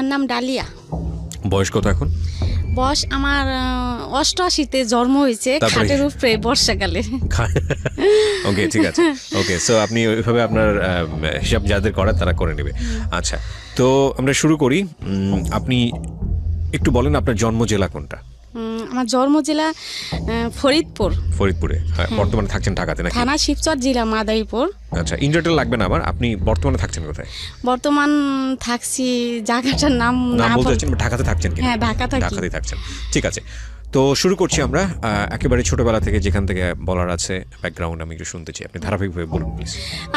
আমার নাম ডালিয়া। বয়স কত এখন? বয়স আমার 88-তে জন্ম হয়েছে, খাটের উপরে বর্ষাকালে। ওকে, ঠিক আছে। ওকে, সো আপনি ওইভাবে আপনার হিসাব যাদের করার তারা করে নেবে। আচ্ছা, তো আমরা শুরু করি। আপনি একটু বলেন আপনার জন্ম জেলা কোনটা? আমার জন্ম জেলা ফরিদপুর। ফরিদপুরে, বর্তমানে থাকছেন ঢাকাতে নাকি? থানা শিবচর, জেলা মাদারীপুর। আচ্ছা, ইন্টারটেল লাগবে না আমার। আপনি বর্তমানে থাকছেন কোথায়? বর্তমান থাকছি জায়গাটার নাম বলতে চাচ্ছেন, ঢাকাতে থাকছেন কি? হ্যাঁ, ঢাকাতেই থাকছেন। ঠিক আছে, তো শুরু করছি আমরা একেবারে ছোটবেলা থেকে, যেখান থেকে বলার আছে ব্যাকগ্রাউন্ড আমি একটু শুনতে চাই। আপনি ধারাবাহিকভাবে বলুন প্লিজ।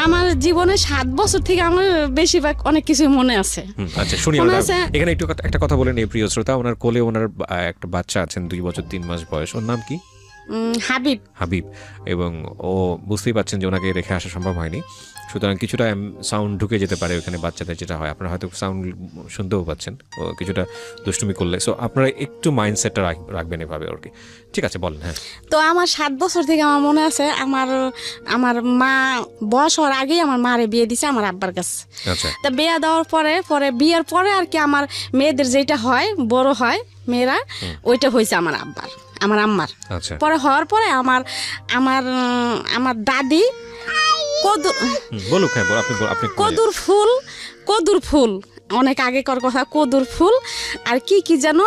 আমার জীবনে 7 বছর থেকে আমার বেশিরভাগ অনেক কিছু মনে আছে। আচ্ছা, শুনি। এখানে একটু একটা কথা বলেন এই প্রিয় শ্রোতা, ওনার কোলে ওনার একটা বাচ্চা আছেন 2 বছর 3 মাস বয়স। ওর নাম কি? হাবিব। এবং ও বুঝতেই পারছেন যে ওনাকে রেখে আসা সম্ভব হয়নি, সুতরাং কিছুটা সাউন্ড ঢুকে যেতে পারে ওখানে বাচ্চাদের, যেটা হয় আপনারা হয়তো সাউন্ড শুনতেও পাচ্ছেন ও কিছুটা দুষ্টুমি করলে। সো আপনারা একটু মাইন্ডসেটটা রাখবেন এভাবে আর কি। ঠিক আছে, বলেন। হ্যাঁ, তো আমার 7 বছর থেকে আমার মনে আছে, আমার মা বয়স হওয়ার আগেই আমার মারে বিয়ে দিছে আমার আব্বার কাছে। আচ্ছা, তা বিয়ে দেওয়ার পরে বিয়ের পরে আর কি আমার মেয়েদের যেটা হয়, বড় হয় মেয়েরা, ওইটা হয়েছে আমার আম্মার। আচ্ছা, পরে হওয়ার পরে আমার দাদি কদুর ফুল অনেক আগেকার কথা, কদুর ফুল আর কি যেন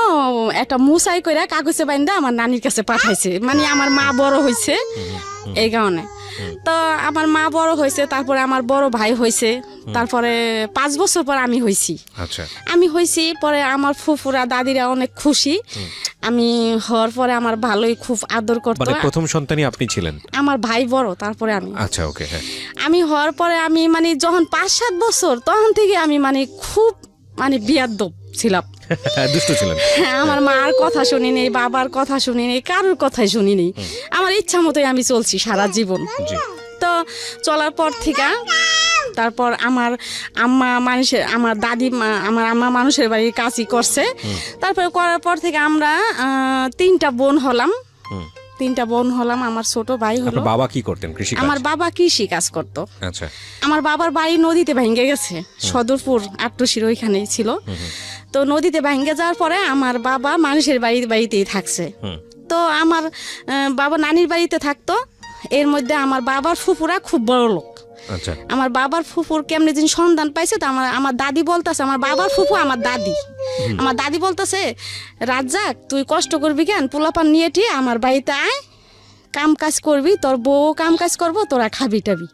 একটা মুসাই করে কাগজে বাইন্দা আমার নানির কাছে পাঠাইছে। মানে আমার মা বড় হয়েছে এই কারণে। তো আমার মা বড় হয়েছে, তারপরে আমার বড় ভাই হয়েছে, তারপরে 5 বছর পর আমি হয়েছি। আমি হয়েছি পরে আমার ফুফুরা দাদিরা অনেক খুশি। আমি হওয়ার পরে আমার ভালোই খুব আদর করতো। মানে প্রথম সন্তানই আপনি ছিলেন? আমার ভাই বড়, তারপরে আমি। আচ্ছা, ওকে, হ্যাঁ। আমি হওয়ার পরে আমি মানে যখন 5-7 বছর তখন থেকে আমি মানে খুব বিয়াদ্দপ ছিলাম। দুষ্টু ছিলেন। আমার মার কথা শুনি নেই, বাবার কথা শুনি নেই, কারোর কথাই শুনি নেই। আমার ইচ্ছা মতোই আমি চলছি সারা জীবন। তো চলার পর থেকে তারপর আমার দাদি আমার আম্মা মানুষের বাড়ির কাজই করছে। তারপরে করার পর থেকে আমরা 3টা বোন হলাম। আমার ছোট ভাই হলো। বাবা কি করতেন? কৃষি? আমার বাবা কৃষি কাজ করতো। আচ্ছা, আমার বাবার বাড়ি নদীতে ভেঙে গেছে, সদরপুর আট্টুসির ওইখানেই ছিল। তো নদীতে ভেঙে যাওয়ার পরে আমার বাবা মানুষের বাড়িতেই থাকছে। তো আমার বাবা নানির বাড়িতে থাকতো। এর মধ্যে আমার বাবার ফুফুরা খুব বড় লোক। আচ্ছা, আমার বাবার ফুফুর কেমনে দিন সন্ধান পাইছে, তো আমার দাদি বলতেছে, আমার বাবার ফুফু আমার দাদি বলতেছে, রাজ্জাক তুই কষ্ট করবি কেন, পোলাপান নিয়ে ঠিক আমার বাড়িতে আয়, কাম কাজ করবি, তোর বউ কাম কাজ করবো, তোরা খাবি টাবি।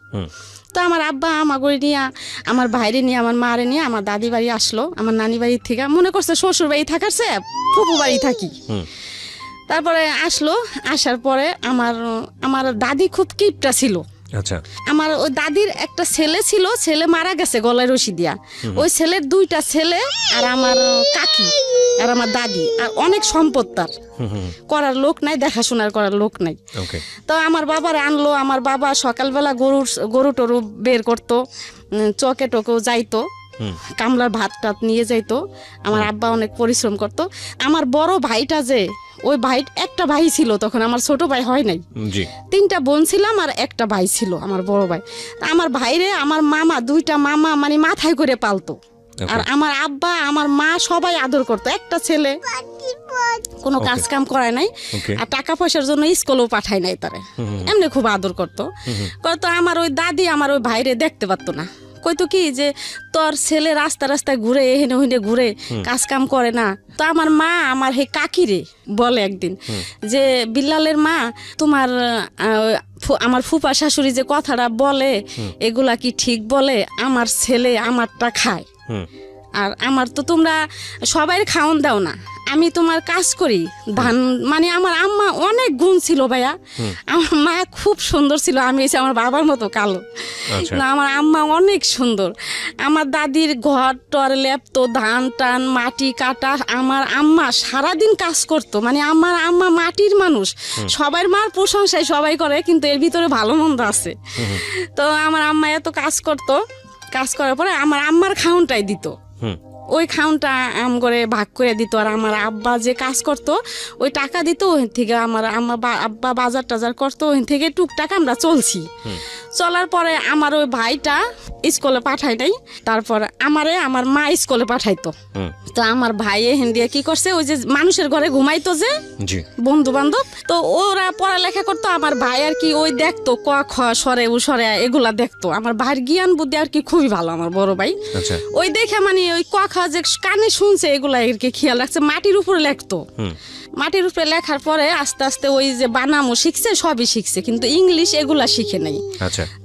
তো আমার আব্বা আমাকে নিয়ে, আমার ভাইরে নিয়ে, আমার মারে নিয়ে আমার দাদি বাড়ি আসলো। আমার নানি বাড়ির থেকে মনে করছে শ্বশুর বাড়ি থাকারছে ফুফু বাড়ি থাকি। তারপরে আসার পরে আমার দাদি খুব কিপটা ছিল। আচ্ছা, আমার ওই দাদির একটা ছেলে মারা গেছে গলায় রশি দিয়া। ওই ছেলের 2টা ছেলে আর আমার কাকি আর আমার দাদি, আর অনেক সম্পদ তার, করার লোক নাই, দেখাশোনার করার লোক নাই। তো আমার বাবার আনলো। আমার বাবা সকালবেলা গরু টরু বের করতো, চকে টোকেও যাইতো, কামলার ভাত টাত নিয়ে যাইতো। আমার আব্বা অনেক পরিশ্রম করতো। আমার বড় ভাইটা ওই ভাই, একটা ভাই ছিল তখন, আমার ছোট ভাই হয় নাই। 3টা বোন ছিলাম আর একটা ভাই ছিল আমার বড় ভাই। আমার ভাইরে আমার মামা, 2টা মামা মানে মাথায় করে পালতো। আর আমার আব্বা আমার মা সবাই আদর করতো। একটা ছেলে কোনো কাজ কাম করায় নাই, আর টাকা পয়সার জন্য স্কুলেও পাঠায় নাই তারে, এমনি খুব আদর করতো। আমার ওই দাদি আমার ওই ভাইরে দেখতে পারতো না, কইতো কি যে তোর ছেলে রাস্তায় ঘুরে এহেনে ওহেনে ঘুরে কাজ কাম করে না। তো আমার মা আমার হে কাকিরে বলে একদিন যে, বিল্লালের মা তোমার আমার ফুপা শাশুড়ি যে কথাটা বলে এগুলা কি ঠিক বলে? আমার ছেলে আমারটা খায়, আর আমার তো তোমরা সবাই খাওন দাও না, আমি তোমার কাজ করি ধান। মানে আমার আম্মা অনেক গুণ ছিল ভাইয়া। আমার মা খুব সুন্দর ছিল, আমি এসে আমার বাবার মতো কালো না, আমার আম্মা অনেক সুন্দর। আমার দাদির ঘর টর লেপতো, ধান টান মাটি কাটা। আমার আম্মা সারাদিন কাজ করতো। মানে আমার আম্মা মাটির মানুষ। সবার মার প্রশংসায় সবাই করে, কিন্তু এর ভিতরে ভালো মন্দ আছে। তো আমার আম্মা এত কাজ করতো, কাজ করার পরে আমার আম্মার খাওনটাই দিত। ওই খাউনটা আম করে ভাগ করে দিত। আর আমার আব্বা যে কাজ করতো ওই টাকা দিত, ওই থেকে আমার আব্বা বাজার টাজার করতো, ওই থেকে টুকটাক আমরা চলছি। চলার পরে আমার ওই ভাইটা স্কুলে পাঠায় নাই, তারপর আমার মা স্কুলে পাঠাইতো। তো আমার ভাই এখান দিয়ে কি করছে, ওই যে মানুষের ঘরে ঘুমাইতো যে বন্ধু বান্ধব, তো ওরা পড়ালেখা করতো। আমার ভাই আর কি ওই দেখতো ক খ সরে উ সরে এগুলা দেখতো। আমার ভাইয়ের জ্ঞান বুদ্ধি আর কি খুবই ভালো, আমার বড় ভাই। ওই দেখে মানে ওই ক খ যে কানে শুনছে এগুলা আর কি খেয়াল রাখছে। মাটির উপরে লেখতো, মাটির উপরে লেখার পরে আস্তে আস্তে ওই যে বানামও শিখছে, সবই শিখছে, কিন্তু ইংলিশ এগুলা শিখে নাই।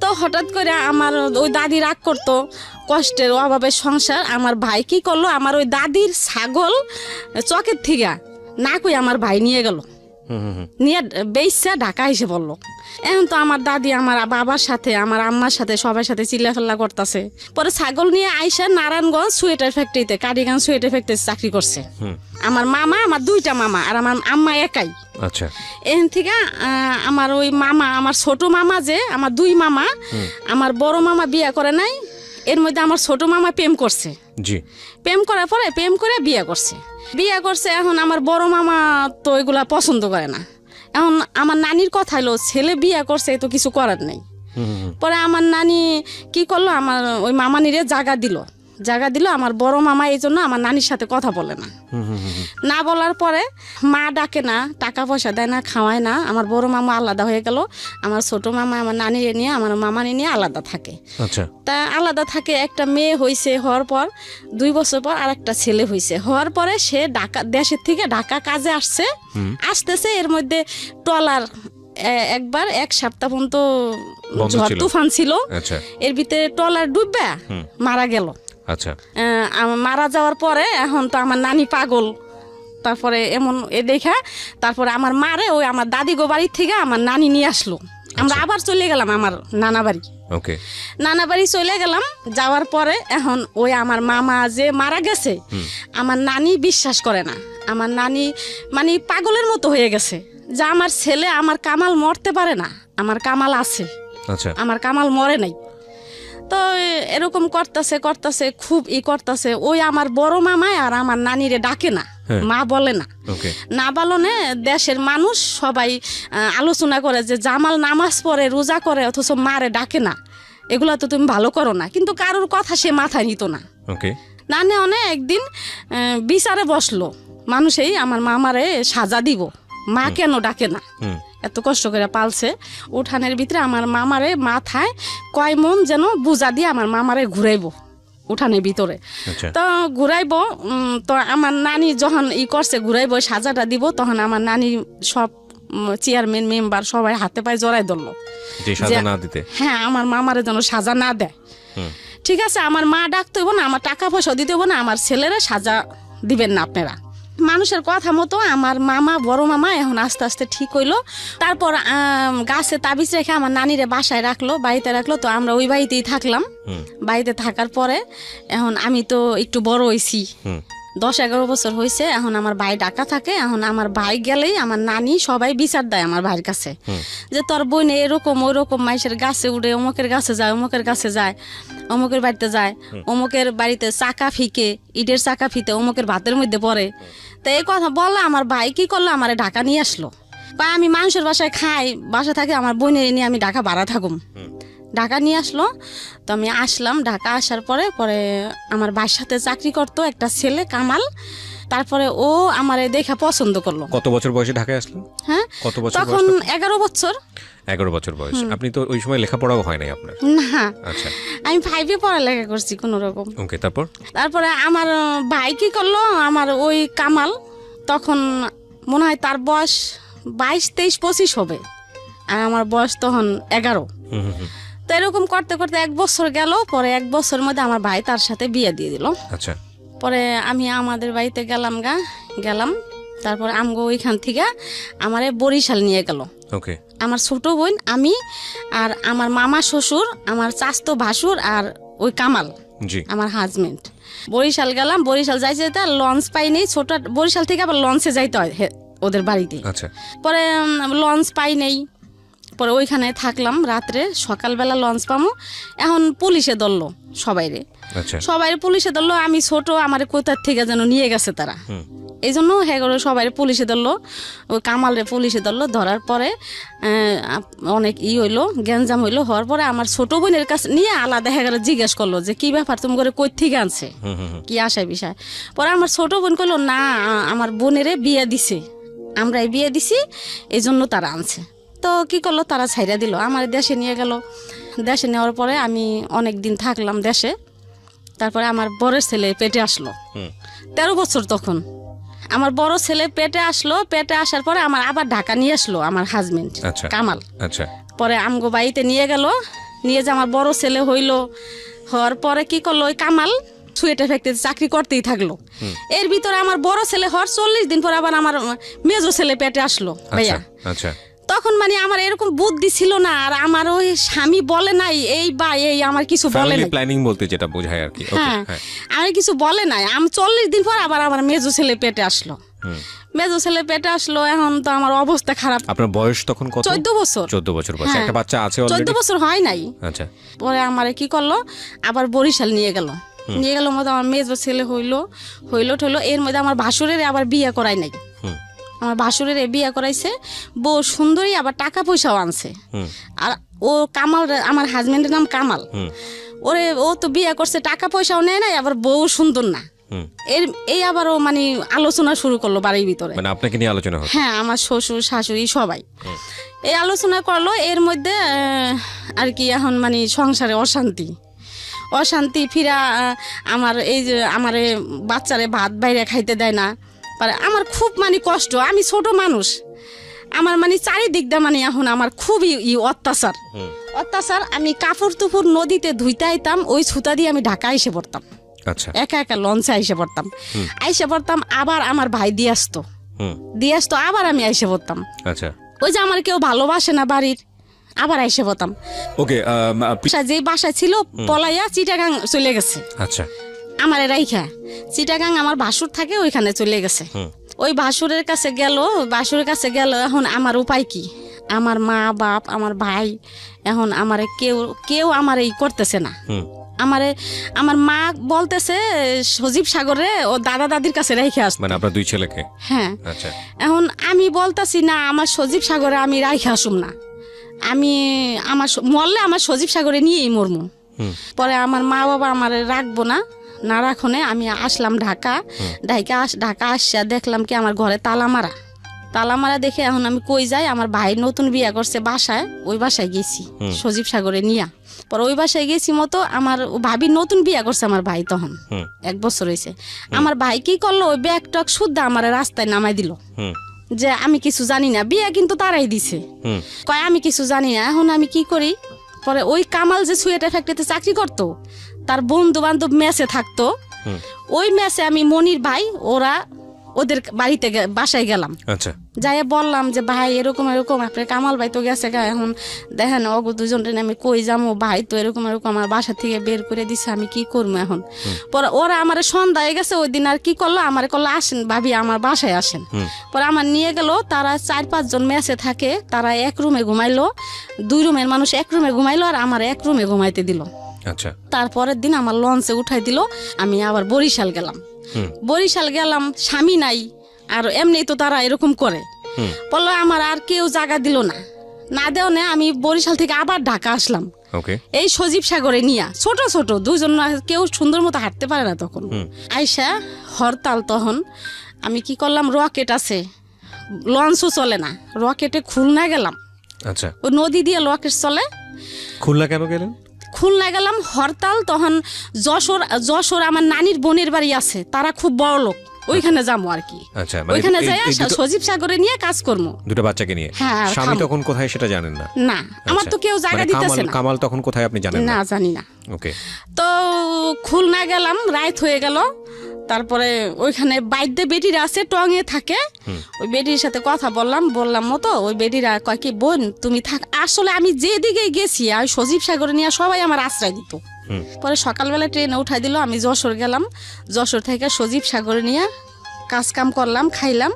তো হঠাৎ করে আমার ওই দাদি রাগ করতো, কষ্টের অভাবের সংসার। আমার ভাই কি করলো, আমার ওই দাদির ছাগল চকের থেকে না কই আমার ভাই নিয়ে গেল, নিয়ে বেইসা ঢাকা এসে পড়লো। এখন তো আমার দাদি আমার বাবার সাথে আমার আম্মার সাথে সবার সাথে চিল্লাফেল্লা করতেছে। পরে ছাগল নিয়ে আইসা নারায়ণগঞ্জ সোয়েটার ফ্যাক্টরিতে, কাটিগঞ্জ সোয়েটার ফ্যাক্টরিতে চাকরি করছে। আমার মামা, আমার দুইটা মামা, আর আমার আম্মা একাই। আচ্ছা, এখান থেকে আমার ওই মামা, আমার ছোট মামা যে আমার দুই মামা, আমার বড় মামা বিয়ে করে নাই, এর মধ্যে আমার ছোট মামা প্রেম করছে। প্রেম করার পরে প্রেম করে বিয়ে করছে। এখন আমার বড় মামা তো এগুলা পছন্দ করে না। এখন আমার নানির কথা হলো, ছেলে বিয়ে করছে তো কিছু করার নেই। পরে আমার নানি কি করলো, আমার ওই মামানিরে জায়গা দিল আমার বড় মামা। এই জন্য আমার নানির সাথে কথা বলে না বলার পরে মা ডাকে না, টাকা পয়সা দেয় না, খাওয়ায় না। আমার বড় মামা আলাদা হয়ে গেল। আমার ছোট মামা আমার নানিরে নিয়ে, আমার মামানি নিয়ে আলাদা থাকে। তা আলাদা থাকে, একটা মেয়ে হয়েছে, হওয়ার পর 2 বছর পর আর একটা ছেলে হয়েছে। হওয়ার পরে সে দেশের থেকে ঢাকা কাজে আসতেছে। এর মধ্যে ট্রলার একবার 1 সপ্তাহ পর্যন্ত ঝড় তুফান ছিল, এর ভিতরে ট্রলার ডুববে মারা গেল। মারা যাওয়ার পরে এখন তো আমার নানি পাগল। তারপরে এমন দেখা তারপরে আমার মারে ওই আমার দাদি গো বাড়ির থেকে আমার নানি নিয়ে আসলো। আমরা আবার চলে গেলাম আমার নানা বাড়ি চলে গেলাম। যাওয়ার পরে এখন ওই আমার মামা যে মারা গেছে, আমার নানি বিশ্বাস করে না। আমার নানি মানে পাগলের মতো হয়ে গেছে যে আমার ছেলে, আমার কামাল মরতে পারে না, আমার কামাল আছে, আমার কামাল মরে নাই। তো এরকম করতেছে খুব করতেছে। ওই আমার বড় মামায় আর আমার নানিরে ডাকে না, মা বলে না বলনে দেশের মানুষ সবাই আলোচনা করে যে জামাল নামাজ পড়ে, রোজা করে, অথচ মারে ডাকে না, এগুলা তো তুমি ভালো করো না। কিন্তু কারোর কথা সে মাথায় নিত না। না অনেক একদিন বিচারে বসলো, মানুষেই আমার মামারে সাজা দিব, মা কেন ডাকে না, এত কষ্ট করে পালছে। উঠানের ভিতরে আমার মামারে মাথায় কয় মন যেন বুঝা দিয়ে আমার মামারে ঘুরাইবো উঠানের ভিতরে। তো ঘুরাইবো, তো আমার নানি যখন করছে ঘুরাইবো, সাজাটা দিব, তখন আমার নানি সব চেয়ারম্যান মেম্বার সবাই হাতে পায়ে জড়াই ধরলো, হ্যাঁ আমার মামারে যেন সাজা না দেয়। ঠিক আছে, আমার মা ডাকতে হইব না, আমার টাকা পয়সা দিতে হইব না, আমার ছেলেরা সাজা দিবেন না আপনারা। মানুষের কথা মতো আমার মামা, বড় মামা এখন আস্তে আস্তে ঠিক হইলো। তারপর গাছে তাবিজ রেখে আমার নানিরে বাসায় রাখলো, বাড়িতে রাখলো। তো আমরা ওই বাড়িতেই থাকলাম। বাড়িতে থাকার পরে এখন আমি তো একটু বড় হয়েছি, 10-11 বছর হয়েছে। এখন আমার ভাই ঢাকা থাকে। এখন আমার ভাই গেলেই আমার নানি সবাই বিচার দেয় আমার ভাইয়ের কাছে, যে তোর বোন এরকম ওইরকম মাইসের গাছে উঠে, অমুকের গাছে যায়, অমুকের কাছে যায়, অমুকের বাড়িতে যায়, অমুকের বাড়িতে চাকা ফিকে, ইটের চাকা ফিতে অমুকের ভাতের মধ্যে পড়ে। তো এই কথা বললে আমার ভাই কি করলো, আমার ঢাকা নিয়ে আসলো। বা আমি মানুষের বাসায় খাই, বাসা থাকে, আমার বোনের নিয়ে আমি ঢাকা ভাড়া থাকুম। ঢাকা নিয়ে আসলো। তো আমি আসলাম। ঢাকা আসার পরে আমার ভাইয়ের সাথে চাকরি করতো একটা ছেলে কামাল। তারপরে ও আমার দেখা পছন্দ করলো। কত বছর বয়সে ঢাকায় আসলো? হ্যাঁ, কত বছর? তখন 11 বছর। 11 বছর বয়স। আপনি তো ওই সময় লেখাপড়াও হয় নাই আপনার? না। আচ্ছা, আমি 5-এ পড়ালেখা করছি কোনো রকম। ওকে। তারপরে আমার ভাই কি করলো, আমার ওই কামাল, তখন মনে হয় তার বয়স 22, 23, 25 হবে, আর আমার বয়স তখন 11। তো এরকম করতে করতে 1 বছর গেল। পরে 1 বছরের মধ্যে আমার ভাই তার সাথে বিয়ে দিয়ে দিল। আচ্ছা। পরে আমি আমাদের বাড়িতে গেলাম। তারপরে আমগো ওইখান থেকে আমারে বরিশাল নিয়ে গেল। ওকে। আমার ছোট বোন, আমি, আর আমার মামা শ্বশুর, আমার চাচতো ভাসুর, আর ওই কামাল আমার হাজবেন্ড। বরিশাল গেলাম। বরিশাল যাইতে লঞ্চ পাইনি, ছোট বরিশাল থেকে আবার লঞ্চে যাইতে হয় ওদের বাড়িতে। আচ্ছা। পরে লঞ্চ পাই নেই, পরে ওইখানে থাকলাম রাত্রে, সকালবেলা লঞ্চ পামো। এখন পুলিশে ধরলো সবাইরে, আচ্ছা সবাই পুলিশে ধরলো। আমি ছোট, আমার কোথার থেকে যেন নিয়ে গেছে তারা, এই জন্য হ্যাঁ করে সবাই পুলিশে ধরলো। ওই কামালরে পুলিশে ধরলো, ধরার পরে অনেক হইলো, গ্যাঞ্জাম হইলো। হওয়ার পরে আমার ছোট বোনের কাছে নিয়ে আলাদা হয়ে গেল, জিজ্ঞেস করলো যে কি ব্যাপার, তুমি করে কই থেকে আনছে, কি আশায় বিষয়। পরে আমার ছোট বোন করলো না, আমার বোনেরে বিয়ে দিছে, আমরাই বিয়ে দিছি, এই জন্য তারা আনছে। তো কি করলো, তারা ছাইরা দিল, আমার দেশে নিয়ে গেল। দেশে নেওয়ার পরে আমি অনেক দিন থাকলাম দেশে। তারপরে আমার বড় ছেলে পেটে আসলো, 13 বছর তখন। আমার বড় ছেলে পেটে আসলো, পেটে আসার পরে আমার আবার ঢাকা নিয়ে আসলো আমার হাজবেন্ড কামাল। আচ্ছা পরে আমগো বাড়িতে নিয়ে গেল, নিয়ে যে আমার বড় ছেলে হইলো। হওয়ার পরে কি করলো, ওই কামাল সুয়েটার ফ্যাক্টরিতে চাকরি করতেই থাকলো। এর ভিতরে আমার বড় ছেলে হওয়ার 40 দিন পর আবার আমার মেজো ছেলে পেটে আসলো ভাইয়া। আচ্ছা তখন মানে আমার এরকম বুদ্ধি ছিল না, আর আমার ওই স্বামী বলে নাই এই বা এই, আমার কিছু বলে নাই, প্ল্যানিং বলতে যেটা বোঝায় আর কি। হ্যাঁ আমি কিছু বলে নাই। আমি 40 দিন পর আবার আমার মেজো ছেলে পেটে আসলো, মেজো ছেলে পেটে আসলো। এখন তো আমার অবস্থা খারাপ। আপনার বয়স তখন কত? 14 বছর। 14 বছর বয়স, একটা বাচ্চা আছে অলরেডি? 14 বছর হয় নাই। আচ্ছা পরে আমারে কি করলো, আবার বরিশাল নিয়ে গেল। নিয়ে গেল মতো আমার মেজো ছেলে হইলো। এর মধ্যে আমার ভাসুরের আবার বিয়ে করাই নাই, আমার ভাসুরের বিয়ে করাইছে। বউ সুন্দরী, আবার টাকা পয়সাও আনছে। আর ও কামাল, আমার হাজবেন্ডের নাম কামাল। ওরে ও তো বিয়ে করছে, টাকা পয়সাও নেয় নাই, আবার বউ সুন্দর না। এই আবার ও মানে আলোচনা শুরু করলো বাড়ির ভিতরে, মানে আপনাকে নিয়ে আলোচনা হলো? হ্যাঁ, আমার শ্বশুর শাশুড়ি সবাই এই আলোচনা করলো। এর মধ্যে আর কি এখন মানে সংসারে অশান্তি ফিরা। আমার এই যে আমার বাচ্চারে ভাত বাইরে খাইতে দেয় না, আমার খুব মানে কষ্ট। আমি ছোট মানুষ, আমার মানে চারিদিক দিয়ে মানে এখন আমার খুবই অত্যাচার। আমি কাপড় তুপুর নদীতে ধুইতে আইতাম, ওই ছুতা দিয়ে আমি ঢাকা এসে পড়তাম। আচ্ছা একা একা লঞ্চে আইসে পড়তাম। আবার আমার ভাই দিয়ে আসতো, আবার আমি আইসে পড়তাম। আচ্ছা ওই যে আমার কেউ ভালোবাসে না বাড়ির, আবার আইসে পড়তাম। ওকে, যে বাসায় ছিল পলাইয়া চিটাগাং চলে গেছে। আচ্ছা আমার রাইখা চিটাগাং আমার ভাসুর থাকে, ওইখানে চলে গেছে। ওই ভাসুরের কাছে গেল। এখন আমার উপায় কি? আমার মা বাপ, আমার ভাই, এখন আমার কেউ আমার এই করতেছে না। আমার মা বলতেছে সজীব সাগরে ও দাদা দাদির কাছে রেখে আসতে, মানে আপনার 2 ছেলেকে? হ্যাঁ। আচ্ছা, এখন আমি বলতাছি না, আমার সজীব সাগরে আমি রাইখে আসুম না, আমি মরলে আমার সজীব সাগরে নিয়েই মরমু। পরে আমার মা বাবা আমার রাখবো না রাখনে আমি আসলাম ঢাকা আসিয়া দেখলাম কি আমার ঘরে তালা মারা দেখে এখন আমি কই যাই, আমার ভাই নতুন বিয়ে করছে বাসায়, ওই বাসায় গেছি সজীব সাগরে নিয়া। পরে ওই বাসায় গেছি মতো, আমার ভাবি নতুন বিয়ে করছে আমার ভাই, তখন 1 বছর হয়েছে। আমার ভাই কি করলো, ওই ব্যাগ টক শুদ্ধ আমার রাস্তায় নামাই দিল, যে আমি কিছু জানি না, বিয়ে কিন্তু তারাই দিছে, কয় আমি কিছু জানি না। এখন আমি কি করি? পরে ওই কামাল যে সুয়েটার ফ্যাক্টরিতে চাকরি করতো, তার বন্ধু বান্ধব মেসে থাকতো, ওই মেসে আমি মনির ভাই ওদের বাড়িতে বাসায় গেলাম। আচ্ছা, যাই বললাম যে ভাই এরকম আপনার কামাল ভাই তো গেছে গা, এখন দেখেন অগো দুজনটা আমি কই যাবো, ভাই তো এরকম আমার বাসা থেকে বের করে দিছে, আমি কি করবো এখন? পরে ওরা আমার সন্ধ্যা হয়ে গেছে ওই দিন, আর কি করলো, আমার করলো আসেন ভাবি আমার বাসায় আসেন। পরে আমার নিয়ে গেল, তারা 4-5 জন মেসে থাকে, তারা 1 রুমে ঘুমাইলো, 2 রুমের মানুষ 1 রুমে ঘুমাইলো, আর আমার 1 রুমে ঘুমাইতে দিল। আচ্ছা, তারপরের দিন আমার লঞ্চে উঠাই দিল, আমি আবার বরিশাল গেলাম। স্বামী নাই, আর এমনি তো তারা এরকম করে। বললো আমার আর কেউ জায়গা দিল না দেও না, আমি বরিশাল থেকে আবার ঢাকা আসলাম, এই সজীব সাগরে নিয়া। ছোট 2 জন, কেউ সুন্দর মতো হাঁটতে পারে না তখন। আইসা হরতাল, তখন আমি কি করলাম, রকেট আছে, লঞ্চও চলে না, রকেটে খুলনা গেলাম। আচ্ছা, ওই নদী দিয়ে রকেট চলে। খুলনা কেন গেলেন? খুলনা গেলাম হরতাল, তখন যশোর আমার নানির বোনের বাড়ি আছে, তারা খুব বড় লোক, ওইখানে যাবো আর কি। আচ্ছা, ওইখানে যাই সজীব সাগরে নিয়ে কাজ করবো, 2টা বাচ্চাকে নিয়ে। হ্যাঁ, স্বামী তখন কোথায় সেটা জানেন না? না, আমার তো কেউ জায়গা দিতেছে না। কামাল তখন কোথায় আপনি জানেন না? জানি না। ওকে, তো খুলনা গেলাম, রাত হয়ে গেল। তারপরে ওইখানে বাইদ্যে বেটিরা আছে, টঙে থাকে, ওই বেটির সাথে কথা বললাম মতো, ওই বেটিরা কয় কি বোন তুমি থাক। আসলে আমি যেদিকে গেছি আর সজীব সাগরে নিয়ে সবাই আমার আশ্রয় দিত। পরে সকালবেলা ট্রেনে উঠাই দিল, আমি যশোর গেলাম, যশোর থেকে সজীব সাগরে নিয়ে কাজ কাম করলাম, খাইলাম।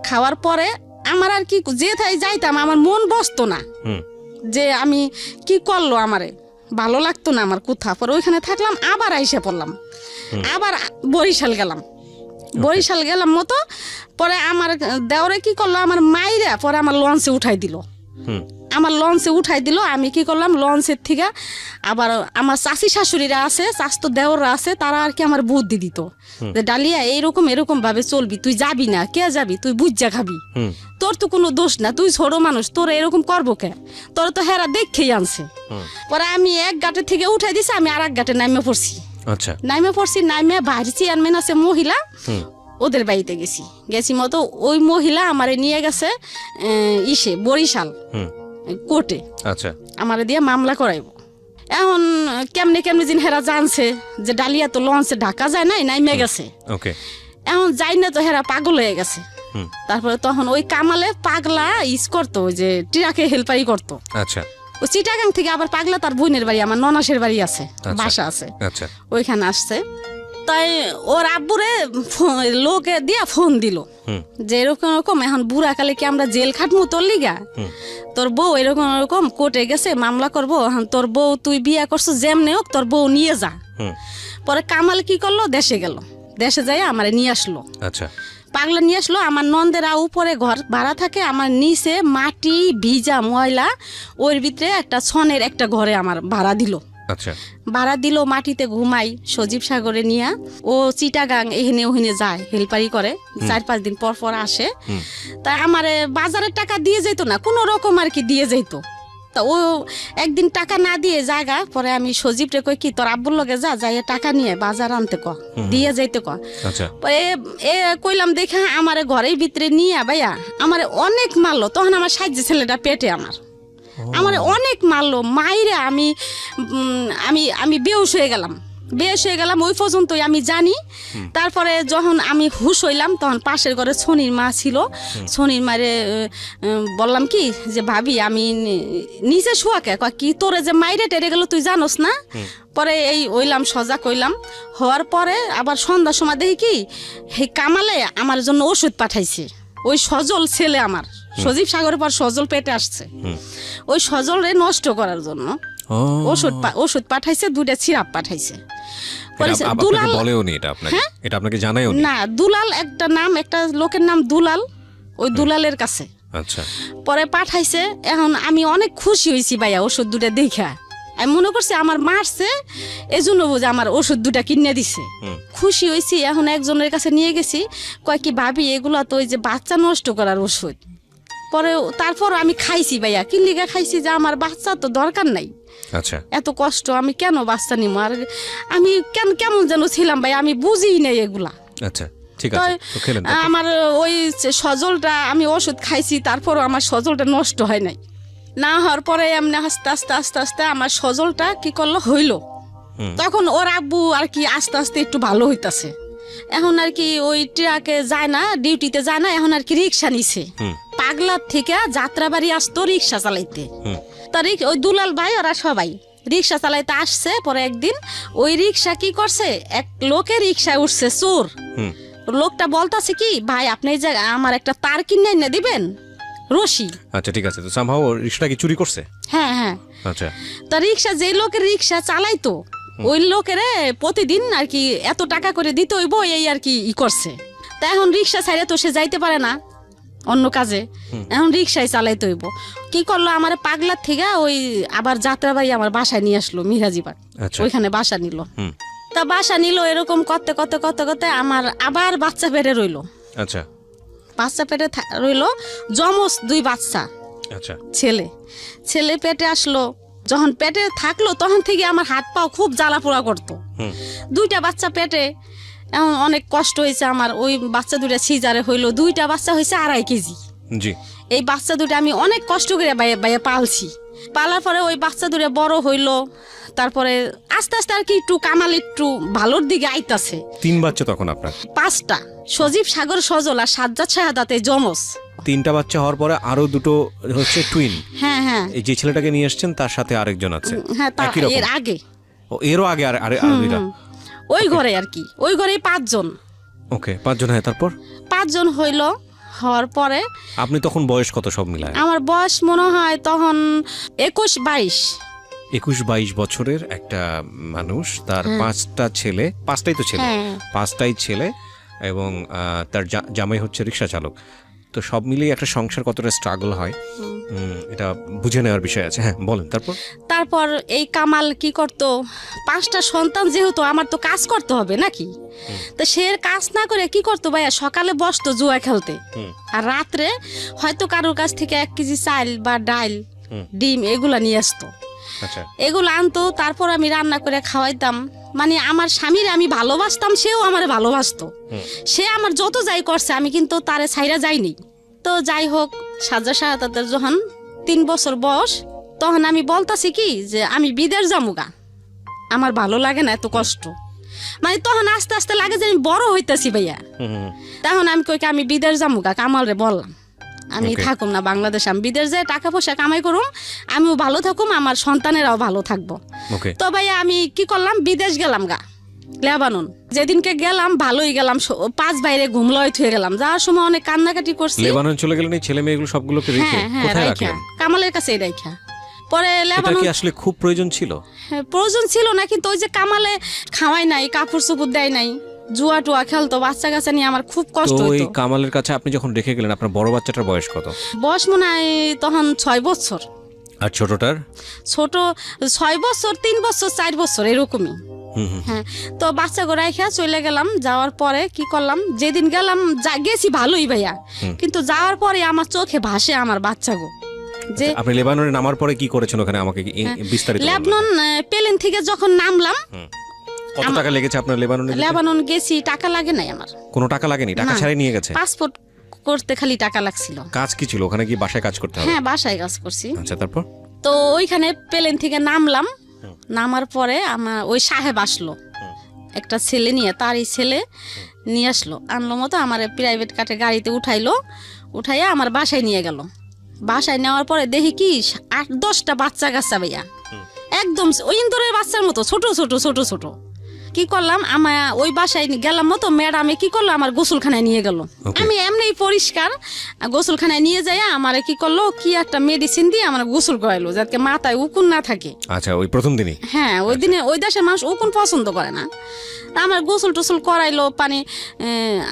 খাওয়ার পরে আমার আর কি যাইতাম, আমার মন বসতো না, যে আমি কি করলো, আমারে ভালো লাগতো না আমার কোথা। পরে ওইখানে থাকলাম, আবার আইসা পড়লাম, আবার বরিশাল গেলাম। বরিশাল গেলাম মতো, পরে আমার দেওরে কি করলো, আমার মাইরা পরে আমার লঞ্চে উঠাই দিল। আমার লঞ্চে উঠাই দিল, আমি কি করলাম, লঞ্চের থেকে আবার আমার চাচি শাশুড়িরা আছে, চাচতো দেওররা আছে, তারা আর কি আমার বুদ্ধি দিত যে ডালিয়া এইরকম এরকম ভাবে চলবি, তুই যাবি না, কে যাবি, তুই বুঝা খাবি, তোর তো কোনো দোষ না, তুই ছোট মানুষ, তোর এরকম করবো কে, তোর তো হেরা দেখেই আনছে। পরে আমি এক ঘাটে থেকে উঠাই দিছি, আমি আর এক ঘাটে নামে পড়ছি। আচ্ছা, নামে পড়ছি, নামে বাইরে চেয়ারম্যান আছে মহিলা, ওদের বাড়িতে গেছি মতো ওই মহিলা আমারে নিয়ে গেছে ইসে বরিশাল কোর্টে। আচ্ছা, আমারে দিয়ে মামলা করাইব। এখন কেমনে কেমনে দিন হেরা জানছে যে ডালিয়া তো লঞ্চে ঢাকা যায় নাই, নাইমে গেছে। ওকে, এখন যাই না তো হেরা পাগল হয়ে গেছে। তারপরে তখন ওই কামালে পাগলা করতো, ওই যে টিরাকে হেল্পারি করতো। আচ্ছা, ওই চিটাগাং থেকে আবার পাগলা তার বোনের বাড়ি, আমার ননাসের বাড়ি আছে, বাসা আছে, আচ্ছা, ওইখানে আসছে। তাই ওর আব্বুরে লোকে দিয়া ফোন দিল যে এরকম এরকম এখন বুড়াকালে কি আমরা জেল খাটমু তোর লিগা, তোর বউ এরকম এরকম কোর্টে গেছে, মামলা করবো, এখন তোর বউ তুই বিয়া করছো, যেমনি হোক তোর বউ নিয়ে যা। পরে কামাল কি করলো, দেশে গেল, দেশে যাই আমারে নিয়ে আসলো। আচ্ছা, পাগলা নিয়ে আসলো। আমার নন্দেরা উপরে ঘর ভাড়া থাকে, আমার নিচে মাটি ভিজা ময়লা, ওর ভিতরে একটা ছনের একটা ঘরে আমার ভাড়া দিল। আচ্ছা, ভাড়া দিল, মাটিতে ঘুমাই সজীব সাগরে নিয়া। ও চিটাগাং এখানে ওখানে যায়, হেল্পারি করে, 4-5 দিন পর পর আসে। তাই আমারে বাজারের টাকা দিয়ে যেত না, কোনো রকম আর কি দিয়ে যেত। তা ও একদিন টাকা না দিয়ে জায়গা, পরে আমি সজীব রে কই কি তোর আব্বুর লগে যা, যাই টাকা নিয়ে বাজার আনতে ক, দিয়ে যাইতে ক। পরে এ কইলাম দেখা আমারে ঘরের ভিতরে নিয়ে ভাইয়া আমারে অনেক মারলো। তখন আমার সাহায্য ছেলেটা পেটে আমার অনেক মারলো, মাইরে আমি আমি আমি বেহুশ হয়ে গেলাম। ওই পর্যন্তই আমি জানি। তারপরে যখন আমি হুশ হইলাম, তখন পাশের ঘরে ছনির মা ছিল। ছনির মারে বললাম কি যে ভাবি আমি নিচে শোয়াকে, কি তোরে যে মাইরে টেরে গেল তুই জানোস না। পরে এই ওইলাম সজাগ হইলাম। হওয়ার পরে আবার সন্ধ্যার সময় দেখি কি হে কামালে আমার জন্য ওষুধ পাঠাইছে। ওই সজল ছেলে আমার, সজীব সাগরের পর সজল পেটে আসছে, ওই সজলরে নষ্ট করার জন্য ওষুধ পাঠাইছে, 2টা সিরাপ পাঠাইছে। দুলাল বলেওনি এটা আপনাকে? এটা আপনাকে জানায়ওনি? না, দুলাল একটা নাম, একটা লোকের নাম দুলাল, ওই দুলালের কাছে। আচ্ছা, পরে পাঠাইছে। এখন আমি অনেক খুশি হয়েছি ভাইয়া ওষুধ 2টা দেখা। আমি মনে করছি আমার মারছে, এই জন্য বুঝে আমার ওষুধ 2টা কিনে দিছে। খুশি হয়েছি। এখন একজনের কাছে নিয়ে গেছি, কয় কি ভাবি এগুলা তো ওই যে বাচ্চা নষ্ট করার ওষুধ। পরে তারপর আমি খাইছি ভাইয়া, কি লিগা খাইছি যে আমার বাচ্চা তো দরকার নাই। আচ্ছা, এত কষ্ট আমি কেন বাচ্চা নিব, আর আমি কেমন যেন ছিলাম ভাই, আমি বুঝিই নাই এগুলা। আচ্ছা, ঠিক আছে, তো খেলেন। আমার ওই সজলটা আমি ওষুধ খাইছি, তারপরও আমার সজলটা নষ্ট হয় নাই। না হওয়ার পরে এমনি আস্তে আস্তে আস্তে আস্তে আমার সজলটা কি করলো হইল। তখন ওর আব্বু আর কি আস্তে আস্তে একটু ভালো হইতাছে। এখন আর কি ওই ট্রাকে যায় না, ডিউটিতে যায় না, এখন আর কি রিক্সা নিছে। পাগলার থেকে যাত্রাবাড়ি আসতো রিক্সা চালাইতে। তা ওই দুলাল ভাই ওরা সবাই রিক্সা চালাইতে আসছে। পরে একদিন ওই রিক্সা কি করছে, এক লোকের রিক্সায় উঠছে চোর। লোকটা বলতাছে কি ভাই আপনি যে আমার একটা তার কিনে এনে দিবেন, রশি। আচ্ছা, ঠিক আছে। তো সামহাও রিক্সাটা কি চুরি করছে? হ্যাঁ হ্যাঁ। আচ্ছা, তা রিক্সা যে লোকের রিক্সা চালাইতো ওই লোকের প্রতিদিন আর কি এত টাকা করে দিতে হইব, এই আর কি করছে। তা এখন রিক্সা ছাড়ে তো সে যাইতে পারে না অন্য কাজে, এখন রিক্সায় চালাইতে হইব। কি করলো, আমার পাগলার থেকে ওই আবার যাত্রাবাড়ি আমার বাসায় নিয়ে আসলো, মিরাজিবাগ, ওইখানে বাসা নিল। তা বাসা নিল, এরকম করতে করতে করতে করতে আমার আবার বাচ্চা পেটে রইলো। আচ্ছা, বাচ্চা পেটে রইলো, জমজ 2 বাচ্চা। আচ্ছা, ছেলে পেটে আসলো। যখন পেটে থাকলো তখন থেকে আমার হাত পাও খুব জ্বালা পোড়া করতো। 2টা বাচ্চা পেটে, এখন অনেক কষ্ট হয়েছে আমার। ওই বাচ্চা 2টা সিজারে হইলো, 2টা বাচ্চা হয়েছে 2.5 কেজি। এই বাচ্চা 2টা আমি অনেক কষ্ট করে বাইয়ে পালছি। পালার পরে ওই বাচ্চা 2টা বড় হইলো। তারপরে আস্তে আস্তে আর কি একটু কামাল একটু ভালোর দিকে আইতাছে। 3 বাচ্চা তখন আপনার? 5টা, সজীব সাগর সজল আর সাজ্জাদ শাহাদাতে জমজ। 3টা বাচ্চা হওয়ার পরে আরো 2টো হচ্ছে টুইন। হ্যাঁ হ্যাঁ, এই যে ছেলেটাকে নিয়ে আসছেন তার সাথে আরেকজন আছে। হ্যাঁ, এর আগে, এরও আগে আর 2টা ওই ঘরে আর কি, ওই ঘরে 5 জন। ওকে, 5 জন। হ্যাঁ, তারপর 5 জন হইলো। হওয়ার পরে আপনি তখন বয়স কত সব মিলায়? আমার বয়স মনে হয় তখন 21-22। 21-22 বছরের একটা মানুষ, তার 5টা ছেলে, 5টাই তো ছেলে, হ্যাঁ 5টাই ছেলে, এবং তার জামাই হচ্ছে রিক্সা চালক। তো সব মিলিয়ে একটা সংসার কতটা স্ট্রাগল হয় এটা বুঝে নেওয়ার বিষয় আছে। হ্যাঁ বলেন। তারপর এই কামাল কি করতো, 5টা সন্তান যেহেতু আমার তো কাজ করতে হবে নাকি, তো সে কাজ না করে কি করতো ভাইয়া, সকালে বসতো জুয়া খেলতে, আর রাত্রে হয়তো কারোর কাছ থেকে 1 কেজি চাল বা ডাল ডিম এগুলা নিয়ে আসতো। আচ্ছা, এগুলো আনতো, তারপর আমি রান্না করে খাওয়াইতাম। মানে আমার স্বামীর আমি ভালোবাসতাম, সেও আমার ভালোবাসতো। সে আমার যত যাই করছে আমি কিন্তু তারে ছাইরা যাইনি। তো যাই হোক, সাজা শাহাদাতের যখন 3 বছর বয়স, তখন আমি বলতাছি কি যে আমি বিদেশ যামুগা, আমার ভালো লাগে না এত কষ্ট। মানে তখন আস্তে আস্তে লাগে যে আমি বড় হইতাছি ভাইয়া। তখন আমি কই আমি বিদেশ যামুগা, কামালরে বললাম আমি থাকুম না বাংলাদেশে, আমি বিদেশ যাই টাকা পয়সা কামাই করুম, আমিও ভালো থাকুম, আমার সন্তানেরাও ভালো থাকবো। তো ভাইয়া আমি কি করলাম, বিদেশ গেলাম গা, লেবানন। যেদিনকে গেলাম ভালোই গেলাম, 5 বাইরে ঘুমলয় থুয়ে গেলাম। যাওয়ার সময় অনেক কান্নাকাটি করছি। লেবানন চলে গেলেন এই ছেলে মেয়েগুলো সবগুলোকে রেখে? কোথায় রাখলেন? কামালের কাছেই রাখা। পরে লেবানন কি আসলে খুব প্রয়োজন ছিল? প্রয়োজন ছিল না, কিন্তু ওই যে কামালে খাওয়াই নাই, কাপড় চোপড় দেয় নাই, জুয়া টুয়া খেলতো, বাচ্চা কাচ্চা নিয়ে আমার খুব কষ্ট হতো। ওই কামালের কাছে আপনি যখন রেখে গেলেন, আপনার বড় বাচ্চাটার বয়স কত? বয়স মনে হয় তখন 6 বছর। আর ছোটটার? ছোট 6 বছর, 3 বছর, 4 বছর এরকমই। হ্যাঁ, তো বাচ্চা গো রাইখা চলে গেলাম। যাওয়ার পরে কি করলাম, যেদিন গেলাম গেছি ভালোই ভাইয়া, কিন্তু যাওয়ার পরে আমার চোখে ভাসে আমার বাচ্চা গো। যে আপনি লেবাননে নামার পরে কি করেছেন ওখানে, আমাকে বিস্তারিত বলুন। লেবানন প্লেন থেকে যখন নামলাম, কত টাকা লেগেছে আপনার লেবাননে? লেবানন গেছি, টাকা লাগে নাই আমার। কোনো টাকা লাগেনি? টাকা ছাড়াই নিয়ে গেছে? পাসপোর্ট করতে খালি টাকা লাগছিল। কাজ কি ছিল ওখানে? কি বাসায় কাজ করতে হবে? হ্যাঁ, বাসায় কাজ করছি। আচ্ছা, তারপর? তো ওইখানে প্লেন থেকে নামলাম। নামার পরে আমার ওই সাহেব আসলো, একটা ছেলে নিয়ে, তারই ছেলে নিয়ে আসলো, আনলো মতো আমার প্রাইভেট কারে গাড়িতে উঠাইয়া আমার বাসায় নিয়ে গেল। বাসায় নেওয়ার পরে দেখি কি 8-10টা বাচ্চা কাচ্চা ভাইয়া, একদম ওই ইন্দোরের বাচ্চার মতো ছোট ছোট ছোট ছোট। কি করলাম, আমার ওই বাসায় গেলাম মতো ম্যাডামে কি করলো, আমার গোসলখানায় নিয়ে গেল। আমি এমনি পরিষ্কার গোসলখানায় নিয়ে যাই, আমার কি করলো, কি একটা মেডিসিন দিয়ে আমার গোসল করাইলো যাতে মাথায় উকুন না থাকে। আচ্ছা, ওই প্রথম দিনই? হ্যাঁ, ওই দিনে ওই দেশের মানুষ উকুন পছন্দ করে না। আমার গোসল টোসল করাইলো,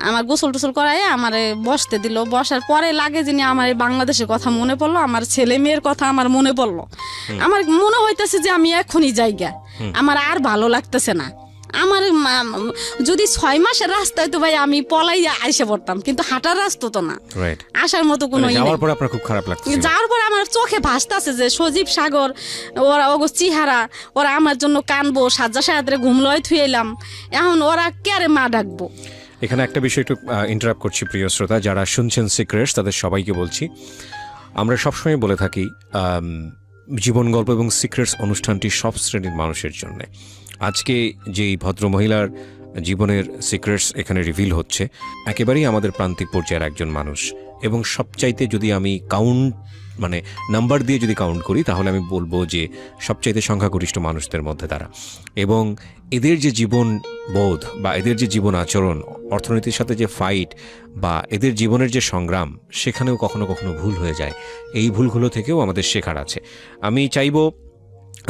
আমার গোসল টোসল করাই আমার বসতে দিল। বসার পরে লাগে যিনি আমার বাংলাদেশের কথা মনে পড়লো, আমার ছেলে মেয়ের কথা আমার মনে পড়লো। আমার মনে হইতেছে যে আমি এখনই জায়গা, আমার আর ভালো লাগতেছে না। আমার যদি 6 মাসের রাস্তায় তো ভাই আমি পলাইয়া আইসে পড়তাম, কিন্তু হাঁটার রাস্তা তো না, আসার মতো কোনো। যাওয়ার পরে আপনার খুব খারাপ লাগছে? যাওয়ার পরে আমার চোখে ভাসতেছে যে সজীব সাগর, ওরা ওগো চেহারা, ওরা আমার জন্য কানবো, সাজা সাহায্যে ঘুমলয় থুয়েলাম, এখন ওরা কেরে মা ডাকবো। এখানে একটা বিষয় একটু ইন্টারাপ্ট করছি প্রিয় শ্রোতা, যারা শুনছেন সিক্রেটস তাদের সবাইকে বলছি, আমরা সবসময় বলে থাকি জীবন গল্প এবং সিক্রেটস অনুষ্ঠানটি সব শ্রেণীর মানুষের জন্য। আজকে যেই ভদ্রমহিলার জীবনের সিক্রেটস এখানে রিভিল হচ্ছে, একেবারেই আমাদের প্রান্তিক পর্যায়ের একজন মানুষ, এবং সবচাইতে যদি আমি নাম্বার দিয়ে যদি কাউন্ট করি, তাহলে আমি বলবো যে সবচাইতে সংখ্যাগরিষ্ঠ মানুষদের মধ্যে তারা। এবং এদের যে জীবন বোধ বা এদের যে জীবন আচরণ, অর্থনীতির সাথে যে ফাইট বা এদের জীবনের যে সংগ্রাম, সেখানেও কখনো কখনো ভুল হয়ে যায়। এই ভুলগুলো থেকেও আমাদের শেখার আছে। আমি চাইবো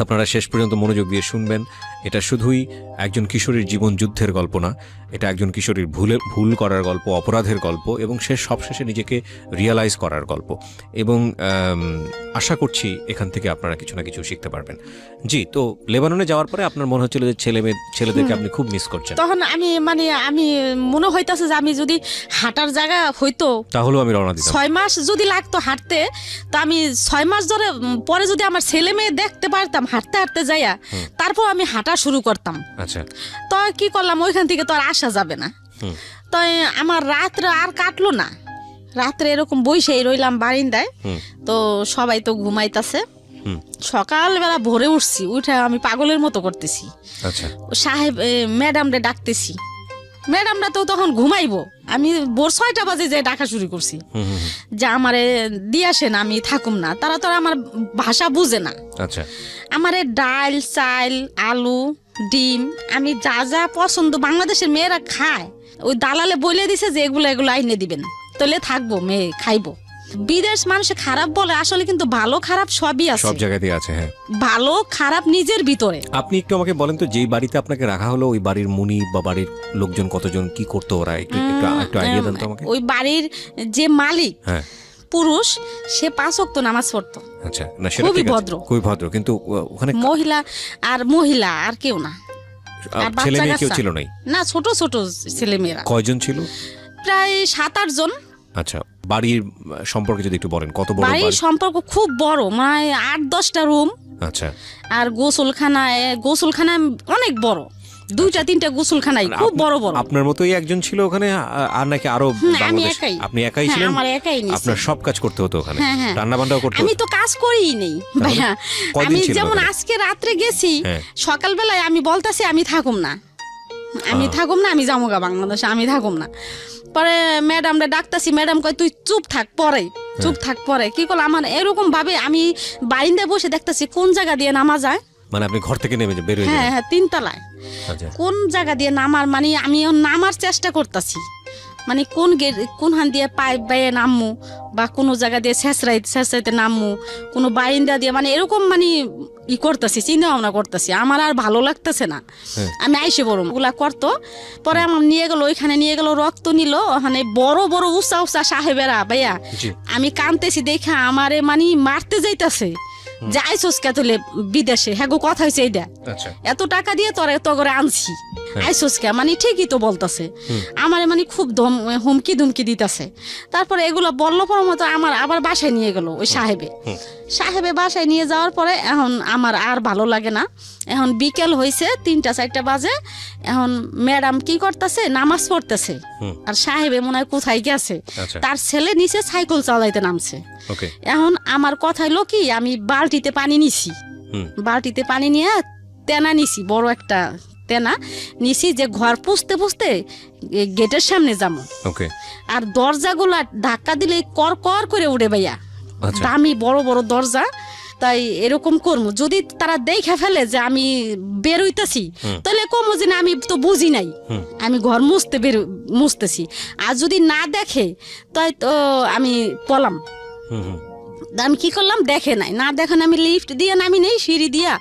আপনারা শেষ পর্যন্ত মনোযোগ দিয়ে শুনবেন। এটা শুধুই একজন কিশোরীর জীবন যুদ্ধের গল্প না, এটা একজন কিশোরীর ভুল করার গল্প, অপরাধের গল্প, এবং সে সবশেষে নিজেকে রিয়ালাইজ করার গল্প। এবং আশা করছি এখান থেকে আপনারা কিছু না কিছু শিখতে পারবেন। জি, তো লেবাননে যাওয়ার পরে আপনার মনে হচ্ছিল যে ছেলেদেরকে আপনি খুব মিস করছেন? তখন আমি মনে হইতাছে যে আমি যদি হাঁটার জায়গা হইতো তাহলেও আমি রওনা দিতাম। 6 মাস যদি লাগতো হাঁটতে, তো আমি 6 মাস ধরে পরে যদি আমার ছেলে মেয়ে দেখতে পারতাম হাঁটতে হাঁটতে যাইয়া, তারপর আমি হাঁটা শুরু করতাম। আচ্ছা, তো কি করলাম, ওইখান থেকে তো আর আসা যাবে না। তো আমার রাত্রে আর কাটলো না, রাত্রে এরকম বইসেই রইলাম বারিন্দায়। তো সবাই তো ঘুমাইতেছে, সকালবেলা ভোরে উঠছি, উঠে আমি পাগলের মতো করতেছি। আচ্ছা, সাহেব ম্যাডামরে ডাকতেছি, ম্যাডামরা তো তখন ঘুমাইবো, আমি ভোর 6টা বাজে যে ডাকা শুরু করছি যে আমারে দিয়ে আসেন, আমি থাকুম না। তারা তো আমার ভাষা বুঝে না। আচ্ছা, আমারে ডাল, চাল, আলু, ডিম, আমি যা যা পছন্দ বাংলাদেশের মেয়েরা খায়, ওই দালালে বলে দিছে যে এগুলো আইনে দিবেন। তাহলে থাকবো মেয়ে খাইবো। বিদেশ মানুষে খারাপ বলে, আসলে কিন্তু ভালো খারাপ সবই আছে, সব জায়গাতেই আছে। হ্যাঁ, ভালো খারাপ নিজের ভিতরে। আপনি একটু আমাকে বলেন তো, যেই বাড়িতে আপনাকে রাখা হলো ওই বাড়ির মুনি বা বাড়ির লোকজন কতজন, কি করতো ওরা, একটু একটু আইডিয়া দেন তো আমাকে। ওই বাড়ির যে মালিক হ্যাঁ, পুরুষ, সে 5 ওয়াক্ত নামাজ পড়তো। আচ্ছা, না সেটা খুবই ঠিক আছে, ভদ্র। খুবই ভদ্র, কিন্তু ওখানে মহিলা আর কেউ না, আর ছেলে বাচ্চা মেয়ে কেউ কাচ্চা। ছিল নাই? না, ছোট ছোট ছেলে মেয়েরা। কয়জন ছিল? প্রায় 7-8 জন। আচ্ছা, বাড়ির সম্পর্কে যদি একটু বলেন, কত বড় বাড়ির বাড়ি? সম্পর্ক খুব বড়, মানে 8-10টা রুম। আচ্ছা, আর গোসলখানা অনেক বড়, 2-3টা গোসলখানাই খুব বড় বড়। আপনার মতোই একজন ছিল ওখানে, আর নাকি আরো আমি বাংলাদেশ? একাই। আপনি একাই হ্যাঁ, ছিলেন? আমার একাই নিছি। আপনার সব কাজ করতে হতো ওখানে? হ্যাঁ, হ্যাঁ। রান্না বান্নাও করতে আমি হতো? তো কাজ করিই নেই ভাইয়া। কয়দিন আমি ছিলেন যেমন ওখানে? আজকে রাত্রে গেছি, হ্যাঁ। সকালবেলায় আমি বলতাছি আমি থাকুম না, আমি যাবো বাংলাদেশে, আমি থাকুম না। পরে ম্যাডামরা ডাকতাছি, ম্যাডাম কয় তুই চুপ থাক পরে। কি করলাম, আমার এরকম ভাবে আমি বারিন্দায় বসে দেখতাছি কোন জায়গা দিয়ে নামা যায়। মানে আপনি ঘর থেকে নেমে বের হয়ে হ্যাঁ, গেলেন? 3 তলায়। আচ্ছা, কোন জায়গা দিয়ে নামার, মানে আমি নামার চেষ্টা করতেছি, মানে কোন হান দিয়ে পাইপ বাইয়ে নামমু, বা কোনো জায়গা দিয়ে ছেঁচড়াইতে নামমু, কোনো বারিন্দা দিয়ে, মানে এরকম মানে করতেছি, চিন্তা ভাবনা করতেছি। আমার আর ভালো লাগতেছে না, আমি আইসে বড় ওগুলা করতো। পরে আমার ওইখানে নিয়ে গেল, রক্ত নিল, ওখানে বড় বড় উঁচা সাহেবেরা ভাইয়া। জি। আমি কানতেছি দেখা আমারে মানে মারতে যাইতাছে, যাইছস কে তুলে বিদেশে, হ্যাঁ গো কথা হয়েছে এইটা, আচ্ছা, এত টাকা দিয়ে তোরা এত করে আনছি, আইসোস কে, মানে ঠিকই তো বলতেছে আমারে, মানে খুব হুমকি ধুমকি দিতেছে। তারপরে এগুলো বললো পর মতো আমার আবার বাসায় নিয়ে গেল ওই সাহেবে বাসায় নিয়ে যাওয়ার পরে এখন আমার আর ভালো লাগে না। এখন বিকেল হয়েছে, 3-4টা বাজে। এখন ম্যাডাম কি করতেছে, নামাজ পড়তেছে, আর সাহেবে মনে হয় কোথায় গেছে, আচ্ছা, তার ছেলে নিচে সাইকেল চালাইতে নামছে। ওকে, এখন আমার কথা হলো কি, আমি বালতিতে পানি নিয়ে তেনা নিছি, বড় একটা তেনা নিছি, যে ঘর পুষতে গেটের সামনে যাবো। ওকে, আর দরজাগুলা ধাক্কা দিলে কর কর করে উড়ে ভাইয়া, আচ্ছা, দামি বড় বড় দরজা। তাই এরকম করবো, যদি তারা দেখে ফেলে যে আমি বেরোইতেছি, তাহলে কমো যে না আমি তো বুঝি নাই, আমি ঘর মুছতেছি। আর যদি না দেখে তাই তো আমি পলাম। আমি কি করলাম, দেখে আমি লিফট দিয়ে নামি নেই, সিঁড়ি দিয়া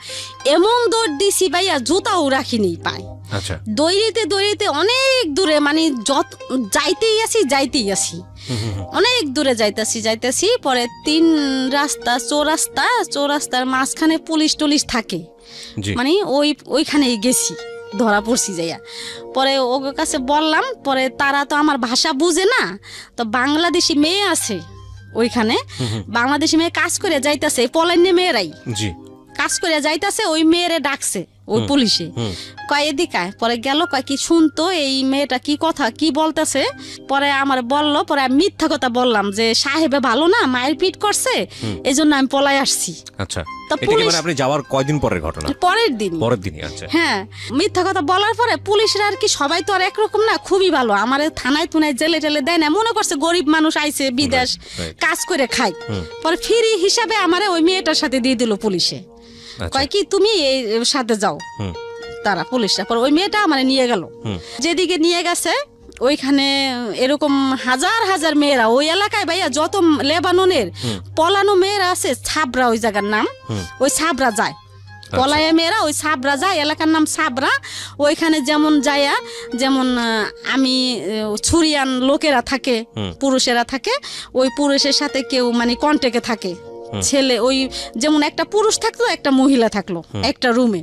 এমন দৌড় দিছি ভাইয়া, জুতাও রাখিনি পাই। আচ্ছা, দৌড়িতে অনেক দূরে, মানে যাইতেই আসি অনেক দূরে যাইতেছি। পরে 3 রাস্তা চৌরাস্তার মাঝখানে পুলিশ টুলিশ থাকে, মানে ওইখানেই গেছি, ধরা পড়ছি যাইয়া। পরে ওর কাছে বললাম, পরে তারা তো আমার ভাষা বুঝে না, তো বাংলাদেশি মেয়ে আছে ওইখানে, বাংলাদেশি মেয়ে কাজ করে যাইতেছে, পলাইনে মেয়েরাই কাজ করে যাইতেছে, ওই মেয়েরে ডাকছে ওই পুলিশে, কয় এদিকে আয়। পরে গেল, কয় কি শুনতো এই মেয়েটা কি কথা কি বলতেছে। পরে আমার বললো, পরে আমি মিথ্যা কথা বললাম যে সাহেবে ভালো না, মায়ের পিট করছে, এই জন্য আমি পলাই আসছি। আচ্ছা, তা এটা কি মানে আপনি যাওয়ার কয়দিন পরের ঘটনা? পরের দিনই। আচ্ছা, হ্যাঁ, মিথ্যা কথা বলার পরে পুলিশরা আর কি সবাই তো আর একরকম না, খুবই ভালো, আমার থানায় জেলে টেলে দেয় না, মনে করছে গরিব মানুষ আইছে বিদেশ কাজ করে খাই। পরে ফ্রি হিসাবে আমারে ওই মেয়েটার সাথে দিয়ে দিল পুলিশে, কয় কি তুমি এই সাথে যাও, তারা পুলিশরা। পরে ওই মেয়েটা আমার নিয়ে গেল, যেদিকে নিয়ে গেছে ওইখানে এরকম হাজার মেয়েরা ওই এলাকায় ভাইয়া, যত লেবাননের পলানো মেয়েরা আছে, ছাবরা ওই জায়গার নাম, ওই ছাবরা যায়, পলায়া মেয়েরা ওই ছাবরা যায়, এলাকার নাম ছাবরা। ওইখানে যেমন আমি ছুরিয়ান লোকেরা থাকে, পুরুষেরা থাকে, ওই পুরুষের সাথে কেউ মানে কন্টেকে থাকে, ছেলে ওই যেমন একটা পুরুষ থাকতো একটা মহিলা থাকলো একটা রুমে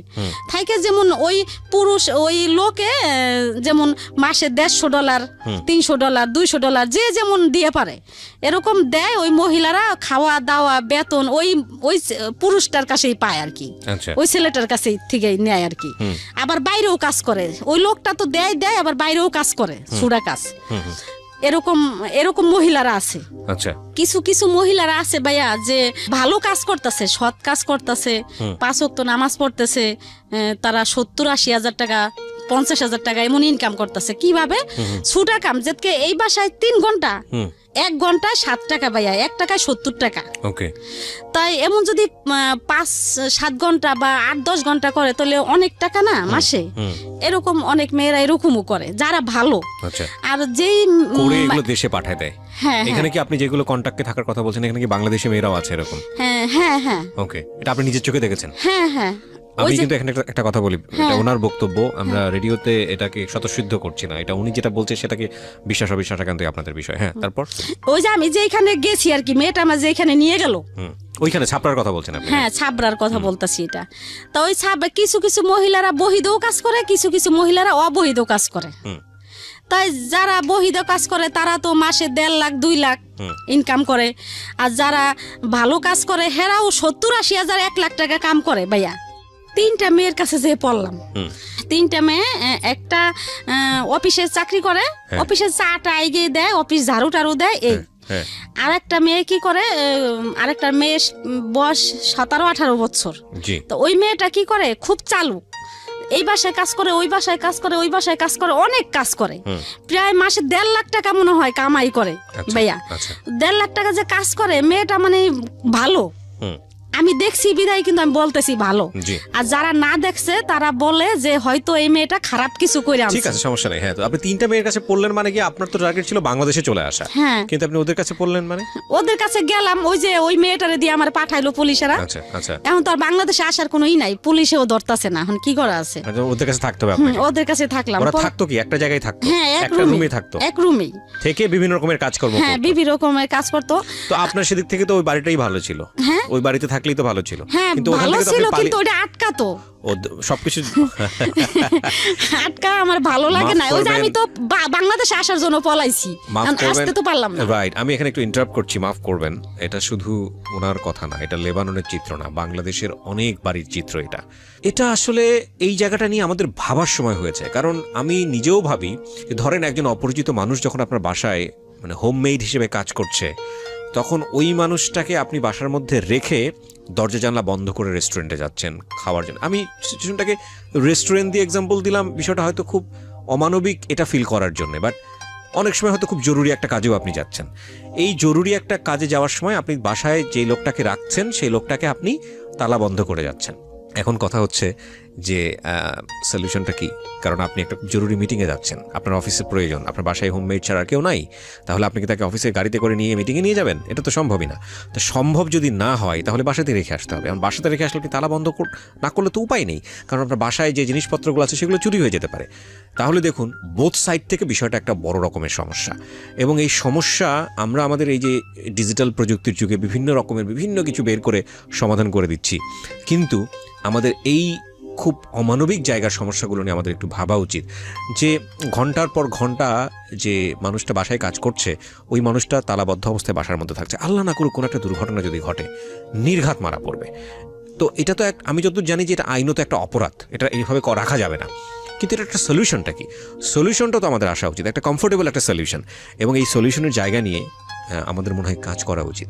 থাকে, যেমন ওই পুরুষ ওই লোকে যেমন মাসে $150, $300, $200 যে যেমন দিয়ে পারে এরকম দেয়। ওই মহিলারা খাওয়া দাওয়া বেতন ওই পুরুষটার কাছেই পায় আর কি, ওই ছেলেটার কাছে থেকে নেয় আর কি। আবার বাইরেও কাজ করে, ওই লোকটা তো দেয় আবার বাইরেও কাজ করে, সুরা কাজ। এরকম মহিলারা আছে। আচ্ছা, কিছু মহিলারা আছে ভাইয়া, যে ভালো কাজ করতেছে, সৎ কাজ করতেছে, 5 ওয়াক্ত নামাজ পড়তেছে, তারা 70-80 হাজার টাকা 50,000 টাকা এমন ইনকাম করতেছে। কিভাবে? ছুটা কাম, যেতকে এই বাসায় 3 ঘন্টা 1 ঘন্টায় 7 টাকা ভাইয়া, 1 টাকায় 70 টাকা। ওকে, তাই এমন যদি 5-7 ঘন্টা বা 8-10 ঘন্টা করে তাহলে অনেক টাকা না মাসে। এরকম অনেক মেয়েরা এরকমও করে যারা ভালো। আচ্ছা, আর যেই করে এগুলো দেশে পাঠায় দেয়। হ্যাঁ, এখানে কি আপনি যেগুলো কন্টাক্টে থাকার কথা বলছেন, এখানে কি বাংলাদেশি মেয়েরাও আছে এরকম? হ্যাঁ হ্যাঁ হ্যাঁ। ওকে, এটা আপনি নিজের চোখে দেখেছেন? হ্যাঁ হ্যাঁ। আমি কিন্তু এখানে একটা কথা বলি, এটা ওনার বক্তব্য, আমরা রেডিওতে এটাকে স্বতঃসিদ্ধ করছি না, এটা উনি যেটা বলছে সেটাকে বিশ্বাস অবিশ্বাস একান্তই আপনাদের বিষয়। হ্যাঁ, তারপর ওই যে আমি যেখানে গেছি আর কি, মেয়েটা আমার যেখানে নিয়ে গেল, ওইখানে ছাপড়ার কথা বলছেন আপনি? হ্যাঁ, ছাবরার কথা বলতেছি এটা। তো ওই কিছু কিছু মহিলারা বহিদেও কাজ করে, কিছু কিছু মহিলারা অবহিদেও কাজ করে। তাই যারা বহিদ কাজ করে তারা তো মাসে 1.5 লাখ 2 লাখ ইনকাম করে, আর যারা ভালো কাজ করে হেরাও 70-80 হাজার 1 লাখ টাকা কাম করে ভাইয়া। 3টা মেয়ের কাছে যে পড়লাম, 3টা মেয়ে, একটা অফিসে চাকরি করে, অফিসে চাটা আইগে দেয়, অফিস ঝাড়ু টাড়ু দেয়, এই। আর একটা মেয়ে কি করে, আরেকটা মেয়ে বয়স 17-18 বছর। তো ওই মেয়েটা কি করে, খুব চালু, এই বাসায় কাজ করে, ওই বাসায় কাজ করে, ওই বাসায় কাজ করে, অনেক কাজ করে, প্রায় মাসে 1.5 লাখ টাকা মনে হয় কামাই করে ভাইয়া। 1.5 লাখ টাকা যে কাজ করে, মেয়েটা মানে ভালো, আমি দেখছি বিদায় কিন্তু আমি বলতেছি ভালো। আর যারা না দেখছে তারা বলে যে হয়তো এই মেয়েটা খারাপ কিছু করে আনছে। ঠিক আছে, সমস্যা নেই। হ্যাঁ, তো আপনি 3টা মেয়ের কাছে পড়লেন মানে কি আপনার তো টার্গেট ছিল বাংলাদেশে চলে আসা, কিন্তু আপনি ওদের কাছে পড়লেন মানে? ওদের কাছে গেলাম, ওই যে ওই মেয়েটারে দিয়ে আমার পাঠাইলো পুলিশেরা। আচ্ছা আচ্ছা। এখন তো আর বাংলাদেশে আসার কোনো ই নাই, পুলিশেও ধরতাছে না, এখন কি করা আছে? ওদের কাছে থাকতে হবে আপনাকে? ওদের কাছে থাকলাম। ওরা থাকতো কি একটা জায়গায় থাকতো? হ্যাঁ, একটা রুমে থাকতো, এক রুমেই থেকে বিভিন্ন রকমের কাজকর্ম করতো। হ্যাঁ, বিভিন্ন রকমের কাজ করতো। তো আপনার সেদিক থেকে তো ওই বাড়িটাই ভালো ছিল, ওই বাড়িতে থাকলেই তো ভালো ছিল। কিন্তু ভালো ছিল, কিন্তু ওটা আটকাতো সবকিছু। আটকা আমার ভালো লাগে না, ওই যে আমি তো বাংলাদেশে আসার জন্য পলাইছি, আসতে তো পারলাম না। রাইট, আমি এখানে একটু ইন্টারাপ্ট করছি, মাফ করবেন। এটা শুধু ওনার কথা না, এটা লেবাননের চিত্র না, বাংলাদেশের অনেক বাড়ির চিত্র এটা। এটা আসলে এই জায়গাটা নিয়ে আমাদের ভাবার সময় হয়েছে, কারণ আমি নিজেও ভাবি, ধরেন একজন অপরিচিত মানুষ যখন আপনার বাসায় মানে হোমমেড হিসেবে কাজ করছে, তখন ওই মানুষটাকে আপনি বাসার মধ্যে রেখে দরজা জানলা বন্ধ করে রেস্টুরেন্টে যাচ্ছেন খাওয়ার জন্য। আমি সিচুয়েশনটাকে রেস্টুরেন্ট দিয়ে এক্সাম্পল দিলাম, বিষয়টা হয়তো খুব অমানবিক এটা ফিল করার জন্য, বাট অনেক সময় হয়তো খুব জরুরি একটা কাজেও আপনি যাচ্ছেন। এই জরুরি একটা কাজে যাওয়ার সময় আপনি বাসায় যেই লোকটাকে রাখছেন সেই লোকটাকে আপনি তালা বন্ধ করে যাচ্ছেন। এখন কথা হচ্ছে যে সলিউশনটা কি? কারণ আপনি একটা জরুরি মিটিংয়ে যাচ্ছেন, আপনার অফিসে প্রয়োজন, আপনার বাসায় হোমমেড ছাড়া কেউ নাই, তাহলে আপনি কি তাকে অফিসে গাড়িতে করে নিয়ে মিটিংয়ে নিয়ে যাবেন? এটা তো সম্ভবই না। তো সম্ভব যদি না হয় তাহলে বাসাতে রেখে আসতে হবে। এখন বাসাতে রেখে আসলে আপনি তালা বন্ধ না করলে তো উপায় নেই, কারণ আপনার বাসায় যে জিনিসপত্রগুলো আছে সেগুলো চুরি হয়ে যেতে পারে। তাহলে দেখুন, বোথ সাইড থেকে বিষয়টা একটা বড় রকমের সমস্যা, এবং এই সমস্যা আমরা আমাদের এই যে ডিজিটাল প্রযুক্তির যুগে বিভিন্ন রকমের বিভিন্ন কিছু বের করে সমাধান করে দিচ্ছি, কিন্তু আমাদের এই খুব অমানবিক জায়গার সমস্যাগুলো নিয়ে আমাদের একটু ভাবা উচিত। যে ঘন্টার পর ঘন্টা যে মানুষটা বাসায় কাজ করছে, ওই মানুষটা তালাবদ্ধ অবস্থায় বাসার মধ্যে থাকছে, আল্লাহ না করুক কোনো একটা দুর্ঘটনা যদি ঘটে, নির্ঘাত মারা পড়বে। তো এটা তো আমি যতদূর জানি যে এটা আইনত একটা অপরাধ, এটা এইভাবে রাখা যাবে না। কিন্তু এটা একটা সলিউশনটা কি? সলিউশনটা তো আমাদের আসা উচিত, একটা কমফোর্টেবল একটা সলিউশন, এবং এই সলিউশনের জায়গা নিয়ে আমাদের মনে হয় কাজ করা উচিত।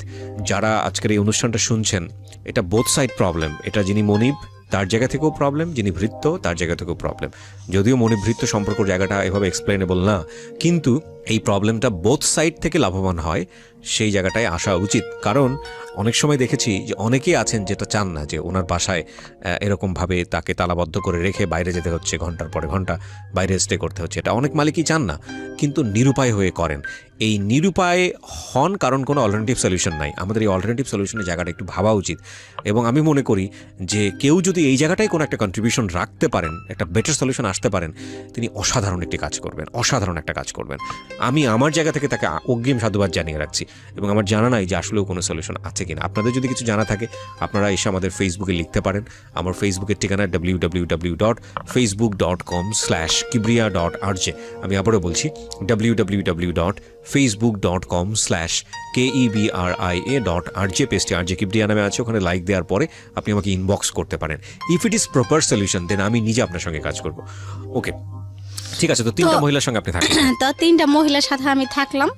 যারা আজকের এই অনুষ্ঠানটা শুনছেন, এটা বোথ সাইড প্রবলেম। এটা যিনি মনিব তার জায়গা থেকেও প্রবলেম, যিনি ভৃত্য তার জায়গা থেকেও প্রবলেম। যদিও মনিব ভৃত্য সম্পর্ক জায়গাটা এভাবে এক্সপ্লেনেবল না, কিন্তু এই প্রবলেমটা বোথ সাইড থেকে লাভবান হয় সেই জায়গাটায় আসা উচিত। কারণ অনেক সময় দেখেছি যে অনেকেই আছেন যেটা চান না যে ওনার বাসায় এরকমভাবে তাকে তালাবদ্ধ করে রেখে বাইরে যেতে হচ্ছে, ঘন্টার পরে ঘন্টা বাইরে স্টে করতে হচ্ছে, এটা অনেক মালিকই চান না, কিন্তু নিরুপায় হয়ে করেন। এই নিরুপায় হন কারণ কোনো অল্টারনেটিভ সলিউশন নাই। আমাদের এই অল্টারনেটিভ সলিউশনের জায়গাটা একটু ভাবা উচিত, এবং আমি মনে করি যে কেউ যদি এই জায়গাটায় কোনো একটা কন্ট্রিবিউশন রাখতে পারেন, একটা বেটার সলিউশন আসতে পারেন, তিনি অসাধারণ একটি কাজ করবেন, অসাধারণ একটা কাজ করবেন। আমি আমার জায়গা থেকে তাকে অগ্রিম সাধুবাদ জানিয়ে রাখছি, এবং আমার জানা নাই যে আসলেও কোনো সলিউশন আছে কিনা। আপনাদের যদি কিছু জানা থাকে আপনারা এসে আমাদের ফেসবুকে লিখতে পারেন। আমার ফেসবুকের ঠিকানা www.facebook.com/kibriya.rj। আমি আবারও বলছি www.facebook.com/KEBRIA.RJ। পেজটি RJ কিবরিয়া নামে আছে, ওখানে লাইক দেওয়ার পরে আপনি আমাকে ইনবক্স করতে পারেন। If it is proper solution then আমি নিজে আপনার সঙ্গে কাজ করব। ওকে, ঠিক আছে। তো 3টা মহিলার সঙ্গে আপনি থাকলেন? তো 3টা মহিলার সাথে আমি থাকলাম।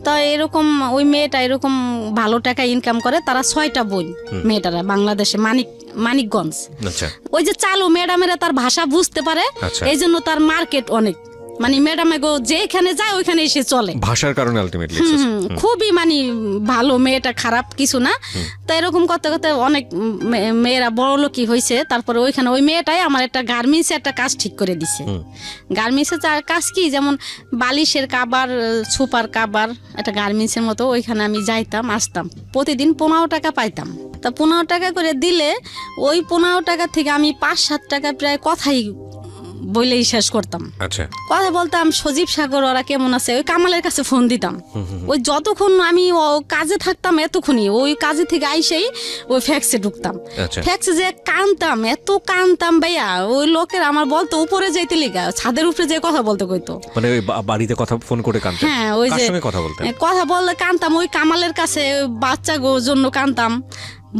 তো এরকম ওই মেয়েটা এরকম ভালো টাকা ইনকাম করে, তারা 6টা বোন, মেয়েটারা বাংলাদেশে মানিকগঞ্জ। আচ্ছা। ওই যে চালু ম্যাডামেরা তার ভাষা বুঝতে পারে, এই জন্য তার মার্কেট অনেক। মানে ম্যাডাম গো যেখানে যায় ওইখানে এসে চলে, ভাষার কারণে আলটিমেটলি খুবই মানে ভালো, মেয়েটা খারাপ কিছু না। তো এরকম করতে করতে অনেক মেয়েরা বড় লোকই হয়েছে। তারপরে ওইখানে ওই মেয়েটাই আমার একটা গার্মেন্টসে একটা কাজ ঠিক করে দিছে। গার্মেন্টসে কাজ কি, যেমন বালিশের কাবার, সুপার কাবার, একটা গার্মেন্টসের মতো। ওইখানে আমি যাইতাম আসতাম, প্রতিদিন 15 টাকা পাইতাম। তা 15 টাকা করে দিলে ওই 15 টাকা থেকে আমি 5-7 টাকা প্রায় কথাই বলেই শেষ করতাম। আচ্ছা, কথা বলতাম, সজীব সাগর ওরা কেমন আছে, ওই কামালের কাছে ফোন দিতাম। ওই যতক্ষণ আমি কাজে থাকতাম এতক্ষণই ওই কাজে থেকে আইসেই ওই ফ্যাক্সে ঢুকতাম। ফ্যাক্সে যে কানতাম, এত কানতাম ভাইয়া, ওই লোকের আমার বলতো উপরে যাইতে লিগা, ছাদের উপরে যে কথা বলতে কইতো, মানে ওই বাড়িতে কথা ফোন করে কানতাম। হ্যাঁ, ওই যে কথা বললে কানতাম, ওই কামালের কাছে বাচ্চা জন্য কানতাম,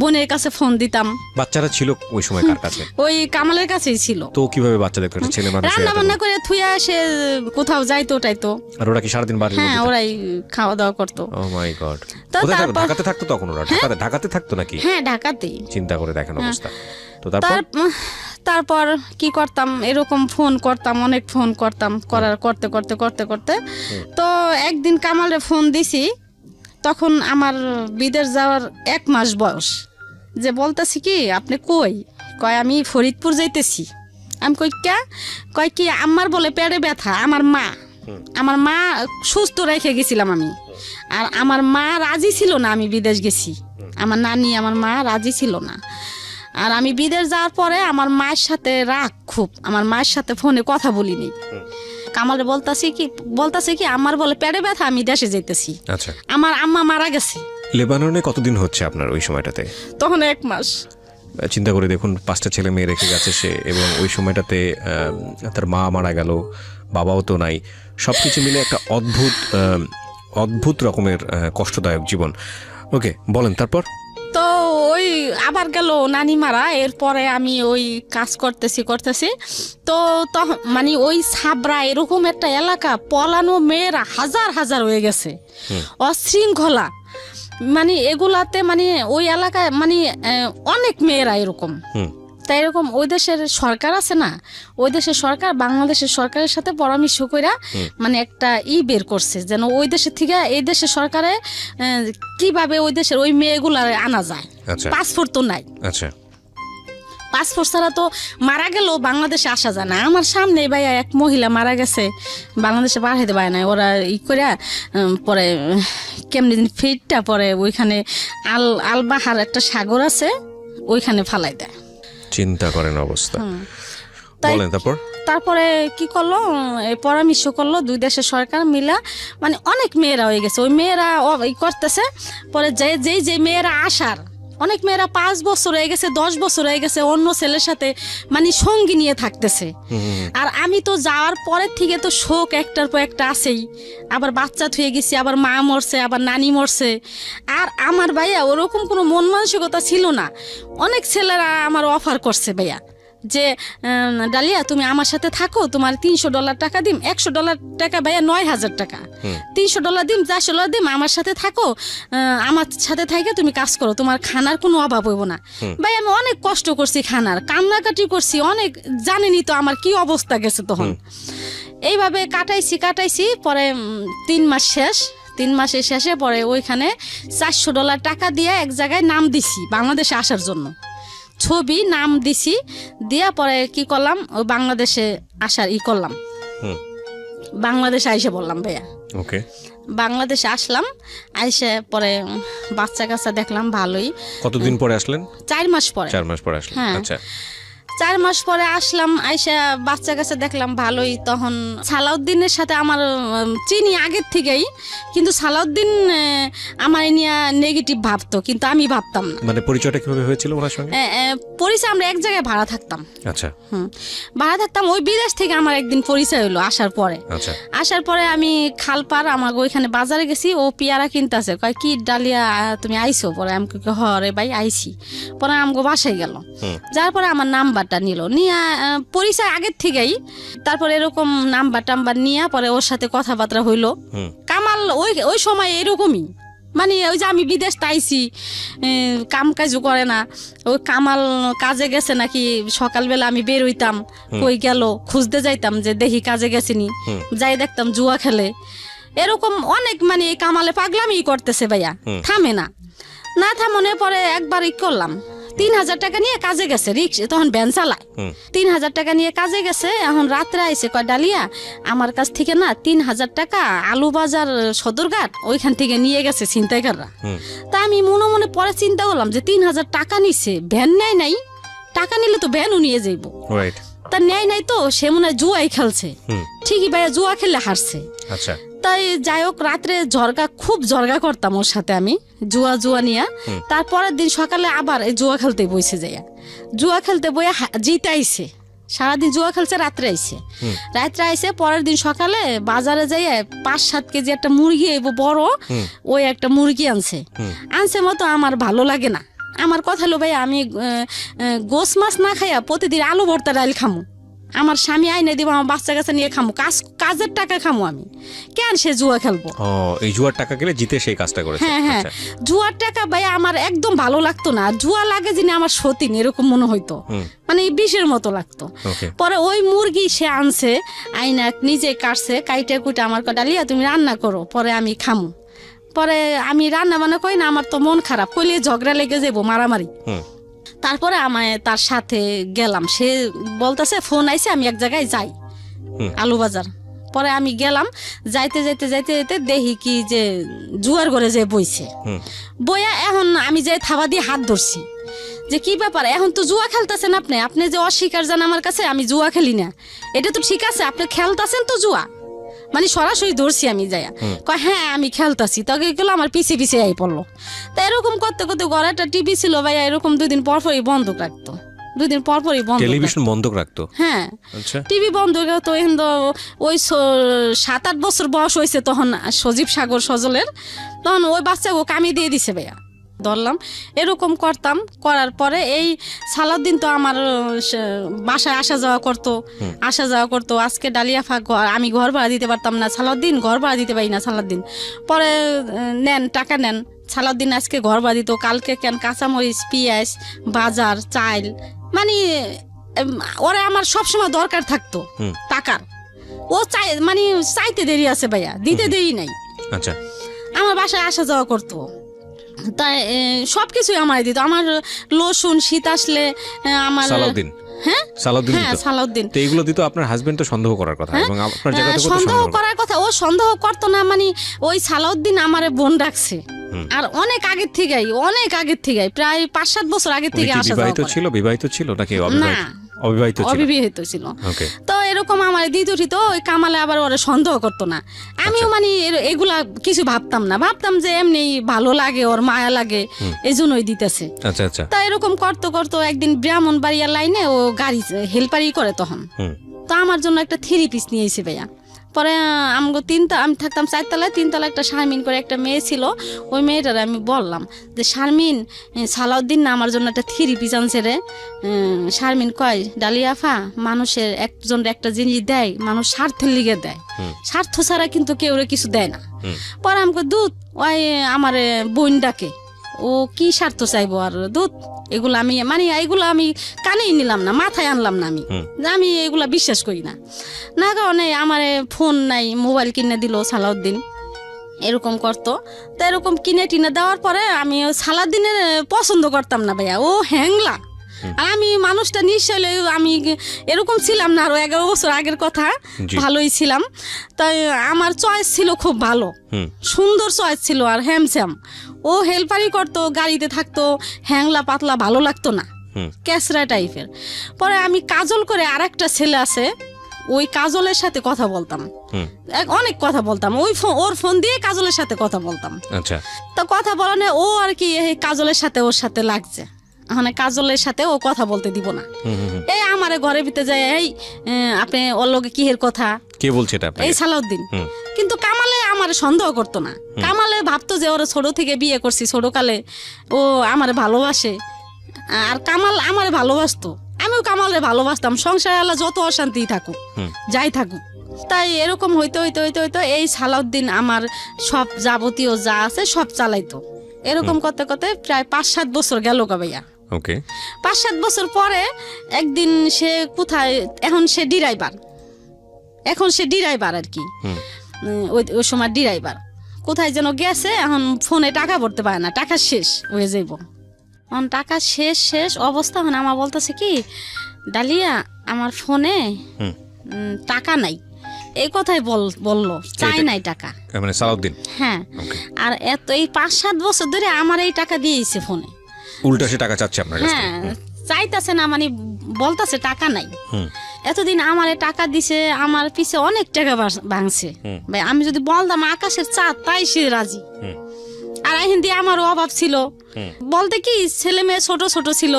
বোনের কাছে ফোন দিতাম। বাচ্চারা ছিল ওই সময় কার কাছে? ওই কামালের কাছেই ছিল। তো কিভাবে বাচ্চাদের কাছে ছেলে মানুষ রান্না বান্না করে থুইয়া সে কোথাও যাইতো টাইতো। আর ওরা কি সারাদিন বাড়ি? হ্যাঁ, ওরাই খাওয়া দাওয়া করতো। ও মাই গড। ঢাকাতে থাকতো তখন ওরা? ঢাকাতে থাকতো নাকি? হ্যাঁ, ঢাকাতেই। চিন্তা করে দেখেন অবস্থা। তো তারপর কি করতাম, এরকম ফোন করতাম, অনেক ফোন করতাম, করতে করতে করতে করতে তো একদিন কামালে ফোন দিছি, তখন আমার বিদেশ যাওয়ার 1 মাস বয়স। যে বলতেছি কি আপনি কই? কয় আমি ফরিদপুর যাইতেছি। আমি কই কে? কয় কি আমার বলে পেটে ব্যথা, আমার মা সুস্থ রেখে গেছিলাম আমি। আর আমার মা রাজি ছিল না আমি বিদেশ গেছি, আমার নানি আমার মা রাজি ছিল না। আর আমি বিদেশ যাওয়ার পরে আমার মায়ের সাথে রাগ খুব, আমার মায়ের সাথে ফোনে কথা বলিনি। কামালে বলতাছে কি আমার বলে পেটে ব্যথা, আমি দেশে যাইতেছি। আচ্ছা, আমার আম্মা মারা গেছে। লেবাননে কতদিন হচ্ছে আপনার ওই সময়টাতে? তখন 1 মাস। চিন্তা করে দেখুন, 5টা ছেলে মেয়ে রেখে গেছে সে, এবং ওই সময়টাতে তার মা মারা গেল, বাবাও তো নাই, সবকিছু মিলে একটা অদ্ভুত রকমের কষ্টদায়ক জীবন। ওকে, বলেন তারপর। তো ওই আবার গেল নানি মারা, এরপরে আমি ওই কাজ করতেছি তো মানে ওই সাবরা এরকম একটা এলাকা, পলানো মেয়েরা হাজার হাজার হয়ে গেছে, অশৃঙ্খলা, মানে এগুলাতে মানে ওই এলাকায় মানে অনেক মেয়েরা এরকম। তাই এরকম ওই দেশের সরকার আছে না, ওই দেশের সরকার বাংলাদেশের সরকারের সাথে পরামর্শ করে মানে একটা বের করছে, যেন ওই দেশের থেকে এই দেশের সরকারে কিভাবে ওই দেশের ওই মেয়েগুলা আনা যায়। পাসপোর্ট তো নাই। আচ্ছা, পাসপোর্ট ছাড়া তো মারা গেলেও বাংলাদেশে আসা যায় না। আমার সামনে ভাইয়া এক মহিলা মারা গেছে, বাংলাদেশে পাঠাইতে পারে না ওরা, করে পরে কেমনি ফিটটা পরে ওইখানে আলবাহার একটা সাগর আছে, ওইখানে ফালাই দেয়। চিন্তা করেন অবস্থা। বলেন তারপরে কি করলো, পরামর্শ করলো 2 দেশের সরকার মিলা, মানে অনেক মেয়েরা হয়ে গেছে, ওই মেয়েরা করতেছে। পরে যে মেয়েরা আসার, অনেক মেয়েরা 5 বছর হয়ে গেছে, 10 বছর হয়ে গেছে অন্য ছেলের সাথে মানে সঙ্গী নিয়ে থাকতেছে। আর আমি তো যাওয়ার পরের থেকে তো শোক একটার পর একটা আছেই, আবার বাচ্চা থুয়ে গেছি, আবার মা মরছে, আবার নানি মরছে। আর আমার ভাইয়া ওরকম কোনো মন মানসিকতা ছিল না। অনেক ছেলেরা আমার অফার করছে ভাইয়া যে ডালিয়া তুমি আমার সাথে থাকো, তোমার $300 টাকা দিম, $100 টাকা ভাইয়া 9,000 টাকা, $300 দিম, $400 দিম, আমার সাথে থাকো, আমার সাথে থাইকে তুমি কাজ করো, তোমার খানার কোনো অভাব হইব না। ভাই আমি অনেক কষ্ট করছি, খানার কান্নাকাটি করছি অনেক, জানেনি তো আমার কি অবস্থা গেছে তখন। এইভাবে কাটাইছি। পরে 3 মাস শেষ, 3 মাসের শেষে পরে ওইখানে $400 টাকা দিয়ে এক জায়গায় নাম দিছি বাংলাদেশে আসার জন্য, ছবি নাম দিছি, দিয়া পরে কি করলাম, ওই বাংলাদেশে আসার করলাম। বাংলাদেশে আইসে বললাম ভাইয়া, ওকে, বাংলাদেশে আসলাম, আইসে পরে বাচ্চা কাচ্চা দেখলাম ভালোই। কতদিন পরে আসলেন? 4 মাস পরে। 4 মাস পরে আসলেন। আচ্ছা, 4 মাস পরে আসলাম, আইসা বাচ্চা কাচ্চা দেখলাম ভালোই। তখন সালাউদ্দিনের সাথে আমার চিনি আগের থেকেই, কিন্তু সালাউদ্দিন আমার নিয়ে নেগেটিভ ভাবতো, কিন্তু আমি ভাবতাম না। মানে পরিচয়টা কিভাবে হয়েছিল ওনার সঙ্গে? পরিচয় আমরা এক জায়গায় ভাড়া থাকতাম। আচ্ছা, ভাড়া থাকতাম। ওই বিদেশ থেকে আমার একদিন পরিচয় হলো আসার পরে। আচ্ছা, আসার পরে আমি খালপার আমার ওইখানে বাজারে গেছি, ও পেয়ারা কিনতে আছে, কয় কি ডালিয়া তুমি আইসো? পরে আমি হরে ভাই আইসি। পরে আমাকে বাসায় গেল, যার পরে আমার নাম্বারটা নিল, নিয়ে পরিচয় আগের থেকেই। তারপর এরকম নাম্বার টাম্বার নিয়ে পরে ওর সাথে কথাবার্তা হইলো। কামাল ওই সময় এরকমই, মানে ওই যে আমি বিদেশ তাইছি, কাম কাজও করে না, ওই কামাল কাজে গেছে নাকি, সকালবেলা আমি বের হইতাম, কই গেল খুঁজতে যাইতাম যে দেখি কাজে গেছিনি, যাই দেখতাম জুয়া খেলে, এরকম অনেক মানে এই কামালে পাগলামি করতেছে ভাইয়া, থামে না। না থামনের পরে একবার ই করলাম, 3,000 টাকা নিয়ে কাজে গেছে, রিক্সা তখন ভ্যান চালায়, 3,000 টাকা নিয়ে কাজে গেছে। এখন রাত্রে আইসে কয় ডালিয়া আমার কাছ থেকে না 3,000 টাকা আলু বাজার সদরঘাট ওইখান থেকে নিয়ে গেছে ছিনতাইকাররা। তা আমি মনে মনে পরে চিন্তা করলাম যে 3,000 টাকা নিছে, ভ্যান নেয় নাই, টাকা নিলে তো ভ্যানও নিয়ে যাইব, তা নেয় নাই তো সে মনে হয় জুয়াই খেলছে। ঠিকই ভাইয়া জুয়া খেলে হারছে। আচ্ছা, তাই যাই হোক রাত্রে খুব জর্গা করতাম ওর সাথে আমি, জুয়া নিয়ে। তারপরের দিন সকালে আবার এই জুয়া খেলতে বইছে, যাইয়া জুয়া খেলতে বইয়া জিতে আইছে, সারাদিন জুয়া খেলছে, রাত্রে আইছে। পরের দিন সকালে বাজারে যাইয়া 5-7 কেজি একটা মুরগি বড়, ওই একটা মুরগি আনছে মতো আমার ভালো লাগে না। আমার কথা হলো ভাই আমি গোস মাছ না খাইয়া প্রতিদিন আলু ভর্তা ডাল খামু, আমার স্বামী আইনে দিব, আমার বাচ্চা কাছে নিয়ে খামু, কাজের টাকা খামু, আমি কেন সে জুয়া খেলবো? এই জুয়ার টাকা গেলে জিতে সেই কাজটা করেছে। হ্যাঁ, জুয়ার টাকা ভাই আমার একদম ভালো লাগতো না, জুয়া লাগে যিনি আমার সতীন এরকম মনে হইতো, মানে বিষের মতো লাগতো। পরে ওই মুরগি সে আনছে, আইনা নিজে কাটছে, কাইটে কুইটা আমার ডালিয়া তুমি রান্না করো, পরে আমি খামু। পরে আমি রান্না বান্না করি না, আমার তো মন খারাপ, কইলে ঝগড়া লেগে যাবো, মারামারি। তারপরে আমায় তার সাথে গেলাম, সে বলতেছে ফোন আইছে আমি এক জায়গায় যাই আলু বাজার। পরে আমি গেলাম, যাইতে দেখি কি যে জুয়ার ঘরে যে বইয়া, এখন আমি যে থাবা দিয়ে হাত ধরছি যে কি ব্যাপার, এখন তো জুয়া খেলতেছেন আপনি যে অস্বীকার জান আমার কাছে আমি জুয়া খেলি না, এটা তো ঠিক আছে, আপনি খেলতেছেন তো জুয়া, মানে সরাসরি ধরছি আমি যাইয়া, কয় হ্যাঁ আমি খেলতাছি। তখন এগুলো আমার পিছিয়ে আই পড়লো। তা এরকম করতে ঘরে একটা টিভি ছিল ভাইয়া, এরকম 2 দিন পরপরই বন্ধ রাখতো, 2 দিন পরপরই টেলিভিশন বন্ধ রাখতো। হ্যাঁ, টিভি বন্ধ রাখতো। এখন তো ওই 7-8 বছর বয়স হয়েছে তখন সজীব সাগর সজলের, তখন ওই বাচ্চাকে কামি দিয়ে দিছে ভাইয়া, ধরলাম। এরকম করতাম, করার পরে এই সালাউদ্দিন তো আমার বাসায় আসা যাওয়া করতো। আজকে ডালিয়াফা আমি ঘর ভাড়া দিতে পারতাম না, সালাউদ্দিন ঘর ভাড়া দিতে পারি না, সালাউদ্দিন পরে টাকা নেন, সালাউদ্দিন আজকে ঘর ভাড়া দিত, কালকে কেন কাঁচামরিচ পেঁয়াজ বাজার চাল, মানে ওরা আমার সবসময় দরকার থাকতো টাকার, ও মানে চাইতে দেরি আছে ভাইয়া, দিতে দেরি নাই। আচ্ছা, আমার বাসায় আসা যাওয়া করতো, তাই সবকিছুই আমার দিত। আমার লসুন শীত আসলে আমার সালাউদ্দিন, হ্যাঁ সালাউদ্দিন, তো এইগুলো দিত আপনার হাজবেন্ড তো সন্দেহ করার কথা, এবং আপনার জায়গাতে সন্দেহ করার কথা, ও সন্দেহ করতো না, মানে ওই সালাউদ্দিন আমারে বোন রাখছে, আর অনেক আগের থেকেই প্রায় 5-7 বছর আগের থেকে আসা যাওয়া করে। বিবাহিত ছিল নাকি অবিবাহিত ছিল? তো এরকম আমার দ্বিতীয় তো ওই কামালে আবার ওরা সন্দেহ করতো না, আমিও মানে এগুলা কিছু ভাবতাম না, ভাবতাম যে এমনি ভালো লাগে, ওর মায়া লাগে, এই জন্যই দিতেছে। তা এরকম করতো একদিন ব্রাহ্মণবাড়িয়া লাইনে ও গাড়ি হেল্পারি করে, তখন তো আমার জন্য একটা 3 পিস নিয়ে এসে ভাইয়া। পরে আমি থাকতাম 4 তলায়, 3 তলায় একটা শারমিন করে একটা মেয়ে ছিল, ওই মেয়েটারে আমি বললাম যে শারমিন সালাউদ্দিন না আমার জন্য একটা 3 পিস আনছে রে। শারমিন কয় ডালিয়াফা মানুষের একজনের একটা জিনিস দেয়, মানুষ স্বার্থের লিগে দেয়, স্বার্থ ছাড়া কিন্তু কেউ কিছু দেয় না। পরে আমাকে দুধ ওই আমার বোন ডাকে, ও কি স্বার্থ চাইবো আর দুধ, এগুলো আমি মানে এগুলো আমি কানেই নিলাম না, মাথায় আনলাম না, আমি এগুলা বিশ্বাস করি না কারণে আমার ফোন নাই, মোবাইল কিনে দিল সালাউদ্দিন, এরকম করতো। তো এরকম কিনে টিনে দেওয়ার পরে আমি সালাউদ্দিনের পছন্দ করতাম না ভাইয়া, ও হ্যাংলা, আর আমি মানুষটা নিশ্চয় আমি এরকম ছিলাম না, আরো 11 বছর আগের কথা, ভালোই ছিলাম। তাই আমার চয়েস ছিল খুব ভালো, সুন্দর চয়েস ছিল, আর হ্যামস্যাম, ও হেল্পারি করতো, গাড়িতে থাকতো, হ্যাংলা পাতলা ভালো লাগতো না, ক্যাসরা টাইপের। পরে আমি কাজল করে আরেকটা ছেলে আছে, ওই কাজলের সাথে কথা বলতাম, অনেক কথা বলতাম, ওর ফোন দিয়ে কাজলের সাথে কথা বলতাম। আচ্ছা, তো কথা বলানো ও আর কি কাজলের সাথে ওর সাথে লাগছে, মানে কাজলের সাথে ও কথা বলতে দিব না। এই আমারে ঘরের ভিতরে যায়, এই আপনি ওর লগে কি এর কথা, কে বলছে এটা? এই সালাউদ্দিন। কিন্তু কামালে আমার সন্দেহ করতো না, কামালে ভাবতো যে ওরা ছোট থেকে বিয়ে করছি, ছোটকালে ও আমারে ভালোবাসে, আর কামাল আমারে ভালোবাসতো, আমিও কামালে ভালোবাসতাম। সংসারে আল্লাহ যত অশান্তি থাকুক, যাই থাকুক, তাই এরকম হইতে এই সালাউদ্দিন আমার সব যাবতীয় যা আছে সব চালাইতো। এরকম করতে করতে প্রায় 5-7 বছর গেল গা ভাইয়া। ওকে, 5-7 বছর পরে একদিন সে কোথায়, এখন সে ড্রাইভার আর কি, ওই সময় ড্রাইভার কোথায় যেন গেছে, এখন ফোনে টাকা ভরতে পারে না, টাকা শেষ হয়ে যাইব। এখন টাকা শেষ অবস্থা, এখন আমার বলতেছে কি, ডালিয়া আমার ফোনে টাকা নাই, এই কথাই বললো, চাই নাই টাকা, মানে সালাউদ্দিন। হ্যাঁ, আর এই 5-7 বছর ধরে আমার এই টাকা দিয়েছে ফোনে, উল্টা সে টাকা চাচ্ছে আপনার কাছে। হ্যাঁ, চাইতাছে না, মানে বলতাছে টাকা নাই। এতদিন আমারে টাকা দিছে, আমার পিছে অনেক টাকা ভাঙছে ভাই। আমি যদি বলতাম আকাশের চাঁদ, তাই সে রাজি। আর এখন দিয়ে আমারও অভাব ছিল, বলতে কি ছেলে মেয়ে ছোট ছিল,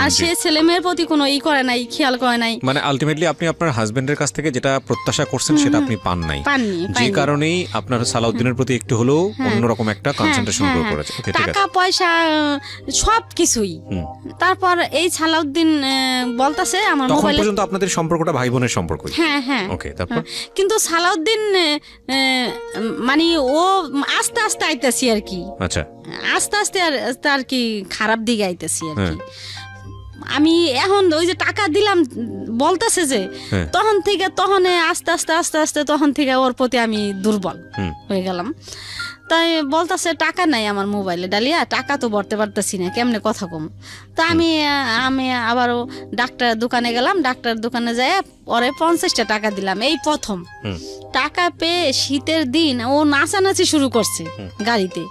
আর সে ছেলে মেয়ের প্রতি কোনো করে নাই, খেয়াল করে নাই। মানে আলটিমেটলি আপনি আপনার হাজবেন্ডের কাছ থেকে যেটা প্রত্যাশা করছেন সেটা আপনি পাননি, যে কারণেই আপনার সালাউদ্দিনের প্রতি একটু হলেও অন্যরকম একটা কনসেন্ট্রেশন গ্রো করেছে। ওকে, ঠিক আছে, টাকা পয়সা সব কিছুই। তারপর এই সালাউদ্দিন বলতাছে আমার মোবাইলে, তখন পর্যন্ত আপনাদের সম্পর্কটা ভাই বোনের সম্পর্ক। হ্যাঁ, ওকে, তারপর কিন্তু সালাউদ্দিন মানে ও আস্তে আস্তে আইতাছি আর কি। আচ্ছা, আস্তে আর কি খারাপ দিকে আইতেছি আর কি। আমি এখন ওই যে টাকা দিলাম বলতেছে যে, তখন থেকে আস্তে তখন থেকে ওর প্রতি আমি দুর্বল হয়ে গেলাম। তাই বলতেছে টাকা নাই আমার মোবাইলে, ডালিয়া টাকা তো ভরতে পারতেছি না, কেমনে কথা কম। তা আমি আবারও ডাক্তার দোকানে গেলাম, ডাক্তার দোকানে যাই ওরে 50টা টাকা দিলাম। এই প্রথম টাকা পেয়ে শীতের দিন ও নাচানাচি শুরু করছে গাড়িতে,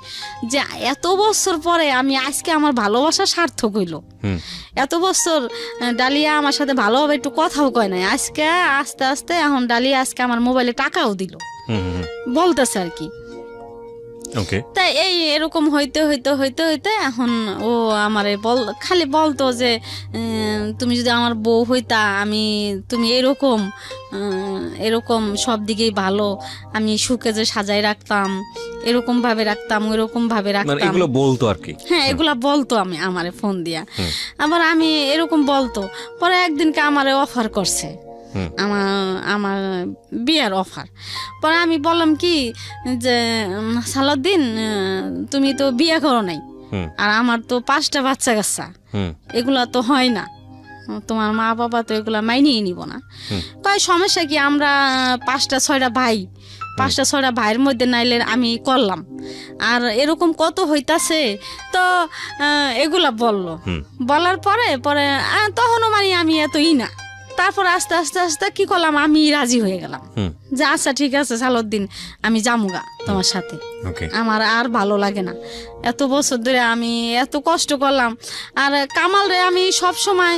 যে এত বছর পরে আমি আজকে আমার ভালোবাসা সার্থক হইল। এত বছর ডালিয়া আমার সাথে ভালোভাবে একটু কথাও কয় নাই, আজকে আস্তে এখন ডালিয়া আজকে আমার মোবাইলে টাকাও দিল, বলতেছে আর কি। তাই এই এরকম হইতে এখন ও আমারে খালি বলতো যে, তুমি যদি আমার বউ হইতা, তুমি এরকম সব দিকেই ভালো, আমি সুখে যে সাজাই রাখতাম, এরকম ভাবে রাখতাম, ওইরকম ভাবে রাখতাম, এগুলো বলতো আর কি। হ্যাঁ, এগুলা বলতো আমারে ফোন দিয়া। আবার আমি এরকম বলতো। পরে একদিনকে আমারে অফার করছে, আমার বিয়ের অফার। পরে আমি বললাম কি যে, সালাউদ্দিন তুমি তো বিয়ে করো নাই, আর আমার তো 5টা বাচ্চা কাচ্চা, এগুলা তো হয় না, তোমার মা বাবা তো এগুলা মাইনিয়ে নিব না। কয় সমস্যা কি, আমরা 5-6টা ভাইয়ের মধ্যে নাইলে আমি করলাম, আর এরকম কত হইতাছে। তো এগুলা বলার পরে তখনও মানে আমি এতই না। তারপর আস্তে কি করলাম, আমি রাজি হয়ে গেলাম যে আচ্ছা ঠিক আছে সালাউদ্দিন, আমি যামুগা তোমার সাথে, আমার আর ভালো লাগে না। এত বছর ধরে আমি এত কষ্ট করলাম। আর কামাল রে আমি সব সময়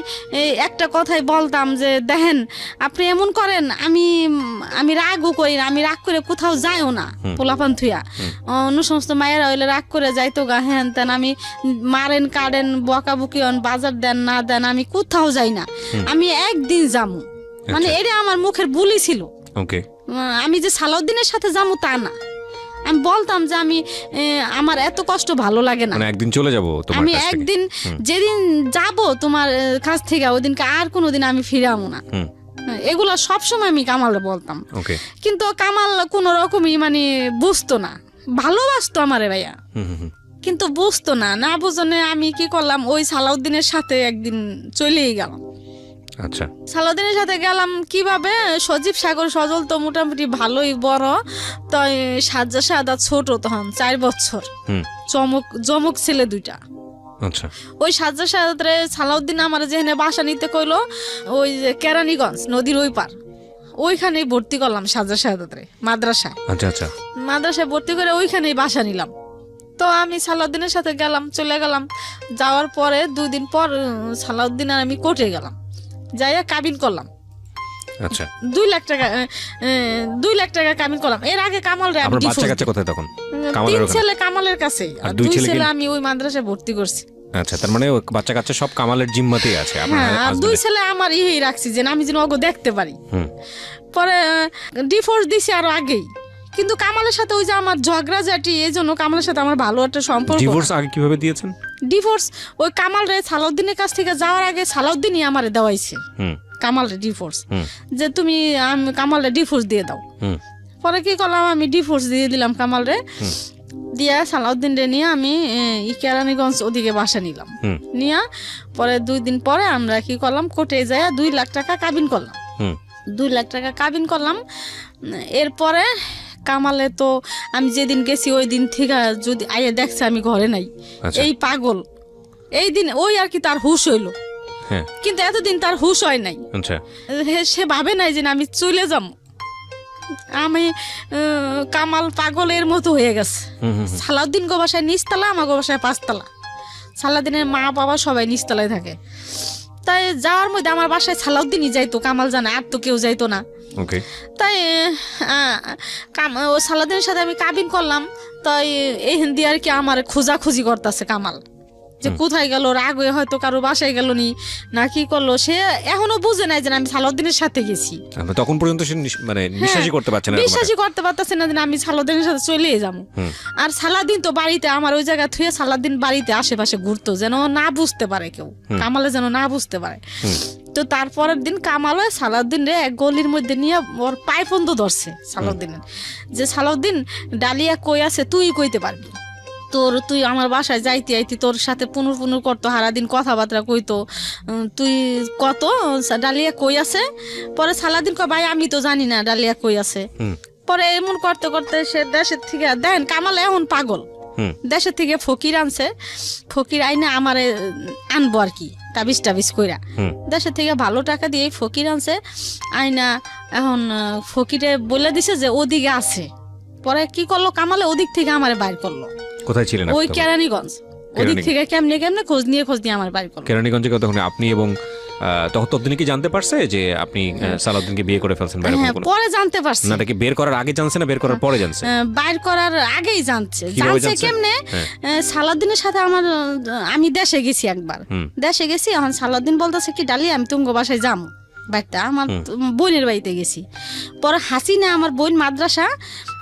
একটা কথাই বলতাম যে, দেখেন আপনি এমন করেন, আমি রাগও করি না, আমি রাগ করে কোথাও যাইও না, পোলাপান থুয়া। অন্য সমস্ত মায়েরা হইলে রাগ করে যাইতো গা, হ্যান তেন, আমি মারেন কাটেন বকাবকি বাজার দেন না দেন, আমি কোথাও যাই না, আমি একদিন যামু। মানে এটা আমার মুখের বুলি ছিল। আমি যে সালাউদ্দিনের সাথে যামু তা না, আমি বলতাম যে আমার এত কষ্ট ভালো লাগে না, একদিন চলে যাব, আমি একদিন যেদিন যাব তোমার কাছ থেকে, ওই দিনকে আর কোনোদিন আমি ফিরাবো না। এগুলা সবসময় আমি কামালে বলতাম। কিন্তু কামাল কোন রকমই মানে বুঝতো না, ভালোবাসতো আমারে ভাইয়া, কিন্তু বুঝতো না বুঝনে আমি কি করলাম, ওই সালাউদ্দিনের সাথে একদিন চলেই গেলাম। আচ্ছা, সালাউদ্দিনের সাথে গেলাম কিভাবে, সজীব সাগর সজল তো মোটামুটি ভালোই বড়, তাই সাজ্জা ছোট, তখন 4 বছর, জমক ছেলে 2টা। আচ্ছা, ওই সাজ্জা সাদাতে সালাউদ্দিন আমার যেখানে বাসা নিতে কইলো, ওই যে কেরানীগঞ্জ নদীর ওই পার, ওইখানেই ভর্তি করলাম সাজ্জা সাদাতে মাদ্রাসায়। আচ্ছা, মাদ্রাসায় ভর্তি করে ওইখানেই বাসা নিলাম। তো আমি সালাউদ্দিনের সাথে চলে গেলাম। যাওয়ার পরে 2 দিন পর সালাউদ্দিন আর আমি কোর্টে গেলাম, যাইয়া কাবিন করলাম। আচ্ছা, 2 লাখ টাকা কাবিন করলাম। এর আগে কামাল রে আমার বাচ্চা কাচ্চা কোথায় তখন? 3 ছেলে কামালের কাছে, আর 2 ছেলে আমি ওই মাদ্রাসায় ভর্তি করছি। আচ্ছা, তার মানে বাচ্চা কাচ্চা সব কামালের জিম্মাতেই আছে। আর 2 ছেলে আমার রাখছি যে আমি যেন ওগো দেখতে পারি। পরে ডিভোর্স দিছি আরো আগেই, কিন্তু কামালের সাথে ওই যে আমার ঝগড়া জাটি, এই জন্য কামালের সাথে আমার ভালো একটা সম্পর্ক। ডিভোর্স আগে কিভাবে দিয়েছেন? ডিভোর্স ওই কামাল রে সালাউদ্দিনের কাছ থেকে যাওয়ার আগে সালাউদ্দিনই আমারে দেওয়াইছে। কামালের ডিভোর্স, যে তুমি কামালের ডিভোর্স দিয়ে দাও। পরে কি করলাম, আমি ডিভোর্স দিয়ে দিলাম কামালরে, দিয়া সালাউদ্দিন রে নিয়ে আমি কেরানীগঞ্জ ওদিকে বাসা নিলাম। নিয়া পরে 2 দিন পরে আমরা কি করলাম, কোর্টে যায় 2 লাখ টাকা কাবিন করলাম। 2 লাখ টাকা কাবিন করলাম। এরপরে কামালে তো আমি যেদিন গেছি ওই দিন থেকে যদি আইয়া দেখছে আমি ঘরে নাই, এই পাগল, এই দিন ওই আর কি তার হুশ হইলো, কিন্তু এতদিন তার হুশ হয় নাই। সে ভাবে নাই যে আমি চলে যাব, আমি কামাল পাগলের মতো হয়ে গেছে। সালাউদ্দিন গো বাসায় নিচতলা, আমার গো বাসায় 5 তলা। সালাউদ্দিনের মা বাবা সবাই নিচতলায় থাকে। তাই যাওয়ার মধ্যে আমার বাসায় সালাউদ্দিনই যাইতো, কামাল জানে, আর তো কেউ যাইতো না। তাই ও সালাউদ্দিনের সাথে আমি কাবিন করলাম। তাই এই হিন্দি আর কি আমার খোঁজাখুঁজি করতেছে কামাল, যে কোথায় গেল, রাগ হয়ে হয়তো কারো বাসায় গেল নি না কি করলো, সে এখনো বুঝে নাই যে আমি সালাউদ্দিনের সাথে গেছি। তখন পর্যন্ত সে মানে বিশ্বাসই করতে পারছে না, বিশ্বাসই করতে পারতেছে না যে আমি সালাউদ্দিনের সাথে চলে যাবো। আর সালাউদ্দিন তো বাড়িতে, আমার ওই জায়গা থুয়ে সালাউদ্দিন বাড়িতে আশেপাশে ঘুরতো, যেন না বুঝতে পারে কেউ, কামালে যেন না বুঝতে পারে। তো তারপরের দিন কামালে সালাউদ্দিন রে এক গলির মধ্যে নিয়ে ওর পায়ে পর্যন্ত ধরছে সালাউদ্দিনের, যে সালাউদ্দিন ডালিয়া কই আছে তুই কইতে পারবি, তুই আমার বাসায় যাইতে আইতি, তোর সাথে পুনর করতো, সারাদিন কথাবার্তা কইতো, তুই কত ডালিয়া কই আছে। পরে সালাউদ্দিন কয় ভাই আমি তো জানি না ডালিয়া কই আছে। পরে এমন করতে করতে সে দেশের থেকে দেন, কামাল এখন পাগল, দেশের থেকে ফকির আনছে, ফকির আইনে আমারে আনবো আর কি তাবিজ কইরা, দেশের থেকে ভালো টাকা দিয়ে ফকির আনছে আইনা। এখন ফকিরে বলে দিছে যে ওদিকে আছে। পরে কি করলো কামালে, ওদিক থেকে আমারে বাইর করলো। কোথায় ছিলেন? ওই কেরানীগঞ্জ, ওদিক থেকে কেমনে খোঁজ নিয়ে আমার বাইর করলো। কেরানীগঞ্জে তখন আপনি এবং ততদিনে কি জানতে পারছে যে আপনি সালাউদ্দিনকে বিয়ে করে ফেলছেন? পরে জানতে পারছে। না, কি বের করার আগে জানছে না বের করার পরে জানছে? বাইর করার আগেই জানছে। কেমনে? সালাউদ্দিনের সাথে আমি দেশে গেছি একবার, দেশে গেছি, এখন সালাউদ্দিন বলতেছে কি ডালি আমি তুঙ্গ বাসায় যাবো, বাড়িতে আমার বোনের বাড়িতে গেছি। পরে হাসিনা আমার বোন মাদ্রাসা,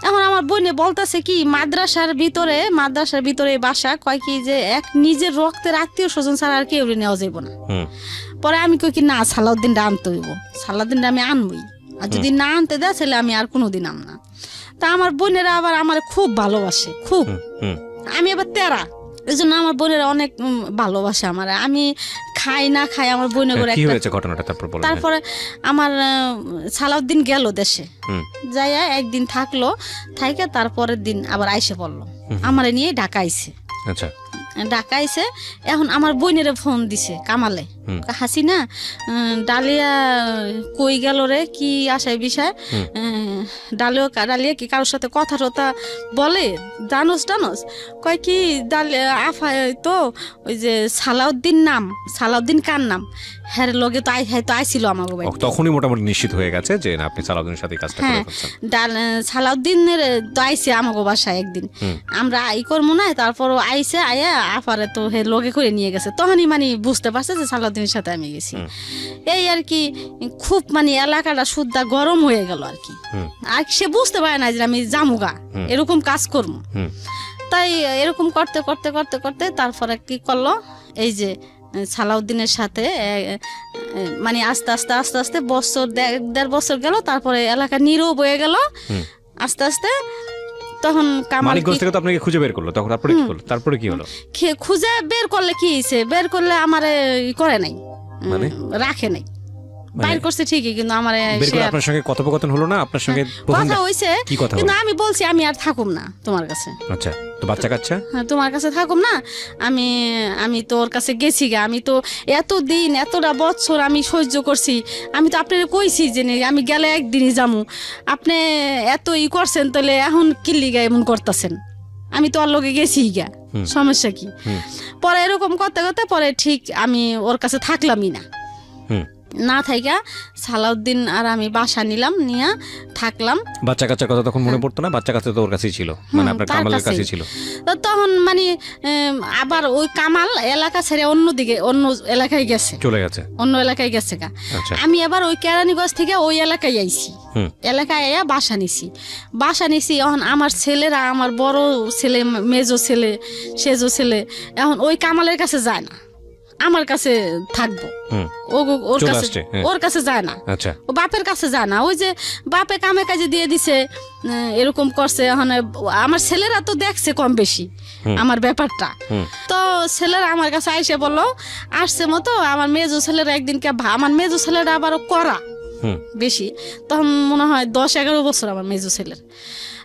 এখন আমার বোনে বলতেছে কি মাদ্রাসার ভিতরে বাসা, কয় কি যে এক নিজের রক্তের আত্মীয় স্বজন ছাড়া আর কেউ নেওয়া যাইব না। পরে আমি কই কি না, সালাউদ্দিনটা আনতে হইব, সালাউদ্দিনটা আমি আনবই, আর যদি না আনতে দেয় তাহলে আমি আর কোনোদিন আম না। তা আমার বোনেরা আবার আমার খুব ভালোবাসে, খুব, আমি আবার তেরা, এই জন্য আমার বোনেরা অনেক ভালোবাসে আমার। আমি খাই না খাই আমার বোনে করে তারপরে আমার সালাউদ্দিন গেল দেশে, যাইয়া একদিন থাকলো, থাইকে তারপরের দিন আবার আইসে পড়লো, আমারে নিয়ে ঢাকা আইছে। ঢাকা আইছে, এখন আমার বোনেরে ফোন দিছে কামালে, হাসিনা ডালিয়া কই গেল রে, কি আসায় বিষয়, ডালিয়া কি কারোর সাথে কথা টথা বলে, জানোস কয় কি আফা তো ওই যে সালাউদ্দিন কার নাম, হ্যাঁ লগে তো আইছিল আমার বাড়ি। তখনই মোটামুটি নিশ্চিত হয়ে গেছে যে আপনি সালাউদ্দিনের সাথে কাজটা করে ফেলছেন। সালাউদ্দিনের তো আইছে আমাকে বাসায় একদিন, আমরা করবো না, তারপর আইছে আয়া আফারে তো হে লগে করে নিয়ে গেছে, তখনই মানে বুঝতে পারছে যে সালাউদ্দিনের সাথে আমি গেছি। এই আর কি খুব মানে এলাকাটা সুদ্ধা গরম হয়ে গেল আর কি, আর সে বুঝতে পারে না যে আমি জামুগা এরকম কাজ করবো। তাই এরকম করতে করতে করতে করতে তারপরে কি করলো, এই যে সালাউদ্দিনের সাথে মানে আস্তে আস্তে আস্তে আস্তে বছর 1.5 বছর গেল, তারপরে এলাকা নীরব হয়ে গেল আস্তে আস্তে। তখন মানিকগঞ্জ থেকে তো আপনাকে খুঁজে বের করলো, তখন তারপরে কি হলো? খুঁজে বের করলে কি হয়েছে, বের করলে আমারে করে নাই, মানে রাখে নাই, বাইর করছে ঠিকই, কিন্তু আমার আপনার সঙ্গে কথোপকথন হলো না, আপনার সঙ্গে কথা হইছে, কিন্তু আমি বলছি আমি আর থাকুম না তোমার কাছে। আচ্ছা, তো বাচ্চা কাচ্চা তোমার কাছে থাকুম না, আমি তোর কাছে গেছি গা, আমি তো এতদিন এতটা বছর আমি সহ্য করছি, আমি তো আপনার কইছি যে আমি গেলে একদিনই যামু, আপনি এত করছেন, তাহলে এখন কিল্লি গা এমন করতেছেন, আমি তো ওর লগে গেছি গা, সমস্যা কি? পরে এরকম করতে করতে পরে ঠিক আমি ওর কাছে থাকলামই না থাইকা সালাউদ্দিন আর আমি বাসা নিলাম, নিয়ে থাকলাম। বাচ্চা কাচ্চার কথা তখন মনে পড়তো না? বাচ্চা কাচ্চা তো ওর কাছেই ছিল, মানে আপনার কামালের কাছেই ছিল। তখন মানে আবার ওই কামাল এলাকা ছেড়ে অন্য এলাকায় গেছে, চলে গেছে, অন্য এলাকায় গেছে গা। আমি আবার ওই কেরানীগঞ্জ থেকে ওই এলাকায় আইছি, এলাকায় আইয়া বাসা নিছি। এখন আমার ছেলেরা, আমার বড় ছেলে, মেজো ছেলে, সেজো ছেলে এখন ওই কামালের কাছে যায় না, আমার কাছে থাকবো, ওর চলে কাছে আসছে, হ্যাঁ। ওর কাছে যায় না, আচ্ছা ও বাপের কাছে যায় না। ওই যে বাপে কামে কাজে দিয়ে দিছে, এরকম করছে। এখন আমার ছেলেরা তো দেখছে কম বেশি আমার ব্যাপারটা, তো ছেলেরা আমার কাছে আইসে বললো আসছে মতো। আমার মেজো ছেলেরা একদিনকে আমার মেজো ছেলেরা আবারও করা বেশি, তখন মনে হয় 10-11 বছর আমার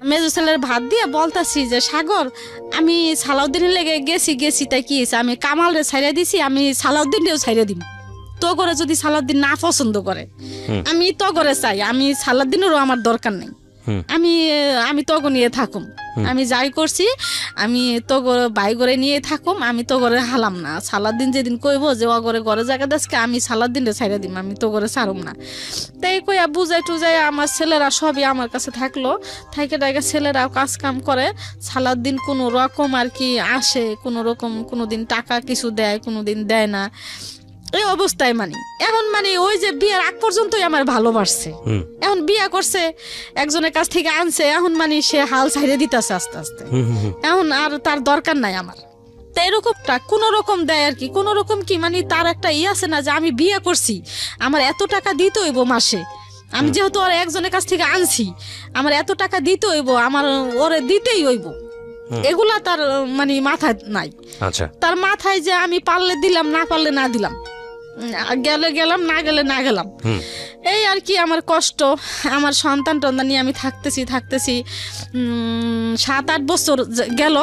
মেজো ছেলের ভাত দিয়ে বলতাছি যে সাগর আমি সালাউদ্দিনের লেগে গেছি তাই কি হয়েছে, আমি কামালরে ছাইড়া দিছি, আমি সালাউদ্দিনরেও ছাইড়া দিম। তো করে যদি সালাউদ্দিন না পছন্দ করে আমি তো করে চাই, আমি সালাউদ্দিনেরও আমার দরকার নেই, আমি তগো নিয়ে থাকুম, আমি যাই করছি আমি তো বাই করে নিয়ে থাকুম, আমি তো করে হালাম না। সালাউদ্দিন যেদিন কইব যে ও করে ঘরে জায়গা দেশকে আমি সালাউদ্দিন রে ছাইড়া দিম, আমি তো করে ছাড়ুম না। তাই কইয়া বুঝাই টুজাই আমার ছেলেরা সবই আমার কাছে থাকলো, থাইকে টাইকে ছেলেরাও কাজ কাম করে। সালাউদ্দিন কোনো রকম আর কি আসে, কোনো রকম কোনোদিন টাকা কিছু দেয়, কোনোদিন দেয় না, এই অবস্থায় মানে এখন মানে ওই যে বিয়ের আগ পর্যন্তই আমার ভালোবাসছে, এখন বিয়ে করছে একজনের কাছ থেকে আনছে, এখন মানে সে হাল ছাইড়ে দিতেছে আস্তে আস্তে, এখন আর তার দরকার নাই আমার। তো এরকমটা কোন রকম দেয় আর কি, কোন রকম কি মানে তার একটা আছে না যে আমি বিয়ে করছি আমার এত টাকা দিতে হইব মাসে, আমি যেহেতু ওর একজনের কাছ থেকে আনছি আমার এত টাকা দিতে হইব, আমার ওরে দিতেই হইব, এগুলা তার মানে মাথায় নাই। আচ্ছা তার মাথায় যে আমি পারলে দিলাম, না পারলে না দিলাম, গেলে গেলাম, না গেলে না গেলাম, এই আর কি আমার কষ্ট। আমার সন্তান টন্তান নিয়ে আমি থাকতেছি 7-8 বছর গেল।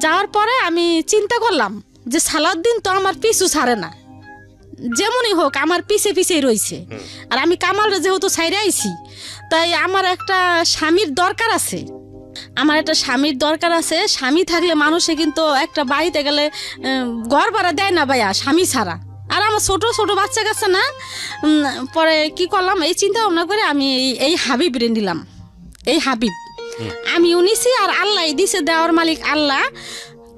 যাওয়ার পরে আমি চিন্তা করলাম যে সালাউদ্দিন তো আমার পিছু ছাড়ে না, যেমনই হোক আমার পিছে পিছেই রয়েছে, আর আমি কামালরে যেহেতু ছাইড়ে আইছি, তাই আমার একটা স্বামীর দরকার আছে, স্বামী থাকলে মানুষে কিন্তু একটা বাড়িতে গেলে ঘর ভাড়া দেয় না ভাইয়া স্বামী ছাড়া। আর আমার ছোট ছোট বাচ্চা কাচ্চা না, পরে কি করলাম এই চিন্তা ভাবনা করে আমি এই হাবিব রে নিলাম। এই হাবিব আমি উনিছি, আর আল্লাহ দিছে, দেওয়ার মালিক আল্লাহ।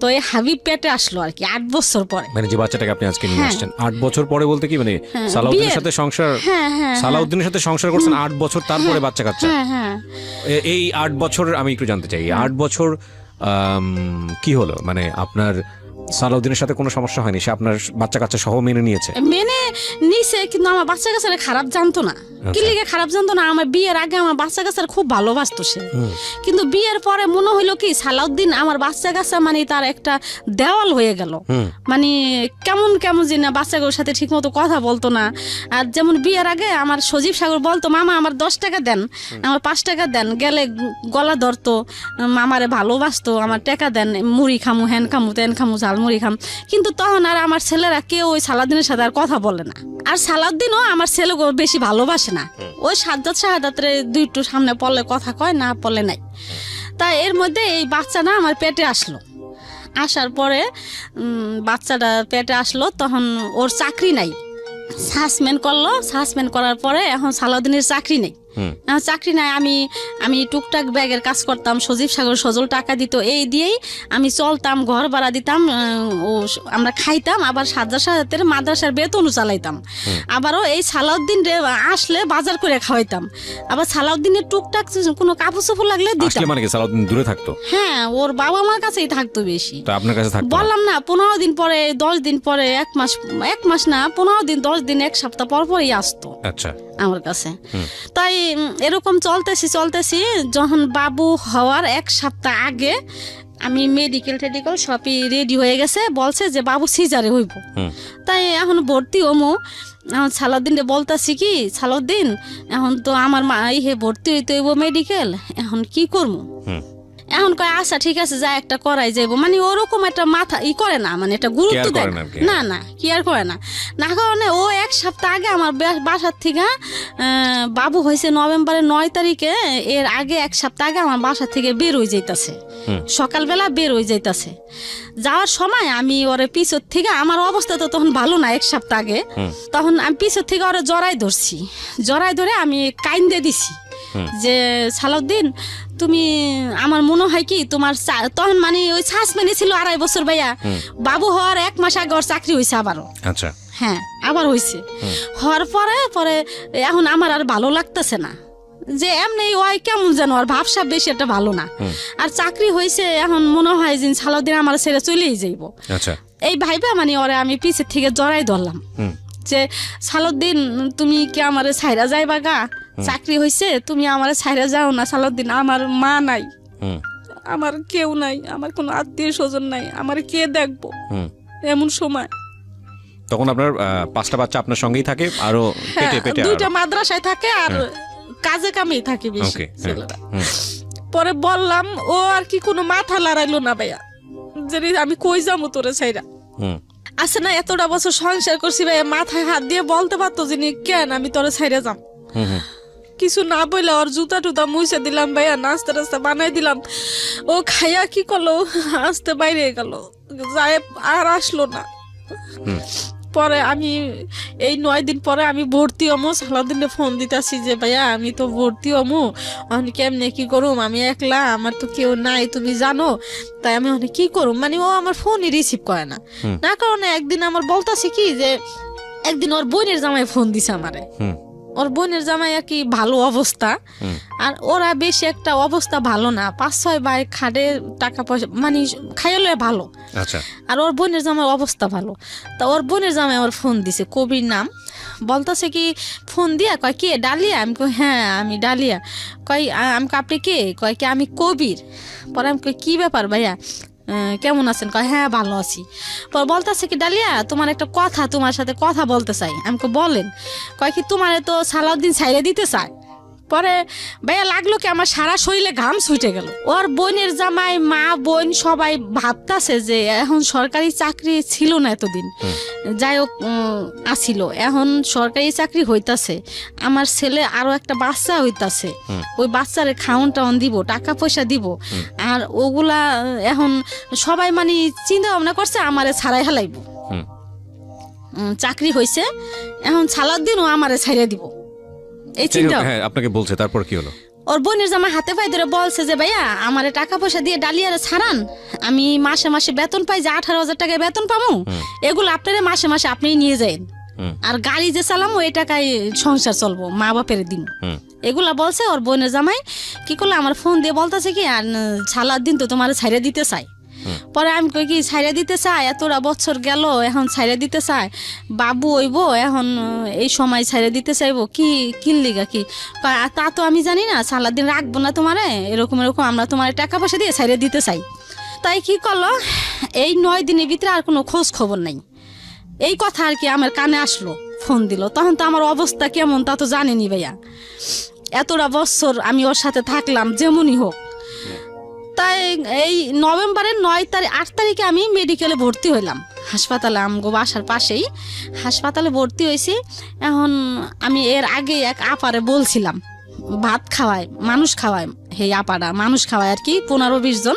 তো এই হাবিব পেটে আসলো আর কি 8 বছর পরে, মানে যে বাচ্চাটাকে আপনি আজকে নিয়ে আসছেন 8 বছর পরে বলতে কি মানে সালাউদ্দিনের সাথে সংসার, সালাউদ্দিনের সাথে সংসার করছেন 8 বছর, তারপরে বাচ্চা কাচ্চা। এই 8 বছর আমি একটু জানতে চাই, 8 বছর কি হলো, মানে আপনার সালাউদ্দিনের সাথে কোনো সমস্যা হয়নি, সে আপনার বাচ্চা কাচ্চা সহ মেনে নিয়েছে? কিন্তু আমার বাচ্চা কাচ্চারা খারাপ জানতো না। কি লিগে খারাপ জানতো না, আমার বিয়ের আগে আমার বাচ্চা কাচ্চার খুব ভালোবাসতো সে, কিন্তু বিয়ের পরে মনে হইলো কি সালাউদ্দিন আমার বাচ্চা কাচ্চা মানে তার একটা দেওয়াল হয়ে গেল, মানে কেমন কেমন যে না বাচ্চাগুলোর সাথে ঠিক মতো কথা বলতো না। আর যেমন বিয়ের আগে আমার সজীব সাগর বলতো মামা আমার 10 টাকা দেন, আমার 5 টাকা দেন, গেলে গলা ধরতো, মামারে ভালোবাসতো, আমার টাকা দেন, মুড়ি খামু, হ্যান খামু, তেন খামু, ঝাল মুড়ি খাম। কিন্তু তখন আর আমার ছেলেরা কেউ ওই সালাউদ্দিনের সাথে আর কথা বলে না, আর সালাউদ্দিনও আমার ছেলেগুলো বেশি ভালোবাসে না। ওই সাজ্জাদ শাহাদাতের 2 সামনে পড়লে কথা কয়, না পড়লে নাই। তাই এর মধ্যে এই বাচ্চা না আমার পেটে আসলো, আসার পরে বাচ্চাটা পেটে আসলো, তখন ওর চাকরি নাই, সাসপেন্ড করলো। সাসপেন্ড করার পরে এখন সালাউদ্দিনের চাকরি নেই, চাকরি নাই। আমি টুকটাক ব্যাগের কাজ করতাম, সজীব সাগর সজল টাকা দিত, এই দিয়েই আমি চলতাম, ঘর ভাড়া দিতাম, আমরা খাইতাম, আবার সাজ্জাদ শাহাদাতের মাদ্রাসার বেতনও চালাইতাম, আবারও এই সালাউদ্দিন আসলে বাজার করে খাওয়াইতাম, আবার সালাউদ্দিনের টুকটাক কোনো কাপড় চোপড় লাগলে দিতাম। মানে কি সালাউদ্দিন দূরে থাকতো? হ্যাঁ, ওর বাবা মার কাছেই থাকতো বেশি। তো আপনার কাছে থাকতো? বললাম না 15 দিন পরে, 10 দিন পরে, 1 মাস না 15 দিন, 10 দিন, 1 সপ্তাহ পর পরই আসতো আচ্ছা আমার কাছে। তাই এরকম চলতেছি যখন বাবু হওয়ার 1 সপ্তাহ আগে আমি মেডিকেল সবই রেডি হয়ে গেছে, বলছে যে বাবু সিজারে হইব। তাই এখন ভর্তি হমু, এখন সালাউদ্দিনে বলতাছি কি সালাউদ্দিন এখন তো আমার মা ভর্তি হইতে হইব মেডিকেল, এখন কি করবো? এখন কয় আচ্ছা ঠিক আছে যা একটা করাই যাইব, মানে ওরকম একটা মাথা করে না, মানে এটা গুরুত্ব দেয় না, কি আর করে না। না কারণে ও 1 সপ্তাহ আগে আমার বাসার থেকে, বাবু হয়েছে নভেম্বরের 9 তারিখে, এর আগে 1 সপ্তাহ আগে আমার বাসা থেকে বের হয়ে যাইতাছে, সকালবেলা বের হয়ে যাইতাছে। যাওয়ার সময় আমি ওরে পিছর থেকে, আমার অবস্থা তো তখন ভালো না 1 সপ্তাহ আগে, তখন আমি পিছর থেকে ওরে জড়াই ধরে আমি কাইন্দে দিছি যে সালাউদ্দিন তুমি, আমার মনে হয় কি তোমার তখন মানে ওই সাসপেন্ডে ছিল 2.5 বছর ভাইয়া, বাবু হওয়ার 1 মাস আগে ওর চাকরি হয়েছে আবারও। আচ্ছা হ্যাঁ আবার হয়েছে, হওয়ার পরে এখন আমার আর ভালো লাগতেছে না, যে এমনি ওই কেমন যেন আর ভাবসাব বেশি একটা ভালো না, আর চাকরি হয়েছে, এখন মনে হয় যে সালাউদ্দিন আমার ছেড়ে চলেই যাইব। আচ্ছা এই ভাইবা মানে ওরে আমি পিছের থেকে জড়াই ধরলাম যে সালাউদ্দিন তুমি কি আমারে ছাইরা যাইবা গা, চাকরি হয়েছে তুমি আমারে ছাইরা যাও না সালাউদ্দিন, আমার মা নাই, আমার কেউ নাই, আমার কোনো আত্মীয় স্বজন নাই, আমার কে দেখবো এমন সময়। তখন আপনার 5টা বাচ্চা আপনার সঙ্গেই থাকে, আরো পেটে পেটে 2টা মাদ্রাসায় থাকে আর কাজে কামেই থাকে বেশি ছেলেরা। পরে বললাম, ও আর কি কোনো মাথা লড়াইলো না ভাইয়া, যে আমি কই যাবো তোরে ছাইরা। আছে না এতটা বছর সংসার করছি ভাইয়া, মাথায় হাত দিয়ে বলতে পারতো যে কেন আমি তোরে ছাইরা যাম। কিছু না বইলে ওর জুতা টুতা মুছে দিলাম ভাইয়া, নাস্তা টাস্তা বানাই দিলাম। ও খাইয়া কি করলো, আসতে বাইরে গেল, যায় আর আসলো না। পরে আমি এই 9 দিন পরে আমি ভর্তি হমো, সালাউদ্দিনে ফোন দিতেছি যে ভাইয়া আমি তো ভর্তি হমো, আমি কেমনে কি করুম, আমি একলা, আমার তো কেউ নাই তুমি জানো, তাই আমি অনেক কি করুম। মানে ও আমার ফোনই রিসিভ করে না, না কারণে একদিন আমার বলতাছে কি যে একদিন ওর বোনের জামাই ফোন দিছে আমারে, ওর বোনের জামাই আর কি ভালো অবস্থা, আর ওরা বেশি একটা অবস্থা ভালো না, 5-6 ভাই খাটে, টাকা পয়সা মানে খাইলে ভালো, আর ওর বোনের জামাই অবস্থা ভালো। তা ওর বোনের জামাই আমার ফোন দিছে, কবির নাম, বলতেছে কি ফোন দিয়া কয় কে ডালিয়া, আমি কই হ্যাঁ আমি ডালিয়া, কয় আমি আপনি কে, কয় কি আমি কবির। পরে আমি কই কি ব্যাপার ভাইয়া কেমন আছেন, কয় হ্যাঁ ভালো আছি। পর বলতেছে কি ডালিয়া তোমার একটা কথা, তোমার সাথে কথা বলতে চাই। আমাকে বলেন, কয় কি তোমার তো সালাউদ্দিন ছাইরে দিতে চায়। পরে ভাইয়া লাগলো কি আমার সারা শরীরে ঘাম ছুটে গেল। ওর বোনের জামাই, মা বোন সবাই ভাবতাছে যে এখন সরকারি চাকরি ছিল না এতদিন, যাই হোক আসিল, এখন সরকারি চাকরি হইতাছে, আমার ছেলে আরো একটা বাচ্চা হইতাছে, ওই বাচ্চারে খাওন টাউন দিব, টাকা পয়সা দিব, আর ওগুলা এখন সবাই মানে চিন্তা ভাবনা করছে আমারে ছাড়াই হালাইব। চাকরি হয়েছে, এখন সালাউদ্দিনও আমারে ছাইরে দিব, এই চিন্তা আপনাকে বলছে। তারপর কি হলো? ওর বোনের জামা হাতে পায়ে ধরে বলছে যে ভাইয়া আমারে টাকা পয়সা দিয়ে ডালিয়ারে ছাড়ান, আমি মাসে মাসে বেতন পাই, যে 18,000 টাকায় বেতন পাবো, এগুলো আপনারা মাসে মাসে আপনিই নিয়ে যান, আর গাড়ি যে চালামো এই টাকায় সংসার চলবো, মা বাপের দিন। এগুলা বলছে ওর বোনের জামাই। কি করলো, আমার ফোন দিয়ে বলতেছে কি আর সালাউদ্দিন তো তোমার ছাইরে দিতে চাই। পরে আমি কই কি ছাইরে দিতে চাই, এতটা বছর গেল এখন ছাইরে দিতে চাই, বাবু হইব এখন এই সময় ছাইরে দিতে চাইবো কি কিনলিগা কি, তা তো আমি জানি না, সালাউদ্দিন রাখবো না তোমারে, এরকম এরকম আমরা তোমার টাকা পয়সা দিয়ে ছাইরে দিতে চাই। তাই কি করলো, এই 9 দিনের ভিতরে আর কোনো খোঁজ খবর নাই। এই কথা আর কি আমার কানে আসলো, ফোন দিল, তখন তো আমার অবস্থা কেমন তা তো জানেনি ভাইয়া, এতটা বছর আমি ওর সাথে থাকলাম যেমনই হোক। তাই এই নভেম্বরের 8 তারিখে আমি মেডিকেলে ভর্তি হইলাম, হাসপাতালে, আমগো বাসার পাশেই হাসপাতালে ভর্তি হয়েছি। এখন আমি এর আগে এক আপারে বলছিলাম ভাত খাওয়ায়, মানুষ খাওয়ায়, হে আপারা মানুষ খাওয়ায় আর কি, 15-20 জন।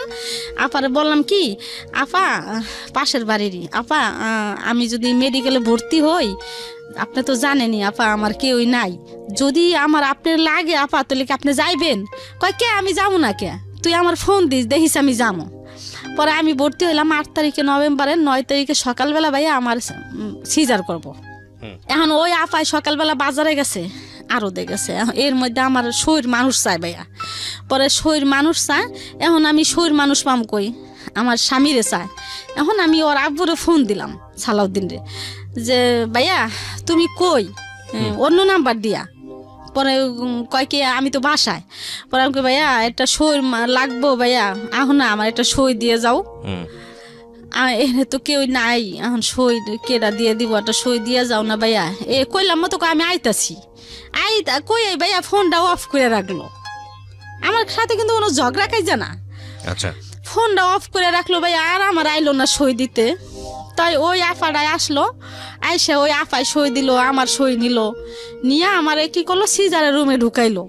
আপারে বললাম কি আপা, পাশের বাড়িরই আপা, আমি যদি মেডিকেলে ভর্তি হই, আপনি তো জানেনই আপা আমার কেউই নাই, যদি আমার আপনার লাগে আপা তাহলে কি আপনি যাইবেন? কয় কে আমি যাবো না, কে তুই আমার ফোন দিস দেখিস আমি যাবো। পরে আমি ভর্তি হইলাম 8 তারিখে নভেম্বরের, 9 তারিখে সকালবেলা ভাইয়া আমার সিজার করব। এখন ওই আপায় সকালবেলা বাজারে গেছে, আরও দেখেছে, এর মধ্যে আমার শরীর মানুষ চায় ভাইয়া। পরে শরীর মানুষ চায়, এখন আমি শরীর মানুষ পাম কই, আমার স্বামীরে চায়। এখন আমি ওর আব্বুরে ফোন দিলাম সালাউদ্দিনরে, যে ভাইয়া তুমি কই, অন্য নাম্বার দিয়া। পরে কয় কি আমি তো বাসায়। পরে আমি কই ভাইয়া একটা সই লাগবো ভাইয়া, এখন না আমার একটা সই দিয়ে যাও, এখানে তো কেউ নাই, এখন সই কেডা দিয়ে দিব, একটা সই দিয়ে যাও না ভাইয়া। কইলাম মতো আমি আইতাছি, কই ভাইয়া ফোনটা অফ করে রাখলো, আমার সাথে কিন্তু কোনো ঝগড়া কাইজা না, আচ্ছা ফোনটা অফ করে রাখলো ভাইয়া, আর আমার আইলো না সই দিতে। তাই ওই আফাটাই আসলো, আইসে ওই আফায় সই দিল, আমার সই নিল, নিয়ে আমার কি করলো সিজারের রুমে ঢুকাইলো।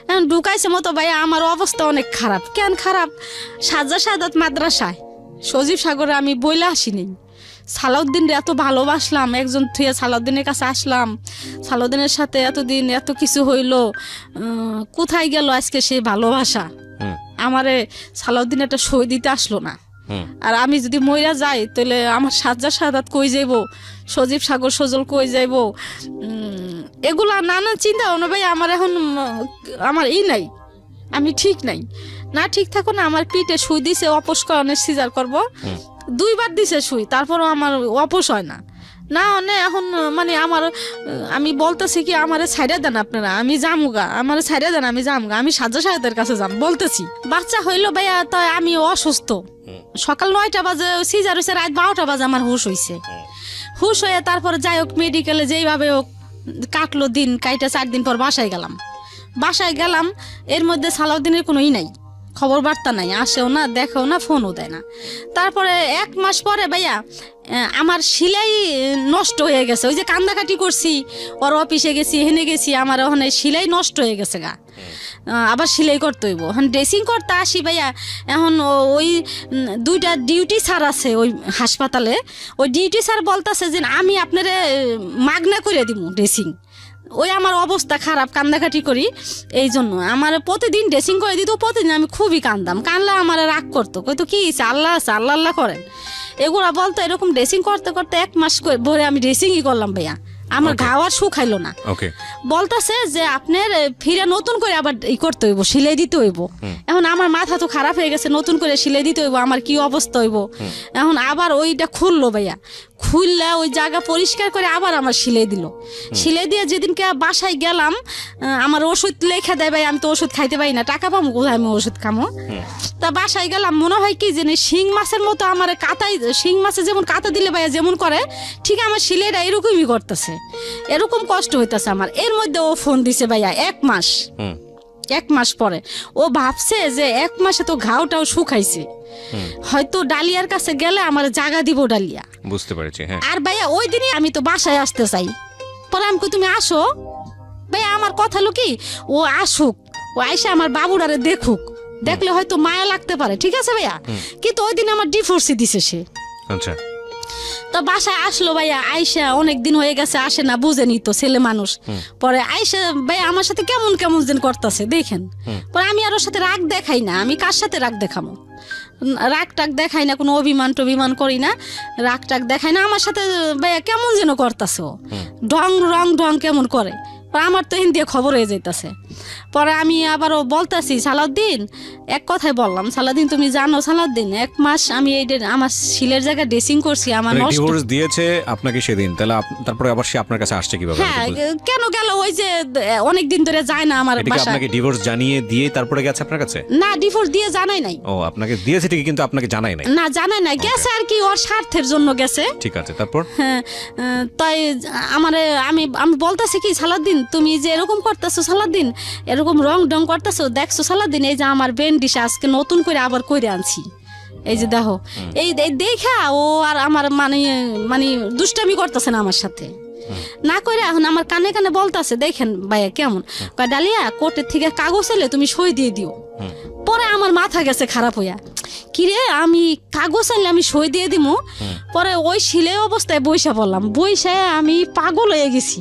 এখন ঢুকাইছে মতো ভাইয়া আমার অবস্থা অনেক খারাপ। কেন খারাপ, সাজা সাদাত মাদ্রাসায় সজীব সাগরে আমি বইলে আসিনি, সালাউদ্দিনরে এত ভালোবাসলাম, একজন থুয়ে সালাউদ্দিনের কাছে আসলাম, সালাউদ্দিনের সাথে এতদিন এত কিছু হইলো, কোথায় গেল আজকে সেই ভালোবাসা? আমারে সালাউদ্দিন একটা সই দিতে আসলো না, আর আমি যদি মইরা যাই তাহলে আমার সাজা সাদাত কই যাইব, সজীব সাগর সজল কই যাইব, এগুলা নানা চিন্তা ভাবনা ভাই আমার এখন, আমার নাই, আমি ঠিক নাই, না ঠিক থাকো না, আমার পিঠে সুই দিছে অপস্করণের সিজার করব, 2বার দিছে সুই, তারপরও আমার অপস হয় না। না মানে এখন মানে আমি বলতেছি কি আমারে ছাইড়া দেন আপনারা, আমি যামুগা, আমারে ছাইড়া দেন, আমি যামুগা, আমি সাজ্জা সাহেবের কাছে যাম বলতেছি। বাচ্চা হইলো ভাইয়া, তো আমি অসুস্থ। সকাল 9টা বাজে সিজার হয়েছে, রাত 12টা বাজে আমার হুশ হয়েছে। হুশ হয়ে তারপরে যাই হোক মেডিকেলে যেইভাবে হোক কাটলো দিন, কাইটা 4 দিন পর বাসায় গেলাম। এর মধ্যে সালাউদ্দিনের কোনোই নাই, খবর বার্তা নাই, আসেও না, দেখেও না, ফোনও দেয় না। তারপরে 1 মাস পরে ভাইয়া আমার সেলাই নষ্ট হয়ে গেছে। ওই যে কান্দাকাটি করছি, ওর অফিসে গেছি, হেনে গেছি, আমার ওখানে সেলাই নষ্ট হয়ে গেছে গা। আবার সেলাই করতে হইব, এখন ড্রেসিং করতে আসি ভাইয়া। এখন ওই 2টা ডিউটি স্যার আছে ওই হাসপাতালে, ওই ডিউটি স্যার বলতেছে যে আমি আপনারে মাগনা করে দিব ড্রেসিং। ওই আমার অবস্থা খারাপ, কান্দাকাটি করি, এই জন্য আমার প্রতিদিন ড্রেসিং করে দিত। প্রতিদিন আমি খুবই কানলে আমার রাগ করতো, কইতো কি আল্লাহ আছে, আল্লাহ আল্লাহ করেন এগুলা বলতো। এরকম ড্রেসিং করতে করতে 1 মাস ভরে আমি ড্রেসিংই করলাম ভাইয়া, আমার ঘাও আর শুকাইলো না। বলতেছে যে আপনার ফিরে নতুন করে আবার করতে হইব, সেলাই দিতে হইব। এখন আমার মাথা তো খারাপ হয়ে গেছে, নতুন করে সেলাই দিতে হইব, আমার কি অবস্থা হইব। এখন আবার ওইটা খুললো ভাইয়া, খুললে ওই জায়গা পরিষ্কার করে আবার আমার সেলাই দিল। সেলাই দিয়ে যেদিনকে বাসায় গেলাম, আমার ওষুধ লেখা দেয় ভাই, আমি তো ওষুধ খাইতে পারি না, টাকা পাবো কোথায় আমি ওষুধ খামো। তা বাসায় গেলাম, মনে হয় কি যে শিং মাছের মতো আমার কাতাই, শিং মাছে যেমন কাতা দিলে ভাইয়া যেমন করে, ঠিক আমার সেলাইটা এরকমই করতেছে, এরকম কষ্ট হইতেছে আমার। এর মধ্যে ও ফোন দিছে ভাইয়া 1 মাস পরে। ও ভাবছে যে 1 মাসে তো ঘাওটাও শুকাইছে, হয়তো ডালিয়ার কাছে গেলে আমার জায়গা দিব ডালিয়া, বুঝতে পেরেছি। আর ভাইয়া ওই দিনই আমি তো বাসায় আসতে চাই। পরে আমি কই তুমি আসো ভাইয়া, আমার কথা হলো কি ও আসুক, ও আইসা আমার বাবুরারে দেখুক, দেখলে হয়তো মায়া লাগতে পারে, ঠিক আছে ভাইয়া। কিন্তু ওই দিন আমার ডিভোর্সই দিছে সে। আচ্ছা। তো বাসায় আসলো ভাইয়া, আইসা অনেক দিন হয়ে গেছে আসে না, বুঝেনি তো ছেলে মানুষ। পরে আইসা ভাইয়া আমার সাথে কেমন যেন করতেছে দেখেন। পরে আমি আর ওর সাথে রাগ দেখাই না, আমি কার সাথে রাগ দেখাবো, রাগ টাগ দেখাই না, কোনো অভিমান টভিমান করি না, রাগ টাগ দেখাই না। আমার সাথে ভাইয়া কেমন যেন করতেছে, রং কেমন করে, আমার তো হিন্দি খবর হয়ে যাইতেছে। পরে আমি আবারও বলতেছি সালাউদ্দিন, এক কথাই বললাম, সালাউদ্দিন তুমি জানো সালাউদ্দিন 1 মাস আমি এই আমার শিলের জায়গায় ড্রেসিং করছি, আমার ডিভোর্স দিয়েছে আপনাকে সেদিন, তাহলে তারপরে আবার সে আপনার কাছে আসছে কিভাবে? হ্যাঁ কেন গেল, ওই যে অনেক দিন ধরে যায় না আমার বাসায়। আপনাকে ডিভোর্স জানিয়ে দিয়ে তারপরে গেছে আপনার কাছে? না, ডিভোর্স দিয়ে জানাই নাই। ও, আপনাকে দিয়েছে ঠিকই, কিন্তু আপনাকে জানাই নাই? না, জানাই নাই, গেছে আর কি, ওর স্বার্থের জন্য গেছে। ঠিক আছে, তারপর? হ্যাঁ, তাই আমি বলতেছি কি সালাউদ্দিন তুমি যে এরকম করতেছো, সালাউদ্দিন এরকম রং করতেছো, দেখছো সালাউদ্দিন এই যে আমার বেন্ডিশা আজকে নতুন করে আবার কইরে আনছি, এই যে দেখো, এই দেখা ও আর আমার মানে দুষ্টামি করতেছে না আমার সাথে, না করে এখন আমার কানে কানে বলতেছে দেখেন ভাইয়া কেমন, ডালিয়া কোর্টের থেকে কাগজ এলে তুমি সই দিয়ে দিও। পরে আমার মাথা গেছে খারাপ হইয়া, কিরে আমি কাগজ আনলে আমি সই দিয়ে দিব। পরে ওই শিলে অবস্থায় বইসা বললাম, বইসা আমি পাগল হয়ে গেছি,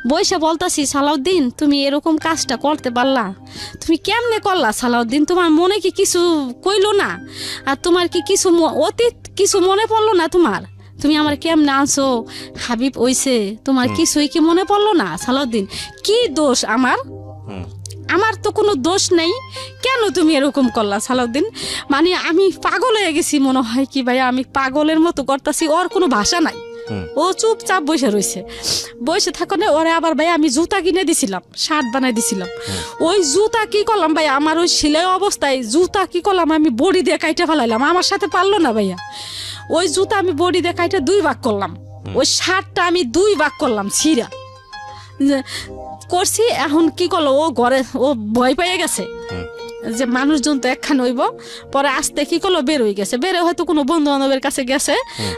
বইসা বলতাছি সালাউদ্দিন তুমি এরকম কাজটা করতে পারলা, তুমি কেমনে করলা সালাউদ্দিন, তোমার মনে কি কিছু কইলো না, আর তোমার কি কিছু অতীত কিছু মনে পড়লো না তোমার, তুমি আমার কেমনে আনছো, হাবিব ওইছে, তোমার কিছুই কি মনে পড়লো না সালাউদ্দিন, কি দোষ আমার তো কোনো দোষ নেই, কেন তুমি এরকম করলা সালাউদ্দিন। মানে আমি পাগল হয়ে গেছি, মনে হয় কি ভাই আমি পাগলের মতো করতেছি, ওর কোনো ভাষা নাই, ও চুপচাপ বসে থাকলে ওরে আবার ভাই আমি জুতা কিনে দিছিলাম, শার্ট বানাই দিছিলাম, ওই জুতা কি করলাম ভাই, আমার ওই সেলাই অবস্থায় জুতা কি করলাম আমি বডি দিয়ে কাইটা ফেলাইলাম, আমার সাথে পারলো না ভাইয়া, ওই জুতা আমি বডি দিয়ে কাইটা 2 ভাগ করলাম, ওই শার্টটা আমি 2 ভাগ করলাম ছিঁড়া করছি। এখন কি করলো, ও ঘরে ও ভয় পেয়ে গেছে যে মানুষজন তো একখান হইব, পরে আসতে কি করলো বের হয়ে গেছে, বেরো হয়তো কোনো বন্ধু বান্ধবের কাছে গেছে।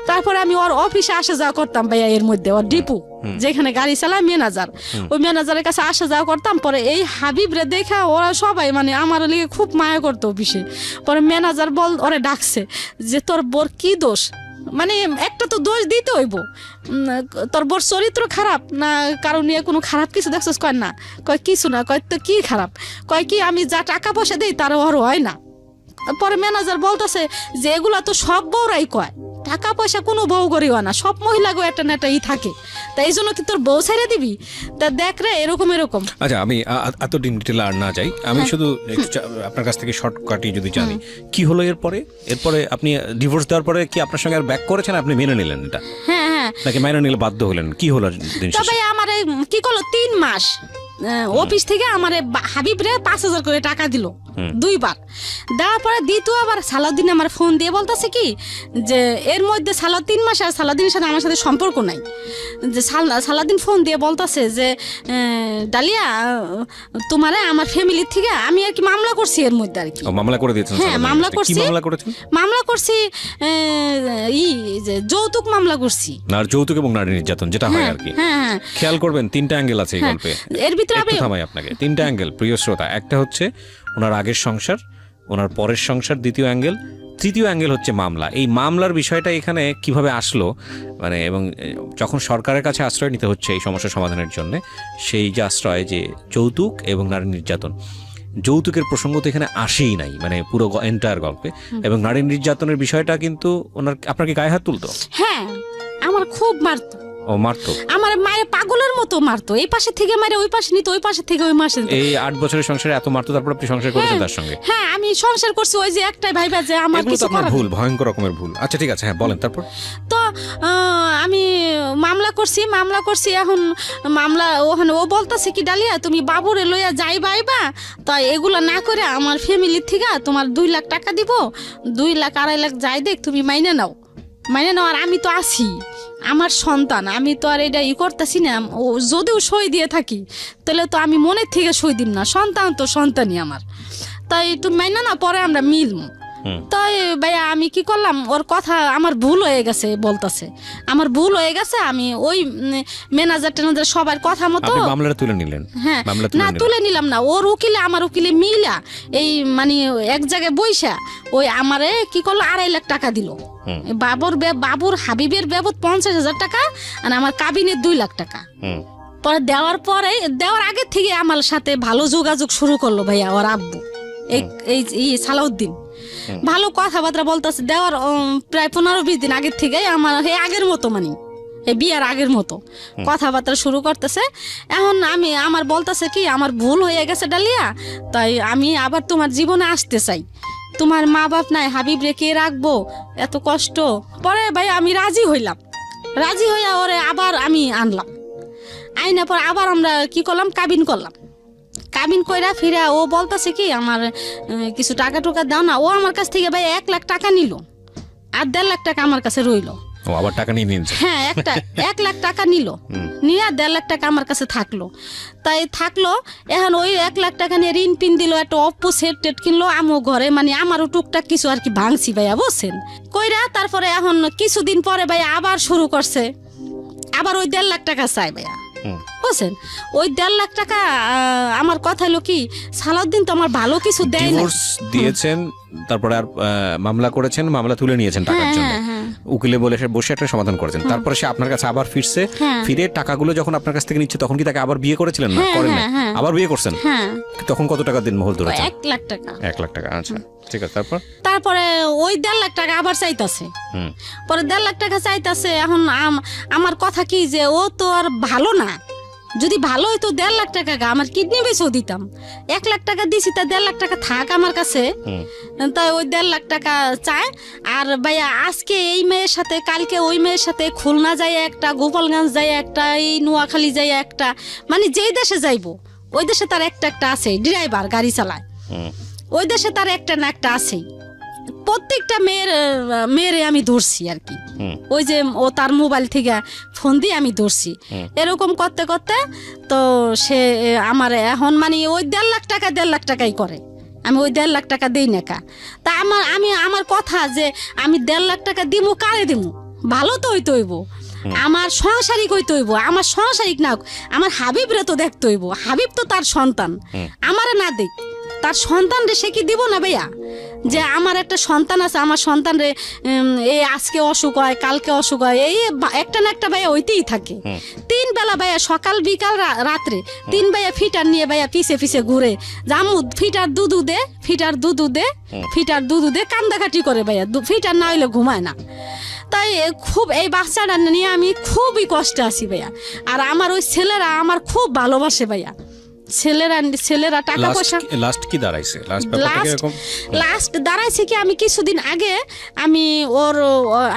তারপরে আমি ওর অফিসে আসা যাওয়া করতাম ভাইয়া, এর মধ্যে ওর ডিপু যেখানে গাড়ি চালায় ম্যানেজার, ওই ম্যানেজারের কাছে আসা যাওয়া করতাম। পরে এই হাবিবরে দেখা ওরা সবাই মানে আমার লিগে খুব মায়া করতো অফিসে। পরে ম্যানেজার ওরে ডাকছে যে তোর বোর কি দোষ, মানে একটা তো দোষ দিতে হইব, তোর বোর চরিত্র খারাপ না কারণ নিয়ে কোনো খারাপ কিছু দেখছিস, কয় না, কয় কিছু না, কয় তো কি খারাপ, কয় কি আমি যা টাকা পয়সা দিই তার ওর হয় না। পরে ম্যানেজার বলতেছে যে এগুলা তো সব বউরাই কয়, টাকা পয়সা কোনো বউ করি হয় না, সব মহিলাগো একটা না একটা থাকে, তা এই জন্য কি তোর বউ ছেড়ে দিবি? তা দেখ রে এরকম এরকম। আচ্ছা, আমি এত ডিটেল আর না যাই, আমি শুধু একটু আপনার কাছ থেকে শর্টকাটই যদি জানি কি হলো এরপরে আপনি ডিভোর্স দেওয়ার পরে কি আপনার সঙ্গে আর ব্যাক করেছেন, আপনি মেনে নিলেন এটা? হ্যাঁ হ্যাঁ। নাকি মেনে নিলে বাধ্য হলেন, কি হলো দিন শেষে? তবে আমার কি করলো 3 মাস অফিস থেকে আমার হাবিব রে 5,000 করে টাকা দিল 2 বার। দেওয়ার পরে দ্বিতীয়বার সালাউদ্দিন আমার ফোন দিয়ে বলতেছে কি যে এর মধ্যে 3 মাস আর সালাউদ্দিনের সাথে আমার সাথে সম্পর্ক নাই, যে সালাউদ্দিন ফোন দিয়ে বলতেছে যে ডালিয়া তোমারে আমার ফ্যামিলির থেকে আমি আর কি মামলা করছি এর মধ্যে আর কি। মামলা করে দিয়েছেন? হ্যাঁ মামলা করছি। কি মামলা করেছেন? মামলা করছি যে যৌতুক মামলা করছি। আর যৌতুক এবং নারী নির্যাতন যেটা হয় আর কি। হ্যাঁ হ্যাঁ। খেয়াল করবেন 3টা অ্যাঙ্গেল আছে এই গল্পে। এর ভিতরে একটু থামাই আপনাকে। 3টা অ্যাঙ্গেল প্রিয় শ্রোতা। একটা হচ্ছে ওনার আগের সংসার, ওনার পরের সংসার দ্বিতীয় অ্যাঙ্গেল, তৃতীয় অ্যাঙ্গেল হচ্ছে মামলা। এই মামলার বিষয়টা এখানে কিভাবে আসলো, মানে এবং যখন সরকারের কাছে আশ্রয় নিতে হচ্ছে এই সমস্যা সমাধানের জন্য, সেই যে আশ্রয় যে যৌতুক এবং নারী নির্যাতন, যৌতুকের প্রসঙ্গ তো এখানে আসেই নাই, মানে পুরো এন্টায়ার গল্পে। এবং নারী নির্যাতনের বিষয়টা কিন্তু ওনার আপনার কি গায়ে হাত তুলতো? হ্যাঁ আমার খুব মারতো। ও মারতো? আমার মায়ের পাগলের মতো মারতো, এই পাশে থেকে মারে ওই পাশে নিত, ওই পাশে থেকে ওই মাসে। এই 8 বছরের সংসারে এত মারতো, তারপর আপনি সংসার করেছেন তার সঙ্গে? হ্যাঁ আমি সংসার করছি, ওই যে একটাই ভাইবা যে আমার কিছু করার ভুল, ভয়ঙ্কর রকমের ভুল। আচ্ছা ঠিক আছে, হ্যাঁ বলেন তারপর। তো আমি মামলা করছি এখন মামলা ওখানে ও বলতেছে কি ডালিয়া তুমি বাবুরে লইয়া যাই বাইবা, তাই এগুলো না করে আমার ফ্যামিলির থেকে তোমার 2 লাখ টাকা দিব, 2 লাখ 2.5 লাখ যাই দেখ তুমি মাইনে নাও। আর আমি তো আছি, আমার সন্তান, আমি তো আর এটা করতেছি না। ও যদিও সই দিয়ে থাকি তাহলে তো আমি মনের থেকে সই দিম না, সন্তান তো সন্তানই আমার, তাই তুমি মাইনা না, পরে আমরা মিলম। তাই ভাইয়া আমি কি করলাম, ওর কথা আমার ভুল হয়ে গেছে বলতেছে, আমার ভুল হয়ে গেছে, আমি ওই ম্যানেজার ট্যানেজার সবার কথা মতো মামলাটা তুলে নিলেন। হ্যাঁ না তুলে নিলাম না, ওর উকিলে আমার উকিলে মিলা এই মানে এক জায়গায় বইসা ওই আমারে কি করলো 2.5 লাখ টাকা দিল। বাবুর হাবিবের বাবদ 50,000 টাকা আর আমার কাবিনের 2 লাখ টাকা। পরে দেওয়ার আগে থেকে আমার সাথে ভালো যোগাযোগ শুরু করলো ভাইয়া ওর আব্বু, এই সালাউদ্দিন ভালো কথাবার্তা বলতেছে। দেওয়ার প্রায় 15-20 দিন আগের থেকে আমার আগের মতো মানে এই বিয়ার আগের মতো কথাবার্তা শুরু করতেছে। এখন আমার বলতেছে কি আমার ভুল হয়ে গেছে ডালিয়া, তাই আমি আবার তোমার জীবনে আসতে চাই, তোমার মা বাপ নাই, হাবিব রেখে রাখবো, এত কষ্ট। পরে ভাই আমি রাজি হইয়া ওরে আবার আমি আনলাম, আইনা পর আবার আমরা কি করলাম কাবিন কইরা ফিরা ও বলতেছে কি আমার কিছু টাকা টুকা দাও না। ও আমার কাছ থেকে ভাই 1 লাখ টাকা নিল আর 1.5 লাখ টাকা আমার কাছে রইলো। ও আবার টাকা নিয়ে নিয়েছে? হ্যাঁ 1 লাখ টাকা নিল, নিয়ে 1.5 লাখ টাকা আমার কাছে থাকলো। এখন ওই 1 লাখ টাকা নিয়ে ঋণ পিন দিল, একটা অপ্পো সেট টেট কিনলো আমো ঘরে, মানে আমারও টুকটাক কিছু আর কি ভাঙছি ভাইয়া বুঝছেন কইরা। তারপরে এখন কিছুদিন পরে ভাইয়া আবার শুরু করছে, আবার ওই 1.5 লাখ টাকা চাই ভাইয়া বুঝছেন। ওই 1.5 লাখ টাকা আমার কথা হলো কি সালাউদ্দিন তো আমার ভালো কিছু দেয় না। ডিভোর্স দিয়েছেন, তারপরে আর মামলা করেছেন, মামলা তুলে নিয়েছেন টাকার জন্য, উকিলে বসে একটা সমাধান করেছেন। তারপরে সে আপনার কাছে আবার ফিরছে, ফিরে টাকাগুলো যখন আপনার কাছ থেকে নিচ্ছে তখন কি তাকে আবার বিয়ে করেছিলেন? না করেন না, আবার বিয়ে করছেন। তখন কত টাকা দিন মহল ধরেছেন? 1 লাখ টাকা। 1 লাখ টাকা, আচ্ছা ঠিক আছে। তারপরে ওই 1.5 লাখ টাকা আবার চাইতাছে, পরে 1.5 লাখ টাকা চাইতাছে। এখন আমার কথা কি যে ও তো আর ভালো না, যদি ভালো হইতো 1.5 লাখ টাকা আমার কিডনি বেচেও দিতাম। 1 লাখ টাকা দিছি, তা 1.5 লাখ টাকা থাক আমার কাছে, তাই ওই 1.5 লাখ টাকা চায়। আর ভাইয়া আজকে এই মেয়ের সাথে, কালকে ওই মেয়ের সাথে, খুলনা যায় একটা, গোপালগঞ্জ যায় একটা, এই নোয়াখালী যায় একটা, মানে যেই দেশে যাইবো ওই দেশে তার একটা আছে, ড্রাইভার গাড়ি চালায়, ওই দেশে তার একটা না একটা আছেই। প্রত্যেকটা মেয়েরে আমি ধরছি আর কি, ওই যে ও তার মোবাইল থেকে ফোন দিয়ে আমি ধরছি। এরকম করতে করতে তো সে আমার এখন মানে ওই 1.5 লাখ টাকা 1.5 লাখ টাকাই করে, আমি ওই 1.5 লাখ টাকা দেই না কা। তা আমার কথা যে আমি 1.5 লাখ টাকা দিমু, কারে দিমু? ভালো তো হইতে হইব, আমার সংসারিক হইতে হইব, আমার সংসারিক না আমার হাবিবরে তো দেখতে হইব, হাবিব তো তার সন্তান, আমারে না দেখ তার সন্তান রে সে কি দিব না ভাইয়া? যে আমার একটা সন্তান আছে, আমার সন্তান রে এই আজকে অসুখ হয়, কালকে অসুখ হয়, এই একটা না একটা ভাইয়া হইতেই থাকে। 3 বেলা ভাইয়া, সকাল বিকাল রাত্রে 3 ভাইয়া ফিটার নিয়ে ভাইয়া পিছে ঘুরে, জামু ফিটার দুধু দে কান্দাকাটি করে ভাইয়া, ফিটার না হইলে ঘুমায় না। অবস্থায় খুব এই বাচ্চাটা নিয়ে আমি খুবই কষ্টে আছি ভাইয়া। আর আমার ওই ছেলেরা আমার খুব ভালোবাসে ভাইয়া। ছেলেরা টাকা পয়সা লাস্ট কি দাঁড়াইছে? লাস্ট দাঁড়াইছে কি, আমি কিছুদিন আগে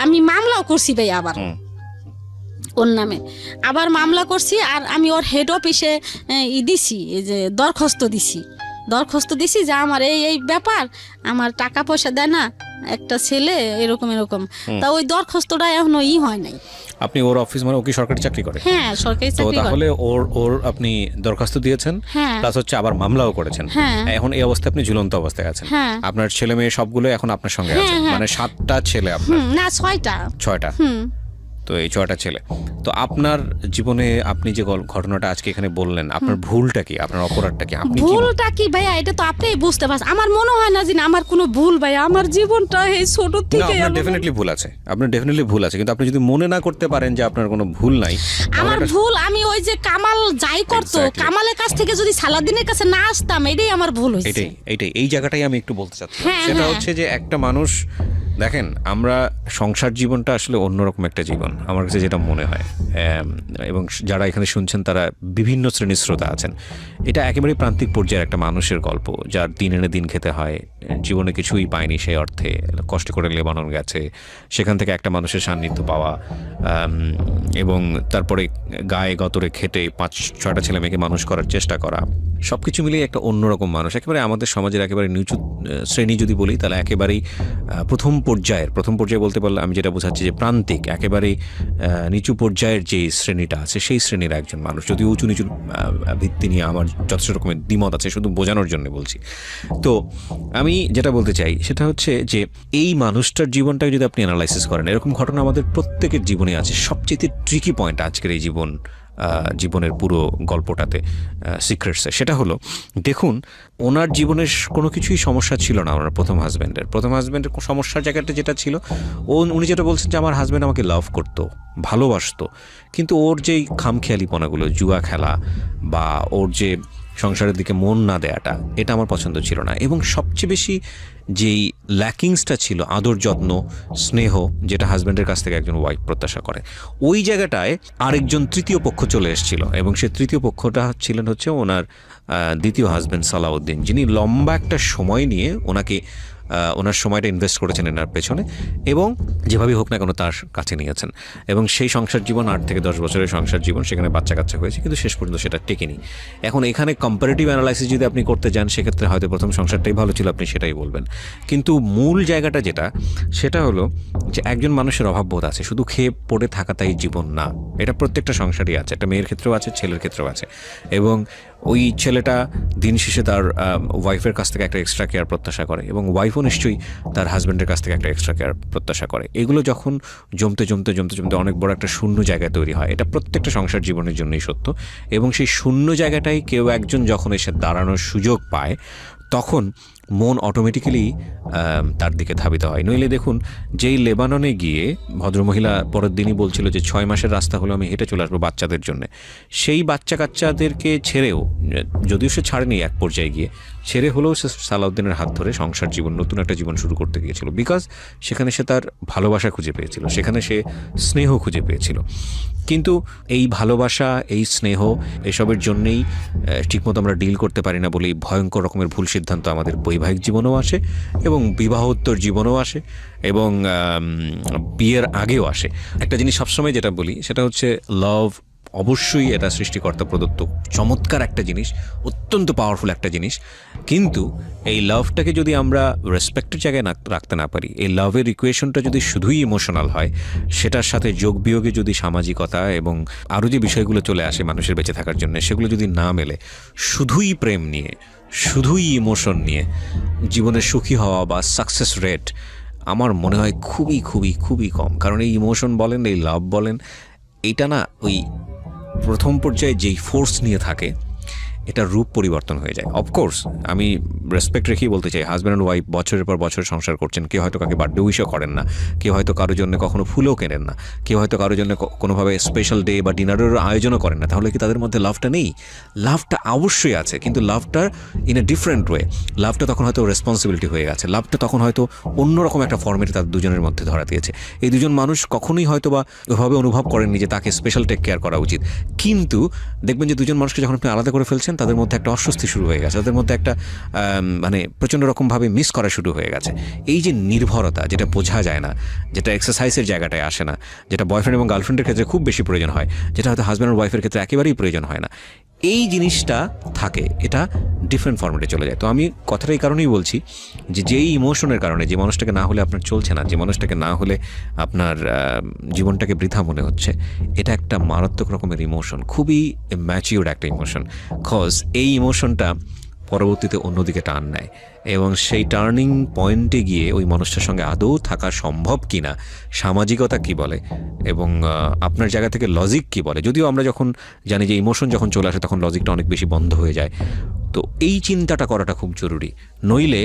আমি মামলাও করছি ভাইয়া, আবার ওর নামে আবার মামলা করছি। আর আমি ওর হেড অফিসে দিছি, এই যে দরখাস্ত দিছি যে আমার এই ব্যাপার, আমার টাকা পয়সা দেয় না একটা ছেলে, এরকম তা ওই দরখাস্তটা এখনো হয় নাই। আপনি ওর অফিস মানে ও কি সরকারি চাকরি করে? হ্যাঁ, সরকারি তো চাকরি করে। তাহলে ওর আপনি দরখাস্ত দিয়েছেন, হ্যাঁ। প্লাস হচ্ছে আবার মামলাও করেছেন। হ্যাঁ। এখন এই অবস্থায় আপনি ঝুলন্ত অবস্থায় আছেন। হ্যাঁ। আপনার ছেলে মেয়ে সবগুলো এখন আপনার সঙ্গে আছে, হ্যাঁ, হ্যাঁ। মানে 7টা ছেলে আপনার? না, 6টা। 6টা। তো এই 6টা ছেলে। তো আপনার জীবনে আপনি যে ঘটনাটা আজকে এখানে বললেন, আপনার ভুলটা কি, আপনার অপরাধটা কি, আপনি কি ভুলটা কি ভাইয়া, এটা তো আপনিই বুঝতে পারছেন। আমার মনে হয় না যে আমার কোনো ভুল ভাইয়া, আমার জীবনটা এই ছোট না, থেকে আপনার ডেফিনেটলি ভুল আছে, আপনার ডেফিনেটলি ভুল আছে, কিন্তু আপনি যদি মনে না করতে পারেন যে আপনার কোনো ভুল নাই, আমার ভুল, আমি ওই যে কামাল যাই করতো, Exactly. কামালের কাছ থেকে যদি সালাদিনের কাছে না আসতাম, এটাই আমার ভুল হয়েছে। এইটাই এই জায়গাটাই আমি একটু বলতে চাচ্ছি। হ্যাঁ, সেটা হ্যাঁ। হচ্ছে যে একটা মানুষ, দেখেন আমরা সংসার জীবনটা আসলে অন্যরকম একটা জীবন আমার কাছে যেটা মনে হয়, এবং যারা এখানে শুনছেন তারা বিভিন্ন শ্রেণীর শ্রোতা আছেন। এটা একেবারে প্রান্তিক পর্যায়ের একটা মানুষের গল্প, যার দিন এনে দিন খেতে হয়, জীবনে কিছুই পায়নি সেই অর্থে, কষ্ট করে লেবানন গেছে, সেখান থেকে একটা মানুষের সান্নিধ্য পাওয়া, এবং তারপরে গায়ে গতরে খেটে 5-6টা ছেলে মেয়েকে মানুষ করার চেষ্টা করা, সব কিছু মিলিয়ে একটা অন্যরকম মানুষ, একেবারে আমাদের সমাজের একেবারে নিচু শ্রেণী যদি বলি তাহলে একেবারেই প্রথম পর্যায়ে বলতে পারলে আমি যেটা বোঝাচ্ছি যে প্রান্তিক, একেবারেই নিচু পর্যায়ের যে শ্রেণীটা আছে সেই শ্রেণীর একজন মানুষ। যদিও উঁচু নিচু ভিত্তি নিয়ে আমার যথেষ্ট রকমের দ্বিমত আছে, শুধু বোঝানোর জন্য বলছি। তো আমি যেটা বলতে চাই সেটা হচ্ছে যে এই মানুষটার জীবনটাকে যদি আপনি অ্যানালাইসিস করেন, এরকম ঘটনা আমাদের প্রত্যেকের জীবনে আছে। সবচেয়ে ট্রিকি পয়েন্ট আজকের এই জীবনের পুরো গল্পটাতে সিক্রেটসে, সেটা হলো দেখুন ওনার জীবনের কোনো কিছুই সমস্যা ছিল না। ওনার প্রথম হাজব্যান্ডের সমস্যার জায়গাটা যেটা ছিল, উনি যেটা বলছেন যে আমার হাজব্যান্ড আমাকে লাভ করতো, ভালোবাসতো, কিন্তু ওর যেই খামখেয়ালিপনাগুলো, জুয়া খেলা বা ওর যে সংসারের দিকে মন না দেয়াটা, এটা আমার পছন্দ ছিল না। এবং সবচেয়ে বেশি যেই ল্যাকিংসটা ছিল, আদর যত্ন স্নেহ, যেটা হাজব্যান্ডের কাছ থেকে একজন ওয়াইফ প্রত্যাশা করে, ওই জায়গাটায় আরেকজন তৃতীয় পক্ষ চলে এসেছিল। এবং সে তৃতীয় পক্ষটা ছিলেন হচ্ছে ওনার দ্বিতীয় হাজব্যান্ড সালাউদ্দিন, যিনি লম্বা একটা সময় নিয়ে ওনার সময়টা ইনভেস্ট করেছেন এনার পেছনে, এবং যেভাবে হোক না কেন তার কাছে নিয়েছেন। এবং সেই সংসার জীবন 8 থেকে 10 বছরের সংসার জীবন, সেখানে বাচ্চা কাচ্চা হয়েছে, কিন্তু শেষ পর্যন্ত সেটা টেকেনি। এখন এখানে কম্পারেটিভ অ্যানালাইসিস যদি আপনি করতে যান, সেক্ষেত্রে হয়তো প্রথম সংসারটাই ভালো ছিল, আপনি সেটাই বলবেন। কিন্তু মূল জায়গাটা সেটা হলো যে একজন মানুষের অভাববোধ আছে, শুধু খেয়ে পড়ে থাকা তাই জীবন না, এটা প্রত্যেকটা সংসারই আছে, একটা মেয়ের ক্ষেত্রেও আছে, ছেলের ক্ষেত্রেও আছে। এবং ওই ছেলেটা দিন শেষে তার ওয়াইফের কাছ থেকে একটা এক্সট্রা কেয়ার প্রত্যাশা করে, এবং ওয়াইফও নিশ্চয়ই তার হাজব্যান্ডের কাছ থেকে একটা এক্সট্রা কেয়ার প্রত্যাশা করে। এগুলো যখন জমতে অনেক বড় একটা শূন্য জায়গা তৈরি হয়, এটা প্রত্যেকটা সংসার জীবনের জন্যই সত্য। এবং সেই শূন্য জায়গাটাই কেউ একজন যখন এসে দাঁড়ানোর সুযোগ পায়, তখন মন অটোমেটিক্যালি তার দিকে ধাবিত হয়। নইলে দেখুন, যেই লেবাননে গিয়ে ভদ্রমহিলা পরের দিনই বলছিল যে 6 মাসের রাস্তা হলো আমি হেঁটে চলে আসবো বাচ্চাদের জন্য, সেই বাচ্চা কাচ্চাদেরকে ছেড়েও, যদিও সে ছাড়েনি এক পর্যায়ে গিয়ে, ছেড়ে হলেও সে সালাউদ্দিনের হাত ধরে সংসার জীবন, নতুন একটা জীবন শুরু করতে গিয়েছিল। বিকজ সেখানে সে তার ভালোবাসা খুঁজে পেয়েছিল, সেখানে সে স্নেহ খুঁজে পেয়েছিল। কিন্তু এই ভালোবাসা, এই স্নেহ, এসবের জন্যেই ঠিকমতো আমরা ডিল করতে পারি না বলেই ভয়ঙ্কর রকমের ভুল সিদ্ধান্ত আমাদের বৈবাহিক জীবনেও আসে, এবং বিবাহোত্তর জীবনেও আসে, এবং বিয়ের আগেও আসে। একটা জিনিস সবসময় যেটা বলি সেটা হচ্ছে লাভ অবশ্যই এটা সৃষ্টিকর্তা প্রদত্ত চমৎকার একটা জিনিস, অত্যন্ত পাওয়ারফুল একটা জিনিস। কিন্তু এই লাভটাকে যদি আমরা রেসপেক্টের জায়গায় রাখতে না পারি, এই লাভের ইকুয়েশনটা যদি শুধুই ইমোশনাল হয়, সেটার সাথে যোগ বিয়োগে যদি সামাজিকতা এবং আরও যে বিষয়গুলো চলে আসে মানুষের বেঁচে থাকার জন্য, সেগুলো যদি না মেলে, শুধুই প্রেম নিয়ে, শুধুই ইমোশন নিয়ে জীবনের সুখী হওয়া বা সাকসেস রেট আমার মনে হয় খুবই খুবই খুবই কম। কারণ এই ইমোশন বলেন, এই লাভ বলেন, এইটা না ওই প্রথম পর্যায়ে যেই ফোর্স নিয়ে থাকে, এটার রূপ পরিবর্তন হয়ে যায়। অফকোর্স আমি রেসপেক্ট রেখেই বলতে চাই, হাজব্যান্ড অ্যান্ড ওয়াইফ বছরের পর বছর সংসার করছেন, কেউ হয়তো কাকে বার্থডে উইশও করেন না, কেউ হয়তো কারোর জন্য কখনো ফুলও কেনেন না, কেউ হয়তো কারোর জন্য কোনোভাবে স্পেশাল ডে বা ডিনারের আয়োজনও করেন না, তাহলে কি তাদের মধ্যে লাভটা নেই? লাভটা অবশ্যই আছে, কিন্তু লাভটার ইন এ ডিফারেন্ট ওয়ে। লাভটা তখন হয়তো রেসপন্সিবিলিটি হয়ে গেছে, লাভটা তখন হয়তো অন্যরকম একটা ফর্মেটে তাদের দুজনের মধ্যে ধরা দিয়েছে। এই দুজন মানুষ কখনোই হয়তো বা ওইভাবে অনুভব করেননি যে তাকে স্পেশাল টেক কেয়ার করা উচিত, কিন্তু দেখবেন যে দুজন মানুষকে যখন আপনি আলাদা করে ফেলছেন তাদের মধ্যে একটা অস্বস্তি শুরু হয়ে গেছে, তাদের মধ্যে একটা মানে প্রচণ্ড রকমভাবে মিস করা শুরু হয়ে গেছে। এই যে নির্ভরতা, যেটা বোঝা যায় না, যেটা এক্সারসাইজের জায়গাটায় আসে না, যেটা বয়ফ্রেন্ড এবং গার্লফ্রেন্ডের ক্ষেত্রে খুব বেশি প্রয়োজন হয়, যেটা হয়তো হাজব্যান্ড আর ওয়াইফের ক্ষেত্রে একেবারেই প্রয়োজন হয় না, এই জিনিসটা থাকে, এটা ডিফারেন্ট ফর্মেটে চলে যায়। তো আমি কথাটা এই কারণেই বলছি যে যেই ইমোশনের কারণে, যে মানুষটাকে না হলে আপনার চলছে না, যে মানুষটাকে না হলে আপনার জীবনটাকে বৃথা মনে হচ্ছে, এটা একটা মারাত্মক রকমের ইমোশন, খুবই ম্যাচিউরড একটা ইমোশন। কজ এই ইমোশনটা পরবর্তীতে অন্যদিকে টার্ন নেয়, এবং সেই টার্নিং পয়েন্টে গিয়ে ওই মানুষটার সঙ্গে আদৌ থাকা সম্ভব কি না, সামাজিকতা কি বলে, এবং আপনার জায়গা থেকে লজিক কি বলে। যদিও আমরা যখন জানি যে ইমোশন যখন চলে আসে তখন লজিকটা অনেক বেশি বন্ধ হয়ে যায়। তো এই চিন্তাটা করাটা খুব জরুরি, নইলে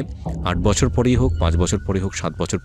8 বছর পরেই হোক, 5 বছর পরেই হোক, 7 বছর